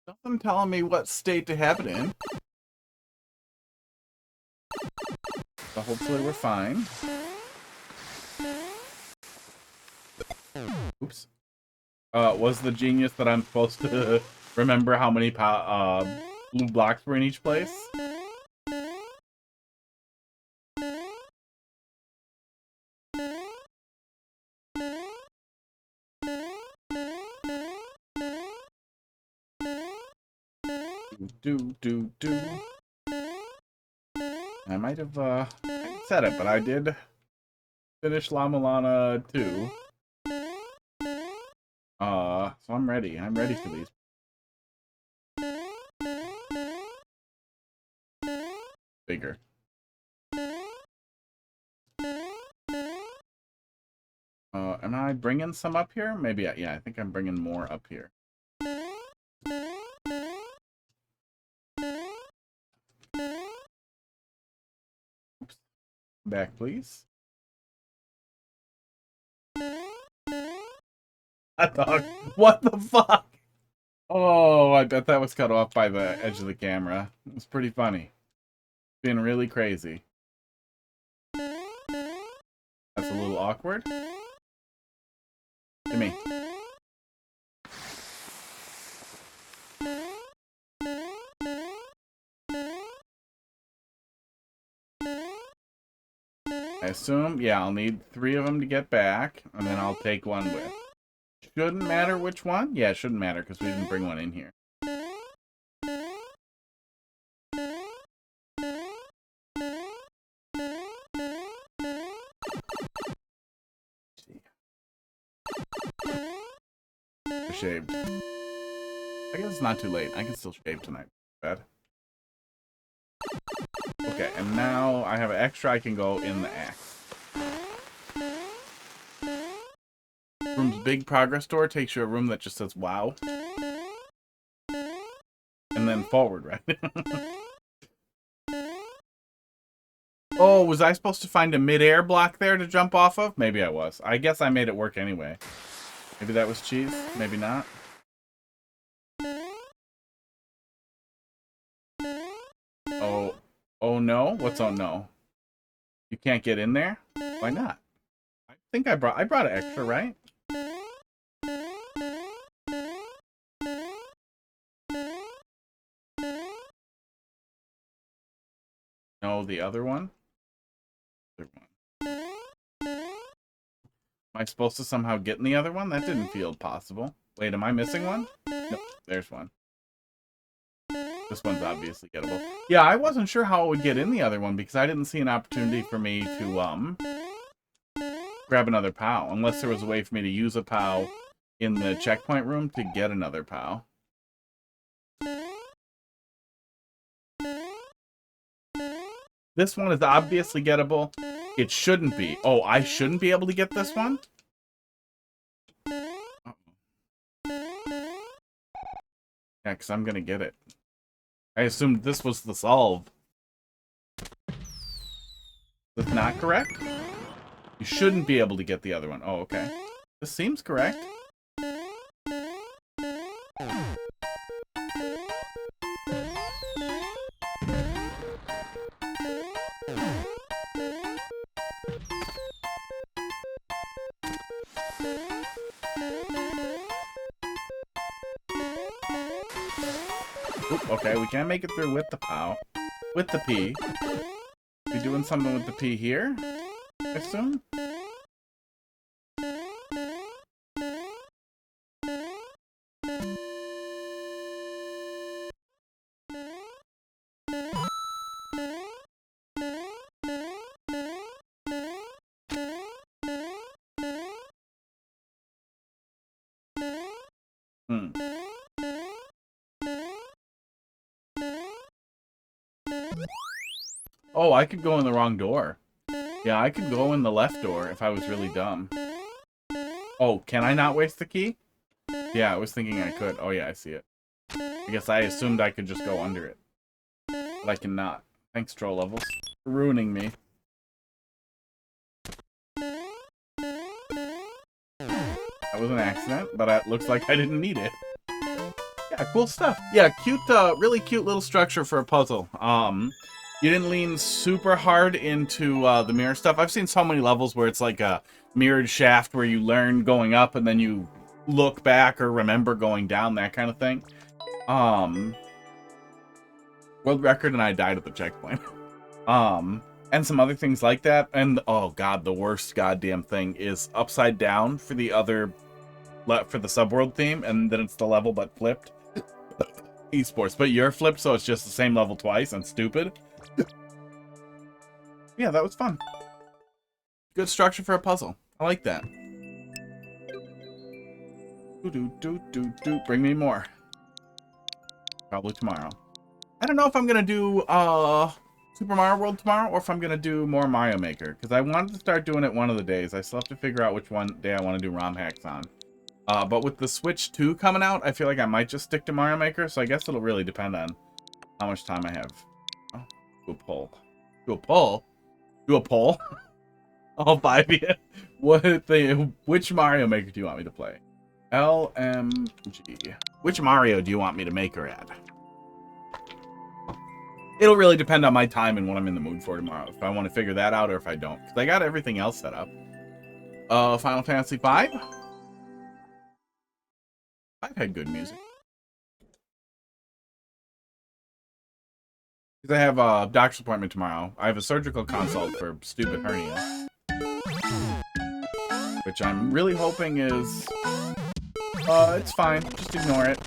Nothing telling me what state to have it in. So hopefully we're fine. Oops. Was the genius that I'm supposed to remember how many blue blocks were in each place? Do. I might have said it, but I did Finish La Milana 2. So I'm ready. I'm ready for these. Bigger. Am I bringing some up here? Maybe, yeah, I think I'm bringing more up here. Oops. Back, please. Hot dog. What the fuck? Oh, I bet that was cut off by the edge of the camera. It was pretty funny. Being really crazy. That's a little awkward. To me. I assume, yeah, I'll need 3 of them to get back, and then I'll take one with. Shouldn't matter which one? Yeah, it shouldn't matter, because we didn't bring one in here. Shaved. I guess it's not too late. I can still shave tonight. Bad. Okay, and now I have an extra I can go in the axe. Room's big progress door takes you a room that just says wow. And then forward, right? Oh, was I supposed to find a mid-air block there to jump off of? Maybe I was. I guess I made it work anyway. Maybe that was cheese. Maybe not. Oh no? What's oh no? You can't get in there? Why not? I think I brought an extra, right? No, the other one? Other one. Am I supposed to somehow get in the other one? That didn't feel possible. Wait, am I missing one? Nope, there's one. This one's obviously gettable. Yeah, I wasn't sure how it would get in the other one because I didn't see an opportunity for me to grab another POW. Unless there was a way for me to use a POW in the checkpoint room to get another POW. This one is obviously gettable. It shouldn't be. Oh, I shouldn't be able to get this one? Uh-oh. Yeah, because I'm going to get it. I assumed this was the solve. That's not correct? You shouldn't be able to get the other one. Oh, okay. This seems correct. Oop, okay, we can't make it through with the POW. With the P. We doing something with the P here? I assume? Oh, I could go in the wrong door. Yeah, I could go in the left door if I was really dumb. Oh, can I not waste the key? Yeah, I was thinking I could. Oh yeah, I see it. I guess I assumed I could just go under it. But I cannot. Thanks, troll levels. For ruining me. That was an accident, but it looks like I didn't need it. Yeah, cool stuff. Yeah, cute, really cute little structure for a puzzle. You didn't lean super hard into the mirror stuff. I've seen so many levels where it's like a mirrored shaft where you learn going up and then you look back or remember going down, that kind of thing. World record and I died at the checkpoint. And some other things like that. And oh god, the worst goddamn thing is upside down for the other, for the subworld theme, and then it's the level but flipped. Esports, but you're flipped, so it's just the same level twice and stupid. Yeah, that was fun. Good structure for a puzzle. I like that. Bring me more. Probably tomorrow. I don't know if I'm gonna do Super Mario World tomorrow or if I'm gonna do more Mario Maker, because I wanted to start doing it one of the days. I still have to figure out which one day I want to do ROM hacks on. But with the Switch 2 coming out, I feel like I might just stick to Mario Maker, so I guess it'll really depend on how much time I have. Oh, do a poll. Do a poll? Do a poll? All 5 of you. Which Mario Maker do you want me to play? LMG. Which Mario do you want me to make her at? It'll really depend on my time and what I'm in the mood for tomorrow. If I want to figure that out or if I don't. Because I got everything else set up. Final Fantasy V? I've had good music. Because I have a doctor's appointment tomorrow. I have a surgical consult for stupid hernia. Which I'm really hoping is... it's fine. Just ignore it.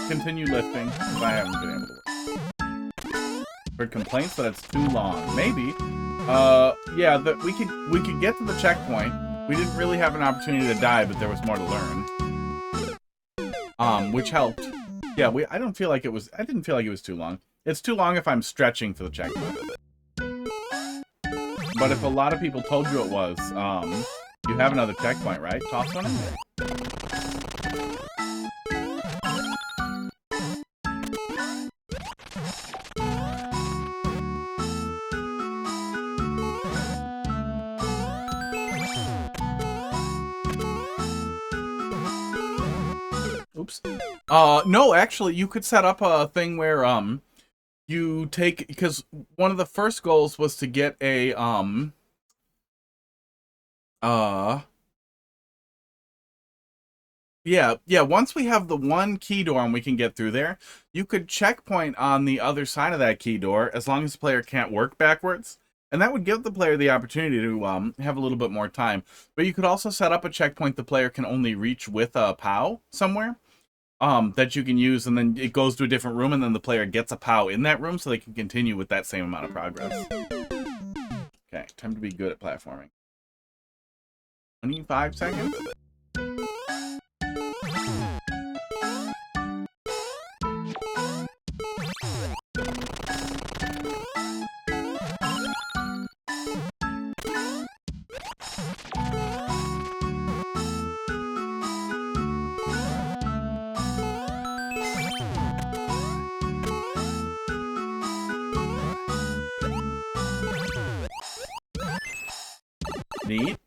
Continue lifting. Because I haven't been able to work. Heard complaints that it's too long. Maybe. Yeah, that we could get to the checkpoint. We didn't really have an opportunity to die, but there was more to learn. Which helped. Yeah, I didn't feel like it was too long. It's too long if I'm stretching for the checkpoint. But if a lot of people told you it was, you have another checkpoint, right? Toss one in there. Oops. No, actually, you could set up a thing where, you take, because one of the first goals was to get a, yeah, once we have the one key door and we can get through there, you could checkpoint on the other side of that key door as long as the player can't work backwards. And that would give the player the opportunity to have a little bit more time. But you could also set up a checkpoint the player can only reach with a POW somewhere. That you can use, and then it goes to a different room, and then the player gets a POW in that room so they can continue with that same amount of progress. Okay, time to be good at platforming. 25 seconds? Neat.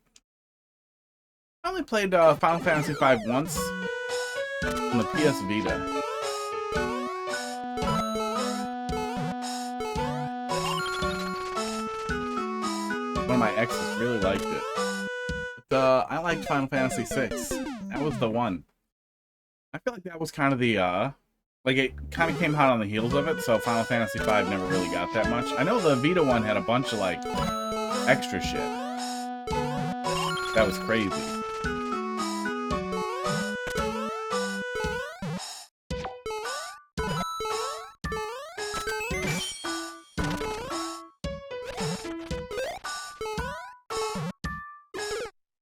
I only played Final Fantasy V once on the PS Vita. One of my exes really liked it. But I liked Final Fantasy VI. That was the one. I feel like that was kind of the, like it kind of came hot on the heels of it, so Final Fantasy V never really got that much. I know the Vita one had a bunch of, like, extra shit. That was crazy.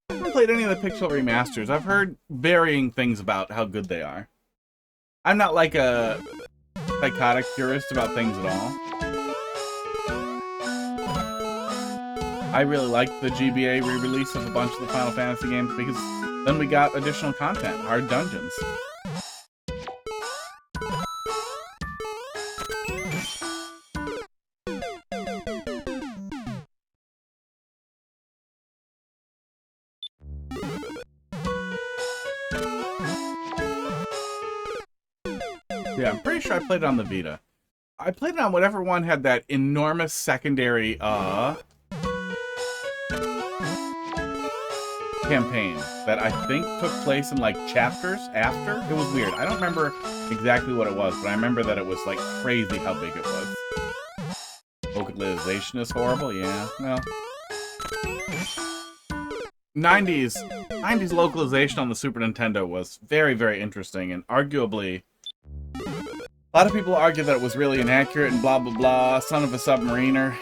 I haven't played any of the Pixel remasters. I've heard varying things about how good they are. I'm not like a psychotic purist about things at all. I really liked the GBA re-release of a bunch of the Final Fantasy games because then we got additional content, hard dungeons. Yeah, I'm pretty sure I played it on the Vita. I played it on whatever one had that enormous secondary, campaign that I think took place in like chapters after. It was weird. I don't remember exactly what it was, but I remember that it was like crazy how big it was. Localization is horrible, yeah. Well, 90s localization on the Super Nintendo was very, very interesting, and arguably a lot of people argue that it was really inaccurate and blah blah blah, son of a submariner.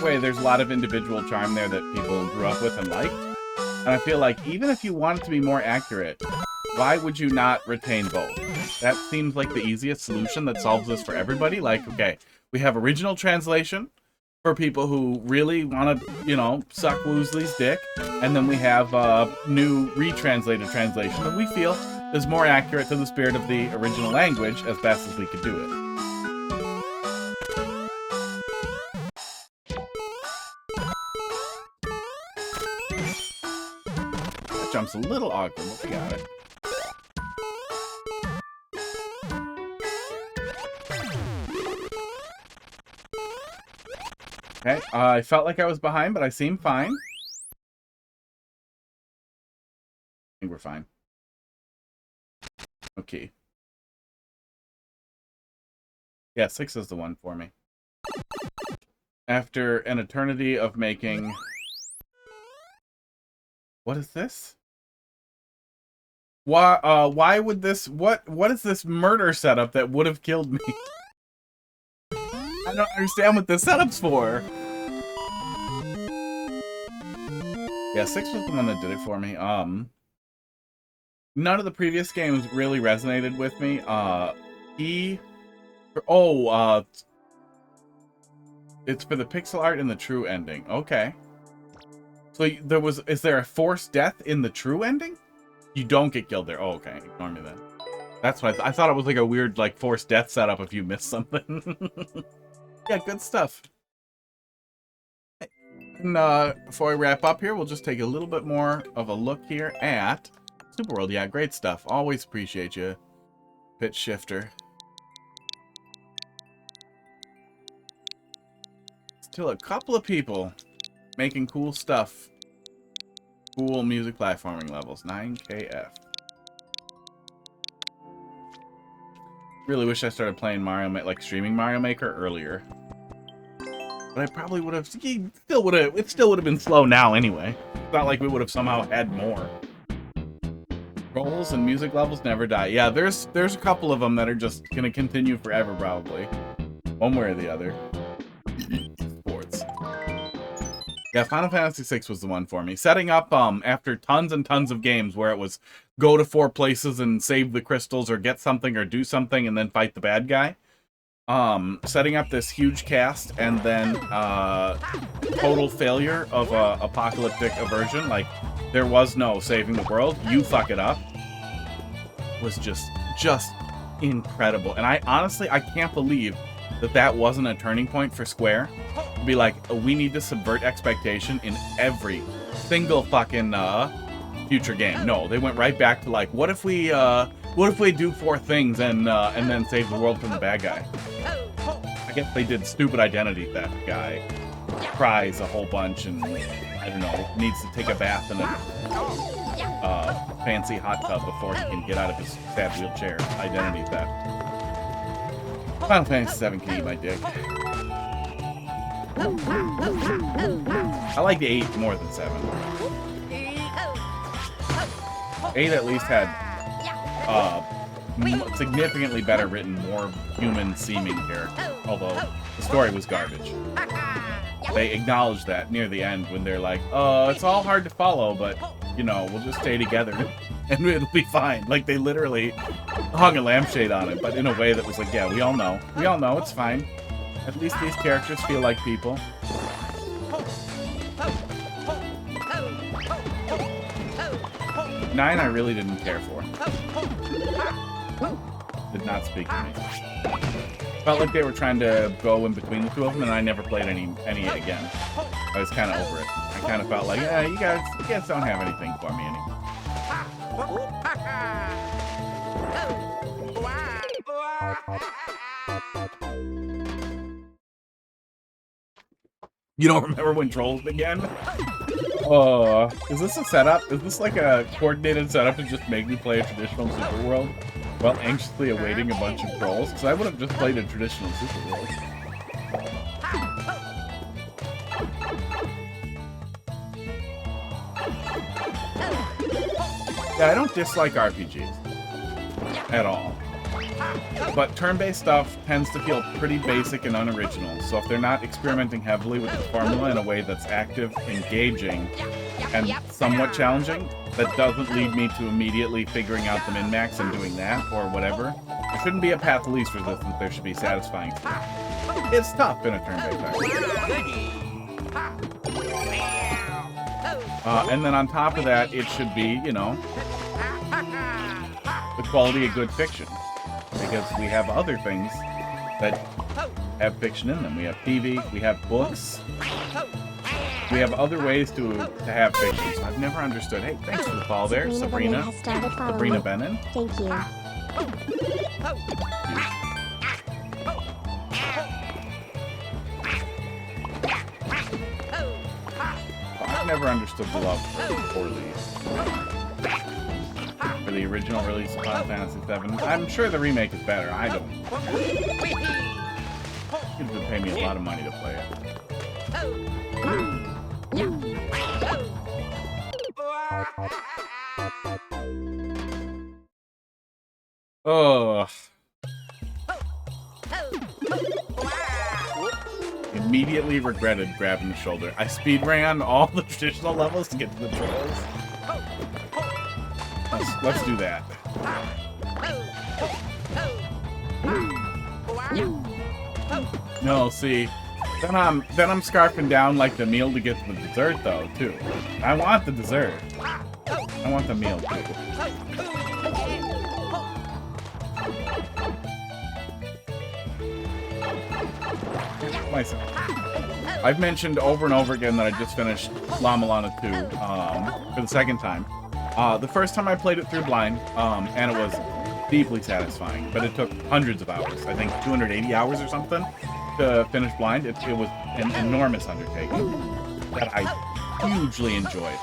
way, there's a lot of individual charm there that people grew up with and liked. And I feel like even if you want it to be more accurate, why would you not retain both? That seems like the easiest solution that solves this for everybody. Like, okay, we have original translation for people who really want to, you know, suck Woosley's dick. And then we have new retranslated translation that we feel is more accurate to the spirit of the original language as best as we could do it. That jump's a little awkward, but we got it. Okay, I felt like I was behind, but I seem fine. I think we're fine. Okay. Yeah, 6 is the one for me. After an eternity of making... What is this? Why would this... What is this murder setup that would have killed me? I don't understand what this setup's for. Yeah, 6 was the one that did it for me. None of the previous games really resonated with me. It's for the pixel art and the true ending. Okay. So is there a forced death in the true ending? You don't get killed there. Oh, okay. Ignore me then. That's what I thought it was like a weird, like, forced death setup if you missed something. Yeah, good stuff. And before I wrap up here, we'll just take a little bit more of a look here at Super World. Yeah, great stuff. Always appreciate you, Pitch Shifter. Still a couple of people making cool stuff. Cool music platforming levels. 9KF. Really wish I started playing like streaming Mario Maker earlier. But I probably would have. It still would have been slow now anyway. It's not like we would have somehow had more. Roles and music levels never die. Yeah, there's a couple of them that are just gonna continue forever probably, one way or the other. Sports. Yeah, Final Fantasy VI was the one for me. Setting up after tons and tons of games where it was go to 4 places and save the crystals or get something or do something and then fight the bad guy. Setting up this huge cast and then total failure of a apocalyptic aversion, like there was no saving the world, you fuck it up, was just incredible. And I honestly can't believe that wasn't a turning point for Square. To be like, we need to subvert expectation in every single fucking future game. No, they went right back to like, what if we do 4 things and then save the world from the bad guy? I guess they did stupid identity theft guy. Cries a whole bunch and, I don't know, needs to take a bath in a fancy hot tub before he can get out of his sad wheelchair. Identity theft. Final Fantasy VII can eat my dick. I like 8 more than 7. 8 at least had significantly better written, more human-seeming character. Although the story was garbage. They acknowledged that near the end when they're like, it's all hard to follow, but, you know, we'll just stay together and it'll be fine. Like, they literally hung a lampshade on it, but in a way that was like, yeah, we all know. We all know, it's fine. At least these characters feel like people. 9 I really didn't care for. Did not speak to me. Felt like they were trying to go in between the two of them, and I never played any again. I was kind of over it. I kind of felt like, yeah, you guys don't have anything for me anymore. You don't remember when Trolls began? Is this a setup? Is this like a coordinated setup to just make me play a traditional Super World while anxiously awaiting a bunch of Trolls? Because I would have just played a traditional Super World. Yeah, I don't dislike RPGs. At all. But turn-based stuff tends to feel pretty basic and unoriginal, so if they're not experimenting heavily with the formula in a way that's active, engaging, and somewhat challenging, that doesn't lead me to immediately figuring out the min-max and doing that, or whatever. There shouldn't be a path of least resistance, there should be satisfying speed. It's tough in a turn-based action. And then on top of that, it should be, you know, the quality of good fiction. Because we have other things that have fiction in them. We have TV, we have books, we have other ways to have fiction. So I've never understood. Hey, thanks for the follow there, Sabrina. Sabrina Benin. Thank you. I've never understood the love for the original release of Final Fantasy VII. I'm sure the remake is better. I don't. It would pay me a lot of money to play it. Oh. Immediately regretted grabbing the shoulder. I speedran all the traditional levels to get to the trolls. Let's do that. No, see, then I'm scarfing down like the meal to get to the dessert though too. I want the dessert. I want the meal too. Myself. I've mentioned over and over again that I just finished La Milana 2 for the second time. The first time I played it through blind, and it was deeply satisfying, but it took hundreds of hours. I think 280 hours or something to finish blind. It was an enormous undertaking that I hugely enjoyed.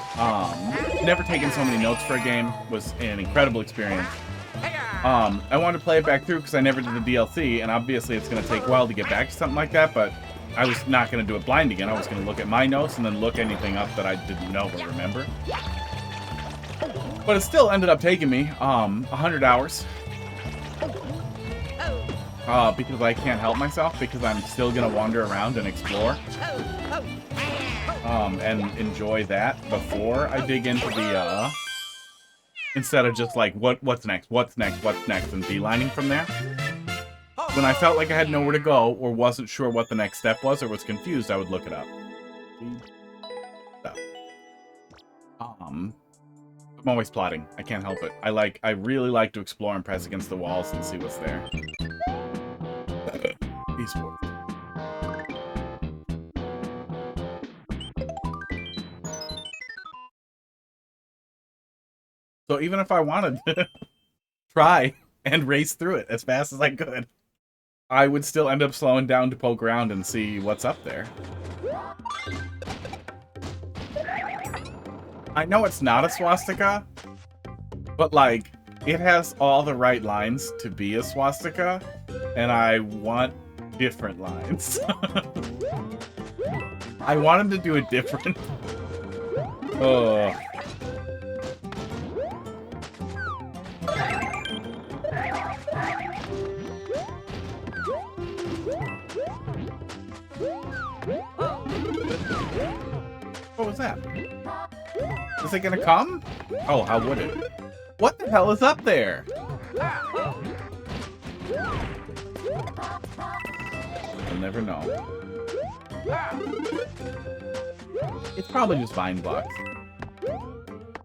Never taken so many notes for a game was an incredible experience. I wanted to play it back through because I never did the DLC, and obviously it's going to take a while to get back to something like that, but I was not going to do it blind again. I was going to look at my notes and then look anything up that I didn't know or remember. But it still ended up taking me 100 hours. Because I can't help myself, because I'm still going to wander around and explore. And enjoy that before I dig into the, instead of just like, what's next, and beelining from there. When I felt like I had nowhere to go, or wasn't sure what the next step was, or was confused, I would look it up. So. I'm always plotting. I can't help it. I really like to explore and press against the walls and see what's there. Esports. So even if I wanted to try and race through it as fast as I could, I would still end up slowing down to poke around and see what's up there. I know it's not a swastika, but like, it has all the right lines to be a swastika, and I want different lines. I want him to do it different. Oh. What was that? Is it gonna come? Oh, how would it? What the hell is up there? You'll never know. It's probably just vine blocks.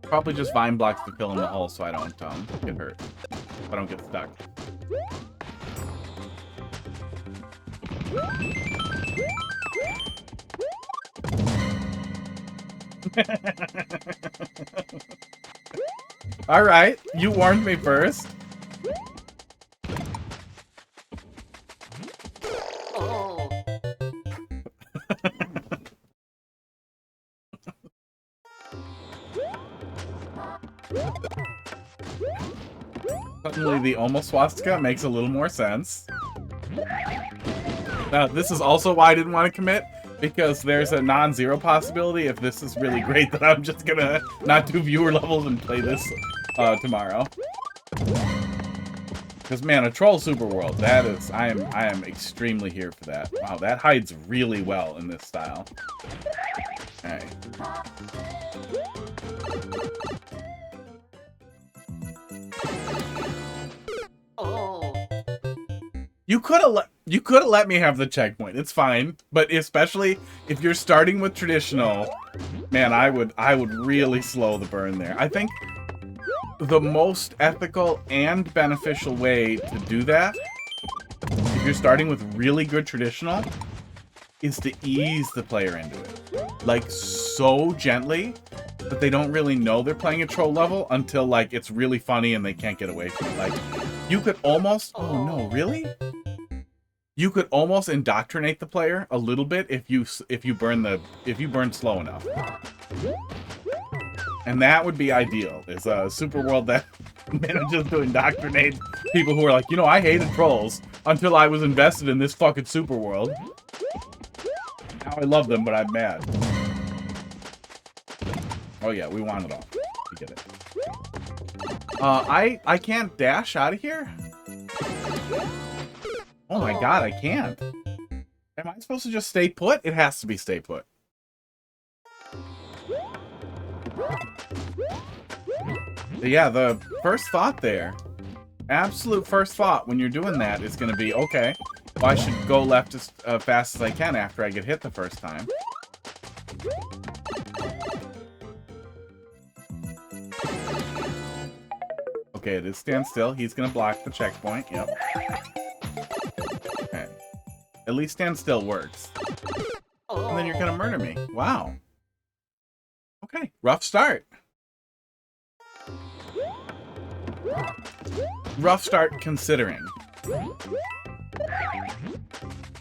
Probably just vine blocks to fill in the hole so I don't get hurt. I don't get stuck. Alright, you warned me first. Oh. Suddenly the almost swastika makes a little more sense. Now, this is also why I didn't want to commit, because there's a non-zero possibility if this is really great that I'm just gonna not do viewer levels and play this tomorrow. Because man, a troll super world, that is, I am extremely here for that. Wow, that hides really well in this style. Okay. Oh. You could have let me have the checkpoint. It's fine, but especially if you're starting with traditional, man, I would really slow the burn there. I think the most ethical and beneficial way to do that, if you're starting with really good traditional, is to ease the player into it. Like, so gently that they don't really know they're playing a troll level until, like, it's really funny and they can't get away from it. Like, you could almost... Oh, no, really? You could almost indoctrinate the player a little bit if you burn slow enough. And that would be ideal, is a super world that manages to indoctrinate people who are like, you know, I hated trolls until I was invested in this fucking super world. Now I love them, but I'm mad. Oh yeah, we want it all. We get it. I can't dash out of here? Oh my god, I can't. Am I supposed to just stay put? It has to be stay put. Yeah, the first thought there, absolute first thought when you're doing that is going to be, okay, well, I should go left as fast as I can after I get hit the first time. Okay, it is stand still. He's going to block the checkpoint. Yep. Okay. At least stand still works. And then you're going to murder me. Wow. Okay, rough start. Rough start considering.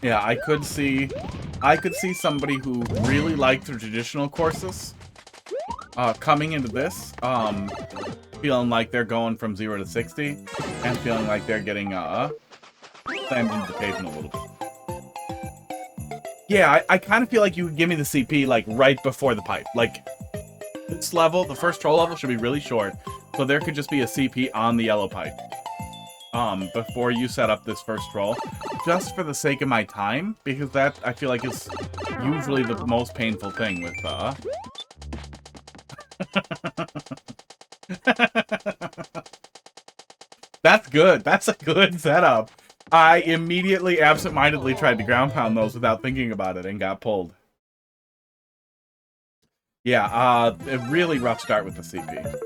Yeah, I could see somebody who really liked the traditional courses coming into this, feeling like they're going from 0 to 60 and feeling like they're getting slammed into the pavement a little bit. Yeah, I kind of feel like you would give me the CP like right before the pipe. Like, this level, the first troll level, should be really short. So there could just be a CP on the yellow pipe. Before you set up this first troll. Just for the sake of my time. Because that, I feel like, is usually the most painful thing with, That's good. That's a good setup. I immediately, absent-mindedly tried to ground pound those without thinking about it and got pulled. Yeah, a really rough start with the CP.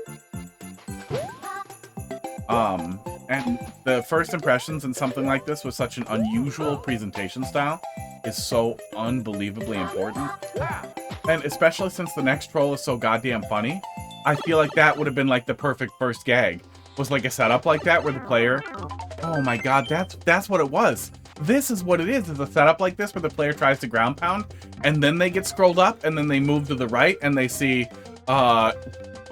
And the first impressions in something like this with such an unusual presentation style is so unbelievably important. And especially since the next troll is so goddamn funny, I feel like that would have been like the perfect first gag. Was like a setup like that where the player... Oh my god, that's what it was. This is what it is a setup like this where the player tries to ground pound, and then they get scrolled up, and then they move to the right, and they see, by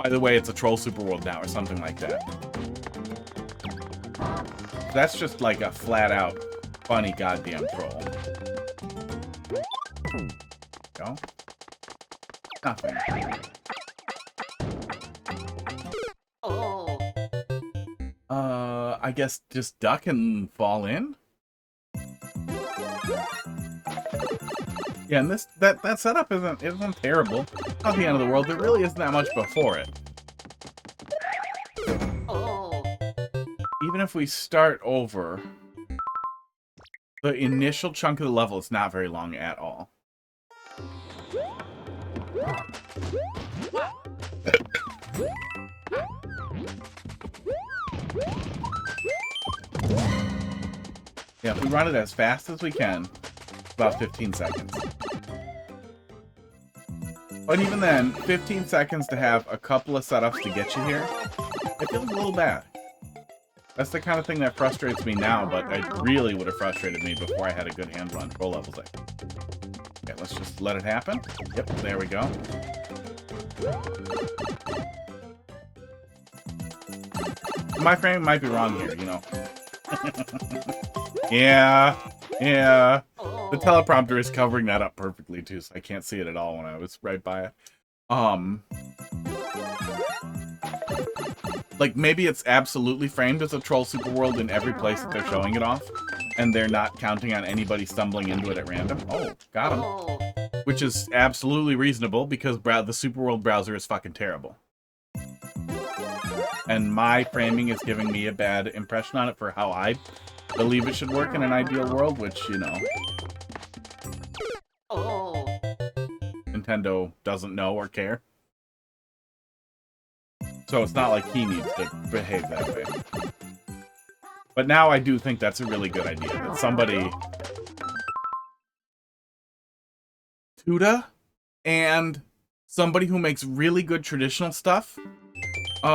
the way, it's a troll super world now, or something like that. That's just like a flat-out funny goddamn troll. Go. Nothing. Oh. I guess just duck and fall in? Yeah, and that setup isn't terrible. Not the end of the world. There really isn't that much before it. Oh. Even if we start over, the initial chunk of the level is not very long at all. Yeah, if we run it as fast as we can, about 15 seconds. But even then, 15 seconds to have a couple of setups to get you here, it feels a little bad. That's the kind of thing that frustrates me now, but it really would have frustrated me before I had a good handle on troll levels. Okay, let's just let it happen. Yep, there we go. My frame might be wrong here, you know. Yeah. The teleprompter is covering that up perfectly too, so I can't see it at all when I was right by it. Like, maybe it's absolutely framed as a troll super world in every place that they're showing it off, and they're not counting on anybody stumbling into it at random. Oh, got him. Oh. Which is absolutely reasonable, because the super world browser is fucking terrible. And my framing is giving me a bad impression on it for how I believe it should work in an ideal world, which, you know, Oh. Nintendo doesn't know or care. So it's not like he needs to behave that way. But now I do think that's a really good idea, that somebody... Tuda and somebody who makes really good traditional stuff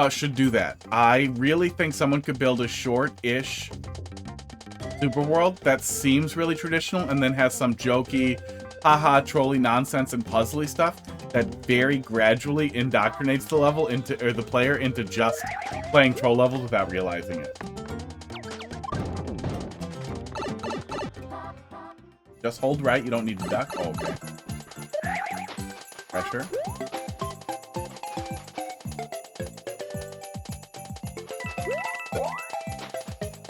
should do that. I really think someone could build a short-ish super world that seems really traditional and then has some jokey, haha, trolly nonsense and puzzly stuff that very gradually indoctrinates the level into, or the player into just playing troll levels without realizing it. Just hold right, you don't need to duck. Oh, okay. Pressure.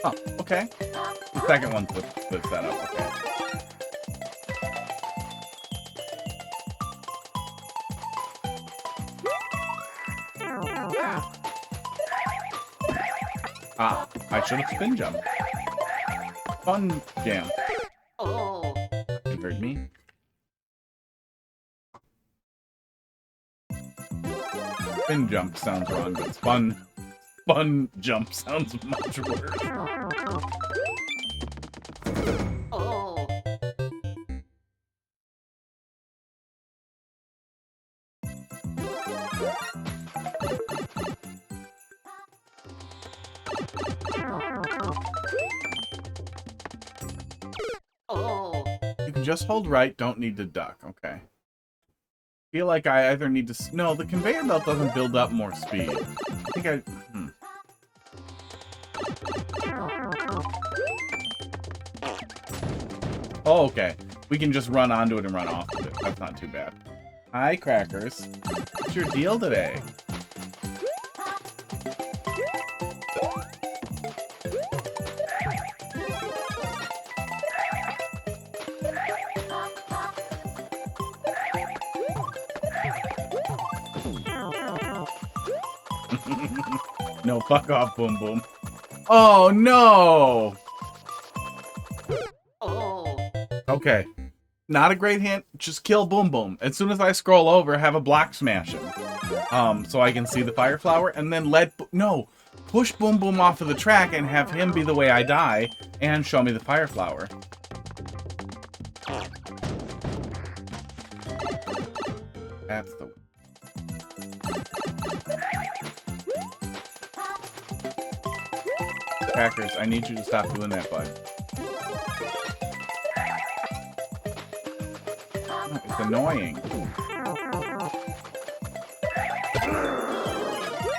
Oh, okay. The second one puts that up, okay. Ah, I should have spin jumped. Fun jam. Oh. You heard me. Spin jump sounds wrong, but fun jump sounds much worse. Oh. Oh. You can just hold right, don't need to duck. Okay. Feel like I either need to... No, the conveyor belt doesn't build up more speed. I think I... Oh, okay. We can just run onto it and run off of it. That's not too bad. Hi, Crackers. What's your deal today? No, fuck off, Boom Boom. Oh, no! Oh. Okay. Not a great hint. Just kill Boom Boom. As soon as I scroll over, have a block smash him. So I can see the fire flower, and then push Boom Boom off of the track and have him be the way I die, and show me the fire flower. That's the... Crackers, I need you to stop doing that, bud. Oh, it's annoying.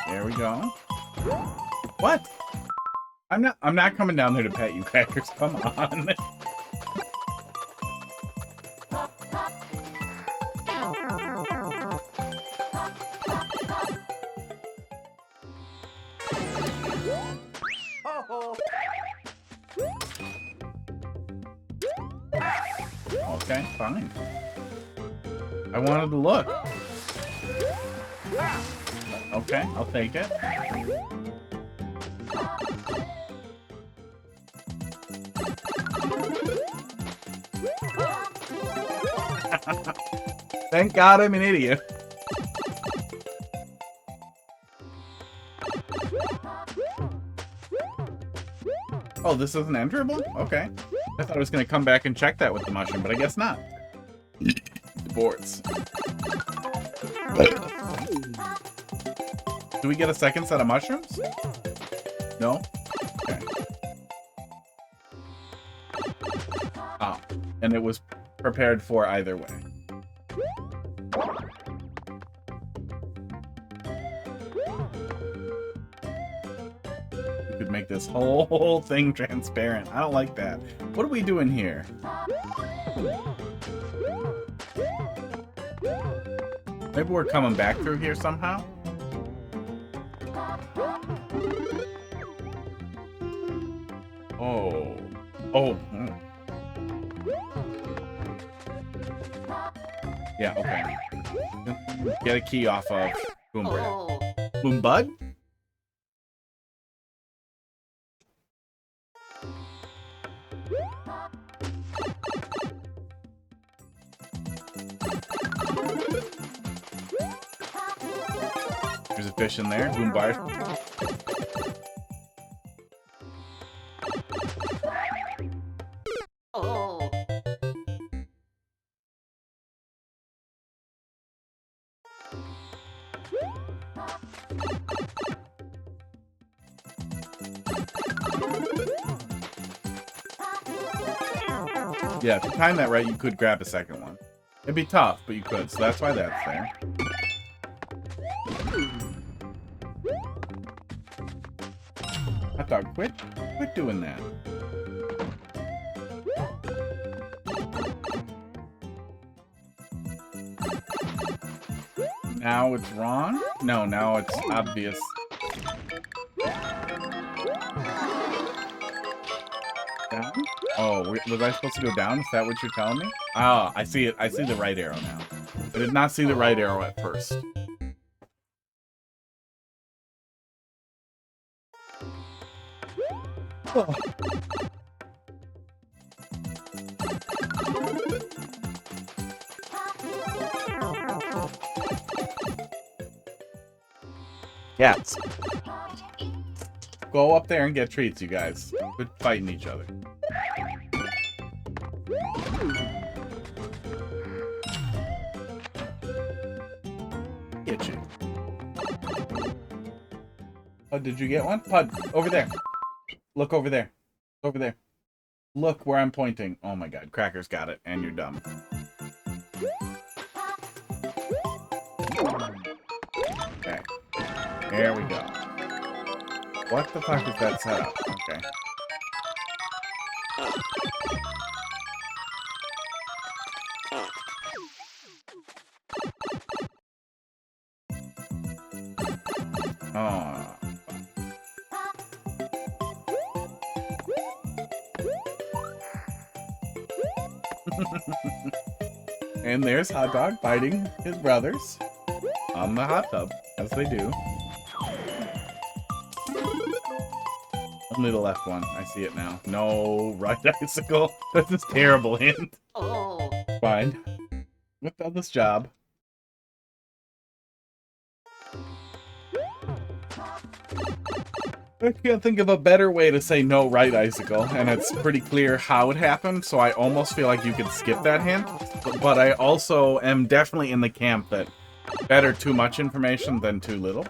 There we go. What? I'm not coming down there to pet you, Crackers. Come on. Okay, fine. I wanted to look. Okay, I'll take it. Thank God I'm an idiot. Oh, this isn't enterable? Okay. I thought I was going to come back and check that with the mushroom, but I guess not. Boards. Do we get a second set of mushrooms? No? Okay. Ah, and it was prepared for either way. We could make this whole thing transparent. I don't like that. What are we doing here? Maybe we're coming back through here somehow? Oh. Oh. Yeah, okay. Get a key off of Boom Bread. Oh. Boom Bud? There's a fish in there. Boom Bar. Oh. Yeah, if you time that right, you could grab a second one. It'd be tough, but you could, so that's why that's there. I thought, quit doing that. Now it's wrong? No, now it's obvious. Down? Oh, was I supposed to go down? Is that what you're telling me? Ah, I see it. I see the right arrow now. I did not see the right arrow at first. Oh. Cats. Go up there and get treats, you guys. Quit fighting each other. Get you. Oh, did you get one? Pud, over there. Look over there. Over there. Look where I'm pointing. Oh my god, Cracker's got it, and you're dumb. Okay. There we go. What the fuck is that setup? Okay. Oh. And there's Hot Dog fighting his brothers on the hot tub, as they do. Only the left one. I see it now. No, right icicle. That's a terrible hint. Oh. Fine. What does this job? I can't think of a better way to say no right icicle, and it's pretty clear how it happened, so I almost feel like you could skip that hint. But I also am definitely in the camp that better too much information than too little.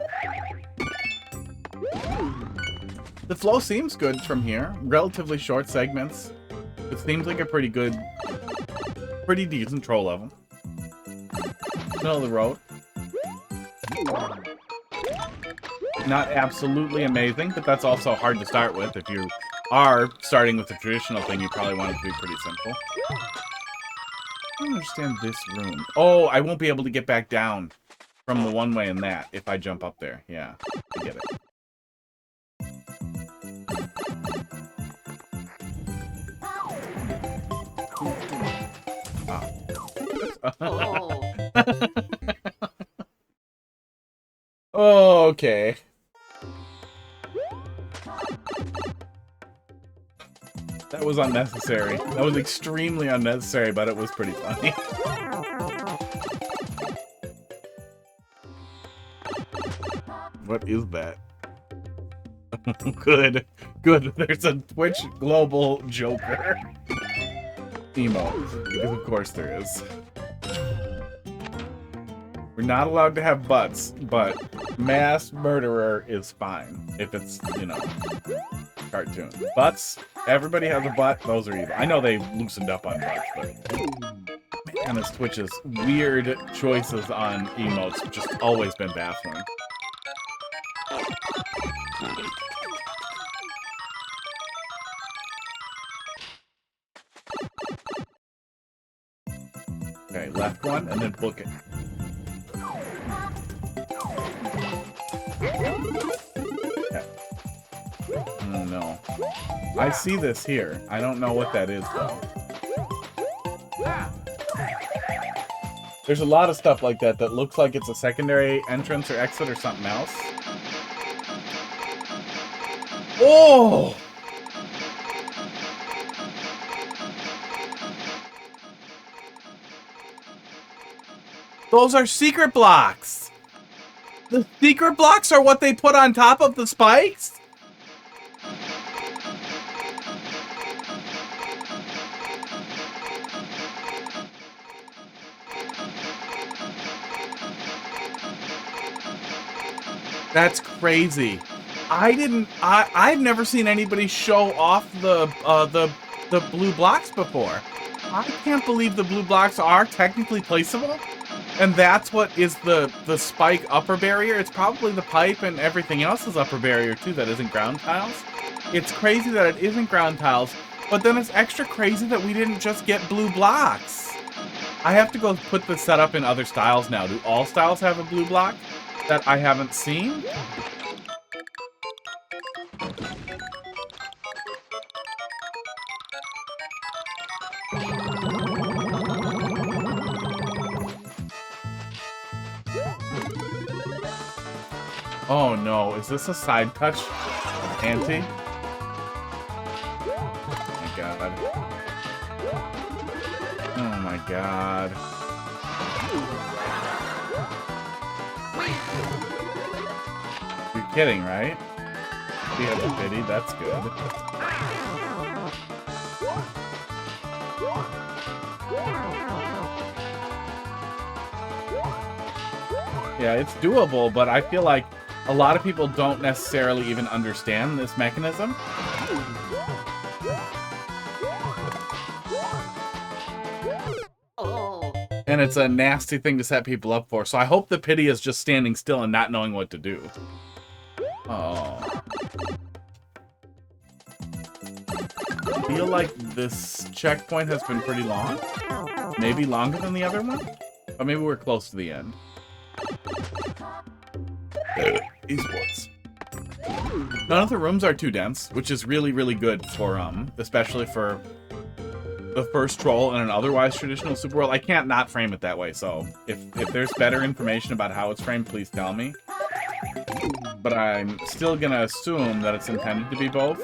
The flow seems good from here. Relatively short segments. It seems like a pretty decent troll level. Middle of the road. Not absolutely amazing, but that's also hard to start with. If you are starting with the traditional thing, you probably want it to be pretty simple. I don't understand this room. Oh, I won't be able to get back down from the one way in that if I jump up there. Yeah, I get it. Oh. Okay. That was unnecessary. That was extremely unnecessary, but it was pretty funny. What is that? Good. Good. There's a Twitch Global Joker emote. Because of course there is. We're not allowed to have butts, but mass murderer is fine. If it's, you know, cartoon. Butts, everybody has a butt, those are evil. I know they loosened up on butts, but man, this Twitch's weird choices on emotes have just always been baffling. Okay, left one, and then book it. Okay. no. I see this here. I don't know what that is, though. There's a lot of stuff like that that looks like it's a secondary entrance or exit or something else. Oh! Those are secret blocks! The secret blocks are what they put on top of the spikes? That's crazy. I've never seen anybody show off the blue blocks before. I can't believe the blue blocks are technically placeable. And that's what is the spike upper barrier. It's probably the pipe and everything else is upper barrier too that isn't ground tiles. It's crazy that it isn't ground tiles, but then it's extra crazy that we didn't just get blue blocks. I have to go put this setup in other styles now. Do all styles have a blue block that I haven't seen? Oh no, is this a side touch ante? Oh my god. Oh my god. You're kidding, right? We have a pity, that's good. Yeah, it's doable, but I feel like a lot of people don't necessarily even understand this mechanism. Oh. And it's a nasty thing to set people up for. So I hope the pity is just standing still and not knowing what to do. Oh. I feel like this checkpoint has been pretty long. Maybe longer than the other one? But maybe we're close to the end. Esports. None of the rooms are too dense, which is really, really good for, especially for the first troll in an otherwise traditional super world. I can't not frame it that way, so if there's better information about how it's framed, please tell me. But I'm still gonna assume that it's intended to be both.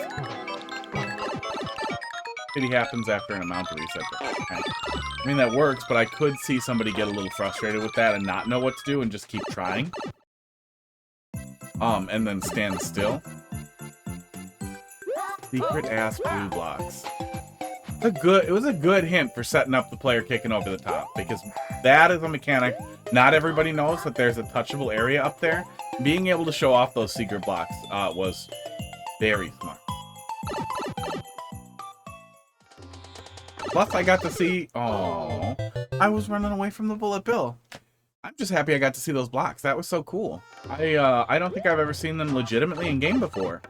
Pity happens after an amount of reset. Okay. I mean, that works, but I could see somebody get a little frustrated with that and not know what to do and just keep trying. And then stand still. Secret-ass blue blocks. It was a good hint for setting up the player kicking over the top, because that is a mechanic not everybody knows, that there's a touchable area up there. Being able to show off those secret blocks was very smart. Plus, I got to see... Oh, I was running away from the bullet bill. I'm just happy I got to see those blocks. That was so cool. I don't think I've ever seen them legitimately in game before,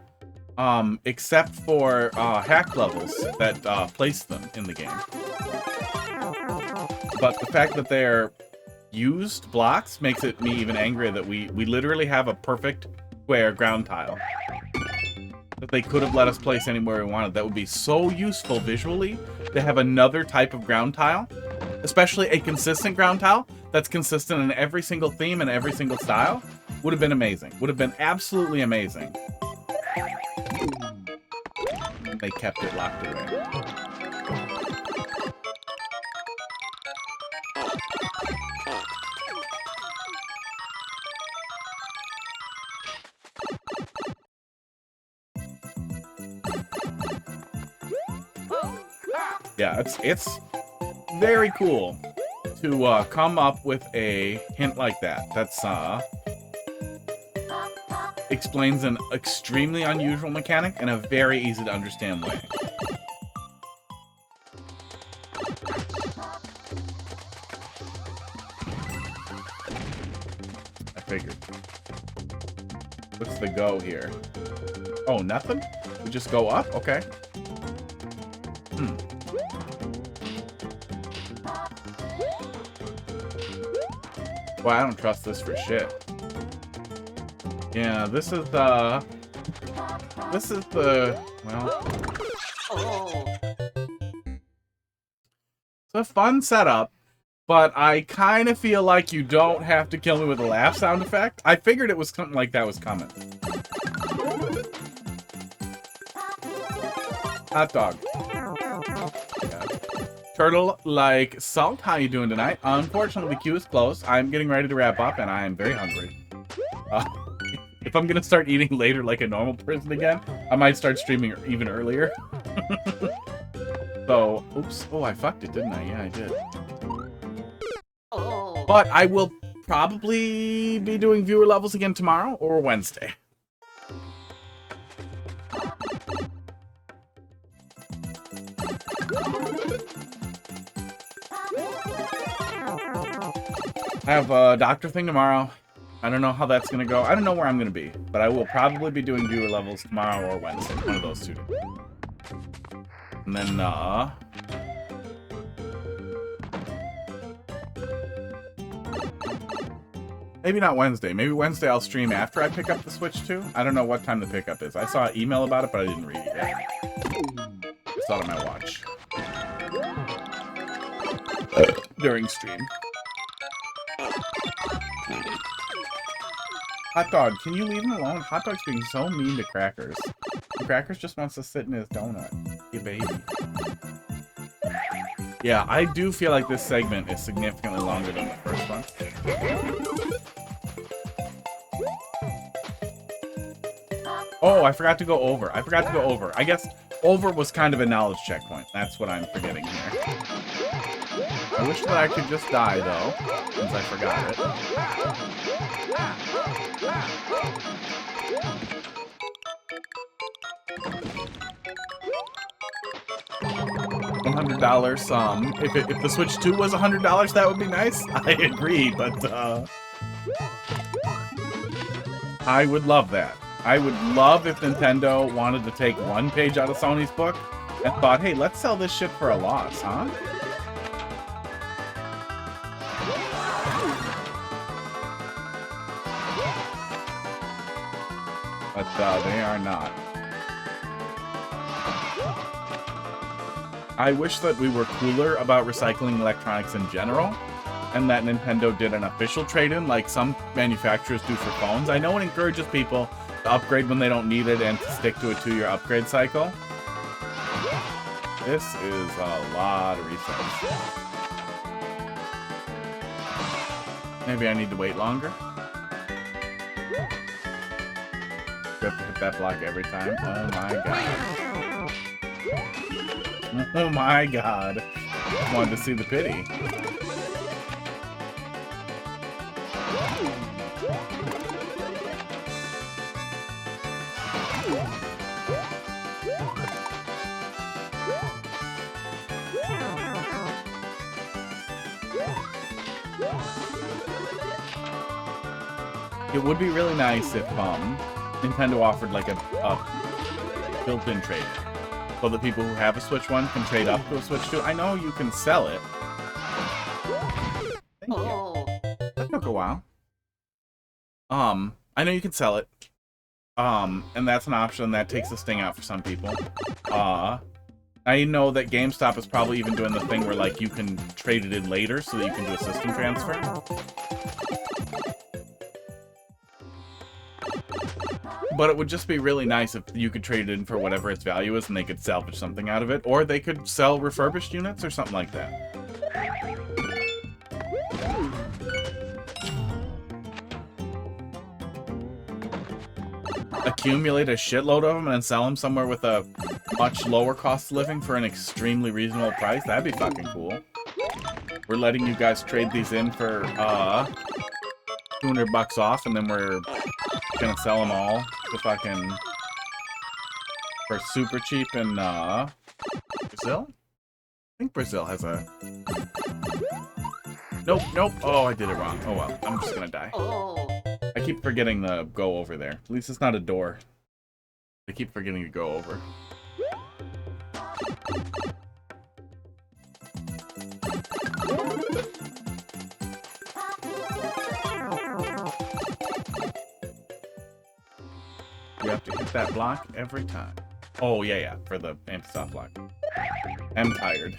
except for hack levels that place them in the game. But the fact that they're used blocks makes me even angrier that we literally have a perfect square ground tile that they could have let us place anywhere we wanted. That would be so useful visually to have another type of ground tile, especially a consistent ground tile that's consistent in every single theme and every single style. Would have been amazing. Would have been absolutely amazing. They kept it locked away. Yeah, it's very cool to come up with a hint like that. That's explains an extremely unusual mechanic in a very easy to understand way. I figured. What's the go here? Oh, nothing? We just go up? Okay. Well, I don't trust this for shit. Yeah, this is this is the, well, Oh. it's a fun setup, but I kind of feel like you don't have to kill me with a laugh sound effect. I figured it was something like that was coming. Hot dog. Yeah. Turtle like salt, how you doing tonight? Unfortunately, the queue is closed. I'm getting ready to wrap up, and I am very hungry. If I'm gonna start eating later like a normal person again, I might start streaming even earlier. So, oops. Oh, I fucked it, didn't I? Yeah, I did. Oh. But I will probably be doing viewer levels again tomorrow or Wednesday. I have a doctor thing tomorrow. I don't know how that's going to go. I don't know where I'm going to be, but I will probably be doing viewer levels tomorrow or Wednesday. One of those two. And then, maybe not Wednesday. Maybe Wednesday I'll stream after I pick up the Switch too. I don't know what time the pickup is. I saw an email about it, but I didn't read it yet. I saw it on my watch. During stream. Hot dog, can you leave him alone? Hot dog's being so mean to Crackers. Crackers just wants to sit in his donut. Hey, baby. Yeah, I do feel like this segment is significantly longer than the first one. Oh, I forgot to go over. I guess over was kind of a knowledge checkpoint. That's what I'm forgetting here. I wish that I could just die, though, since I forgot it. $100. If the Switch 2 was $100, that would be nice. I agree, but I would love that. I would love if Nintendo wanted to take one page out of Sony's book and thought, hey, let's sell this shit for a loss, huh? But they are not. I wish that we were cooler about recycling electronics in general, and that Nintendo did an official trade-in like some manufacturers do for phones. I know it encourages people to upgrade when they don't need it and to stick to a 2-year upgrade cycle. This is a lot of resets. Maybe I need to wait longer. You have to hit that block every time. Oh my god. Oh my god. I wanted to see the pity. It would be really nice if Nintendo offered like a built-in trade, so the people who have a Switch 1 can trade up to a Switch 2. I know you can sell it. Thank you. That took a while. I know you can sell it. And that's an option that takes the sting out for some people. I know that GameStop is probably even doing the thing where like you can trade it in later so that you can do a system transfer. But it would just be really nice if you could trade it in for whatever its value is and they could salvage something out of it. Or they could sell refurbished units or something like that. Accumulate a shitload of them and then sell them somewhere with a much lower cost of living for an extremely reasonable price. That'd be fucking cool. We're letting you guys trade these in for $200 off, and then we're gonna sell them all to fucking for super cheap in Brazil? I think Brazil has a... Nope, nope. Oh, I did it wrong. Oh well, I'm just gonna die. I keep forgetting to go over there. At least it's not a door. I keep forgetting to go over. have to hit that block every time. Oh, yeah, for the anti-stop block. I'm tired.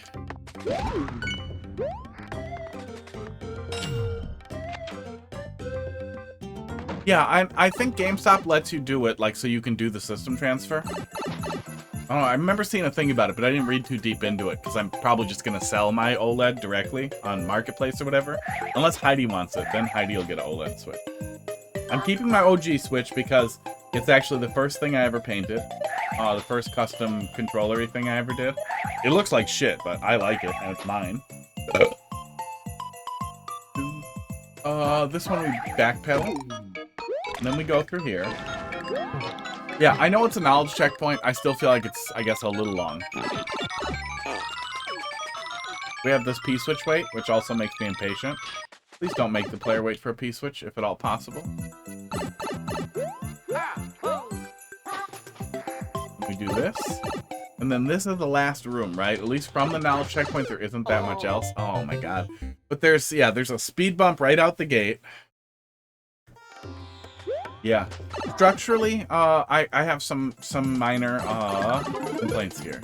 Yeah, I think GameStop lets you do it, like, so you can do the system transfer. I don't know, I remember seeing a thing about it, but I didn't read too deep into it, because I'm probably just going to sell my OLED directly on Marketplace or whatever. Unless Heidi wants it, then Heidi will get an OLED Switch. I'm keeping my OG Switch because it's actually the first thing I ever painted. The first custom controller-y thing I ever did. It looks like shit, but I like it, and it's mine. This one we backpedal. And then we go through here. Yeah, I know it's a knowledge checkpoint. I still feel like it's, I guess, a little long. We have this P-switch wait, which also makes me impatient. Please don't make the player wait for a P-switch, if at all possible. We do this. And then this is the last room, right? At least from the knowledge checkpoint, there isn't that much else. Oh my god. But there's a speed bump right out the gate. Yeah. Structurally, I have some minor complaints here.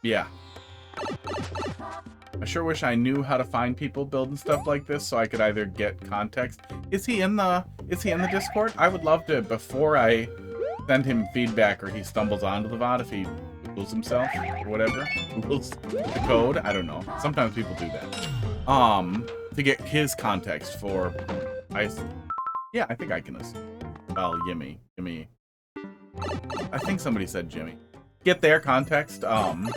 Yeah. I sure wish I knew how to find people building stuff like this so I could either get context. Is he in the Discord? I would love to, before I send him feedback or he stumbles onto the VOD, if he Googles himself or whatever. Googles the code. I don't know. Sometimes people do that. To get his context for yeah, I think I can assume. Well, Yimmy. I think somebody said Jimmy. Get their context, and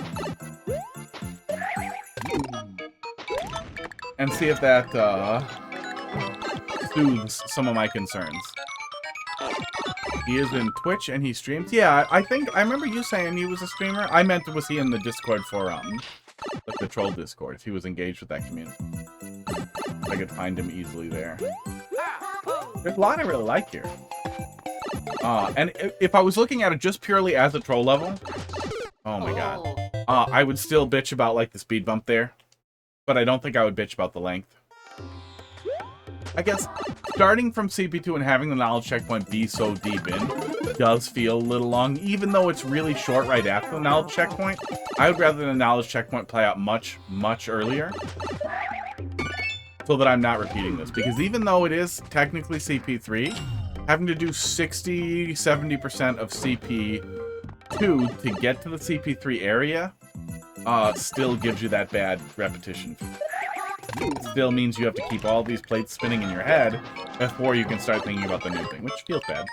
see if that soothes some of my concerns. He is in Twitch and he streams. Yeah, I remember you saying he was a streamer. I meant, was he in the Discord for like the troll Discord? If he was engaged with that community, I could find him easily there. There's a lot I really like here. And if I was looking at it just purely as a troll level, oh my god, I would still bitch about like the speed bump there, but I don't think I would bitch about the length. I guess starting from CP2 and having the knowledge checkpoint be so deep in does feel a little long, even though it's really short right after the knowledge checkpoint. I would rather the knowledge checkpoint play out much earlier, so that I'm not repeating this, because even though it is technically CP3, having to do 60-70% of CP2 to get to the CP3 area still gives you that bad repetition. It still means you have to keep all these plates spinning in your head before you can start thinking about the new thing, which feels bad.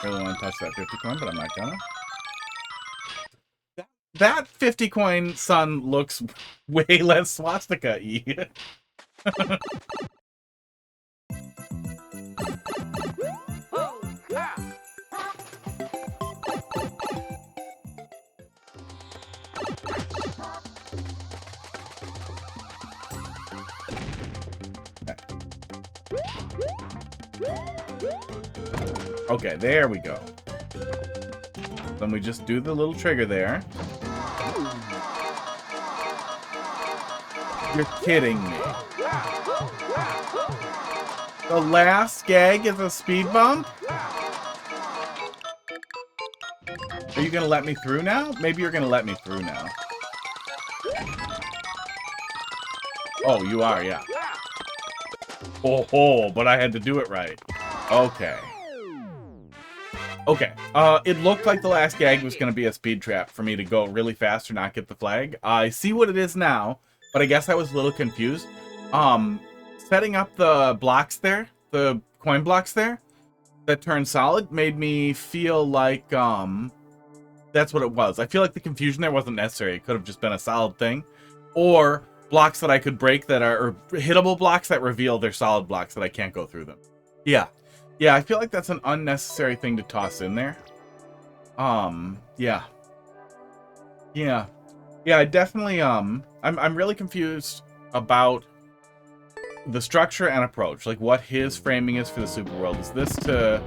Really want to touch that 50 coin, but I'm not gonna. That 50 coin sun looks way less swastika-y. Okay, there we go. Then we just do the little trigger there. You're kidding me. The last gag is a speed bump? Are you gonna let me through now? Maybe you're gonna let me through now. Oh, you are, yeah. Oh, but I had to do it right. Okay. Okay, it looked like the last gag was going to be a speed trap for me to go really fast or not get the flag. I see what it is now, but I guess I was a little confused. Setting up the blocks there, the coin blocks there, that turned solid, made me feel like, that's what it was. I feel like the confusion there wasn't necessary. It could have just been a solid thing. Or blocks that I could break that are, or hittable blocks that reveal they're solid blocks that I can't go through them. Yeah. Yeah, I feel like that's an unnecessary thing to toss in there. Yeah. Yeah. Yeah, I definitely, I'm really confused about the structure and approach. Like, what his framing is for the Super World. Is this to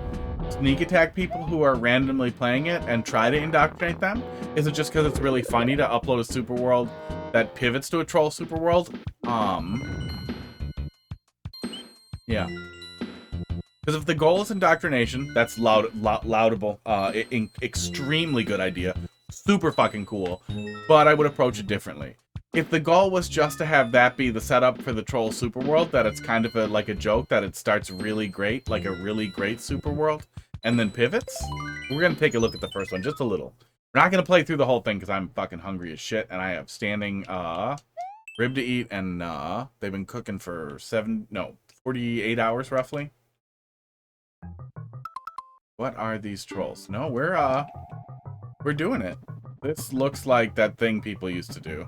sneak attack people who are randomly playing it and try to indoctrinate them? Is it just because it's really funny to upload a Super World that pivots to a troll Super World? Yeah. Because if the goal is indoctrination, that's laudable, extremely good idea, super fucking cool, but I would approach it differently. If the goal was just to have that be the setup for the troll superworld, that it's kind of like a joke, that it starts really great, like a really great superworld, and then pivots, we're going to take a look at the first one, just a little. We're not going to play through the whole thing because I'm fucking hungry as shit, and I have standing rib to eat, and they've been cooking for 48 hours roughly. What are these trolls? No, we're doing it. This looks like that thing people used to do.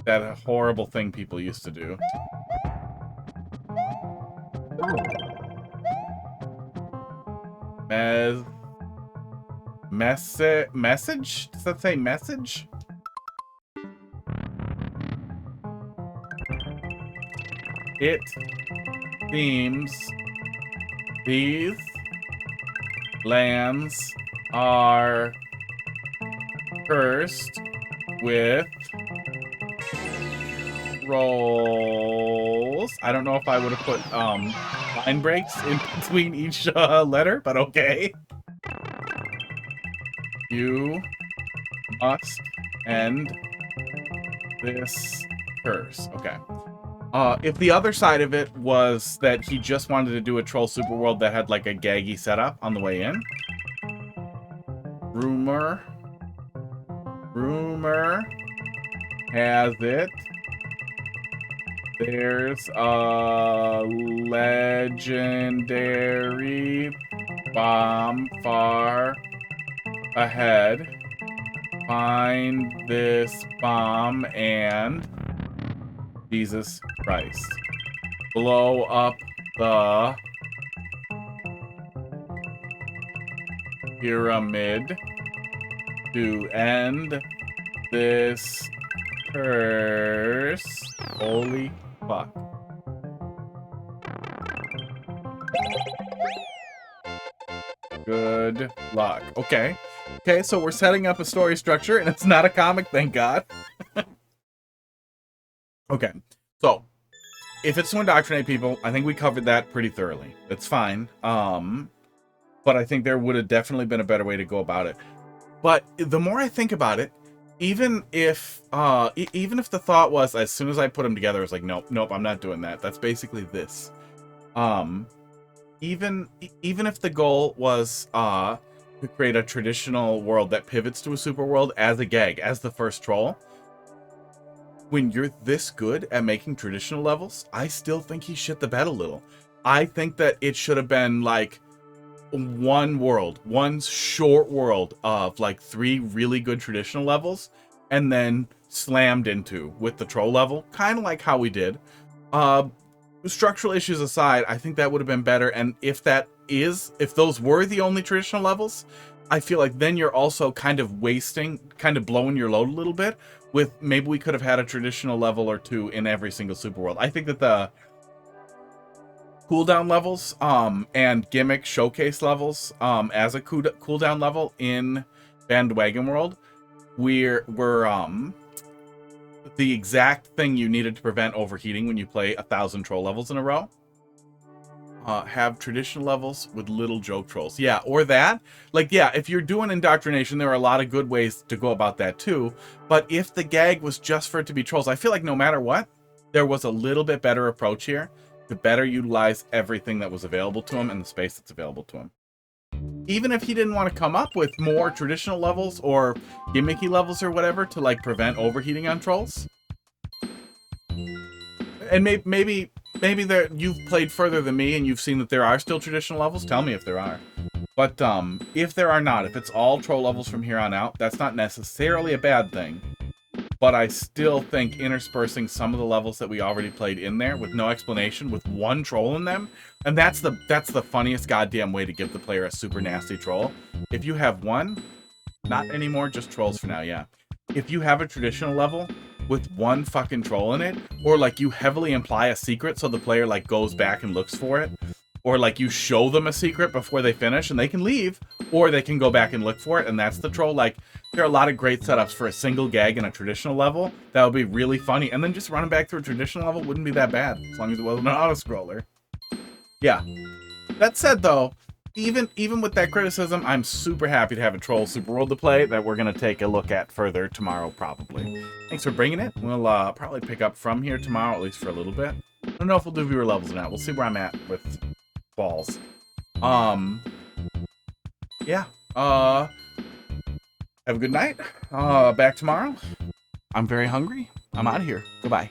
That horrible thing people used to do. Message? Does that say message? It seems these lands are cursed with trolls. I don't know if I would have put line breaks in between each letter, but okay. You must end this curse. Okay. If the other side of it was that he just wanted to do a troll superworld that had like a gaggy setup on the way in. Rumor has it there's a legendary bomb far ahead. Find this bomb and Jesus Christ. Blow up the pyramid to end this curse. Holy fuck. Good luck. Okay. Okay, so we're setting up a story structure, and it's not a comic, thank God. Okay, so if it's to indoctrinate people, I think we covered that pretty thoroughly. That's fine. But I think there would have definitely been a better way to go about it. But the more I think about it, even if the thought was, as soon as I put them together, I was like, nope, I'm not doing that. That's basically this. Even if the goal was to create a traditional world that pivots to a super world as a gag, as the first troll, when you're this good at making traditional levels, I still think he shit the bed a little. I think that it should have been like one short world of like 3 really good traditional levels, and then slammed into with the troll level, kind of like how we did. Structural issues aside, I think that would have been better. And if those were the only traditional levels, I feel like then you're also kind of blowing your load a little bit with maybe we could have had a traditional level or 2 in every single super world. I think that the cooldown levels and gimmick showcase levels as a cooldown level in Bandwagon World were the exact thing you needed to prevent overheating when you play 1,000 troll levels in a row. Have traditional levels with little joke trolls. Yeah, or that. Like, yeah, if you're doing indoctrination, there are a lot of good ways to go about that too. But if the gag was just for it to be trolls, I feel like no matter what, there was a little bit better approach here to better utilize everything that was available to him and the space that's available to him. Even if he didn't want to come up with more traditional levels or gimmicky levels or whatever to like prevent overheating on trolls. And maybe there, you've played further than me and you've seen that there are still traditional levels. Tell me if there are. But if there are not, if it's all troll levels from here on out, that's not necessarily a bad thing. But I still think interspersing some of the levels that we already played in there with no explanation, with one troll in them, and that's the funniest goddamn way to give the player a super nasty troll. If you have one, not anymore, just trolls for now, yeah. If you have a traditional level with one fucking troll in it, or like you heavily imply a secret so the player like goes back and looks for it, or like you show them a secret before they finish and they can leave, or they can go back and look for it, and that's the troll, like there are a lot of great setups for a single gag in a traditional level. That would be really funny. And then just running back through a traditional level wouldn't be that bad, as long as it wasn't an auto-scroller. Yeah. That said, though, even with that criticism, I'm super happy to have a Troll Super World to play that we're going to take a look at further tomorrow, probably. Thanks for bringing it. We'll probably pick up from here tomorrow, at least for a little bit. I don't know if we'll do viewer levels or not. We'll see where I'm at with balls. Yeah. Have a good night. Back tomorrow. I'm very hungry. I'm out of here. Goodbye.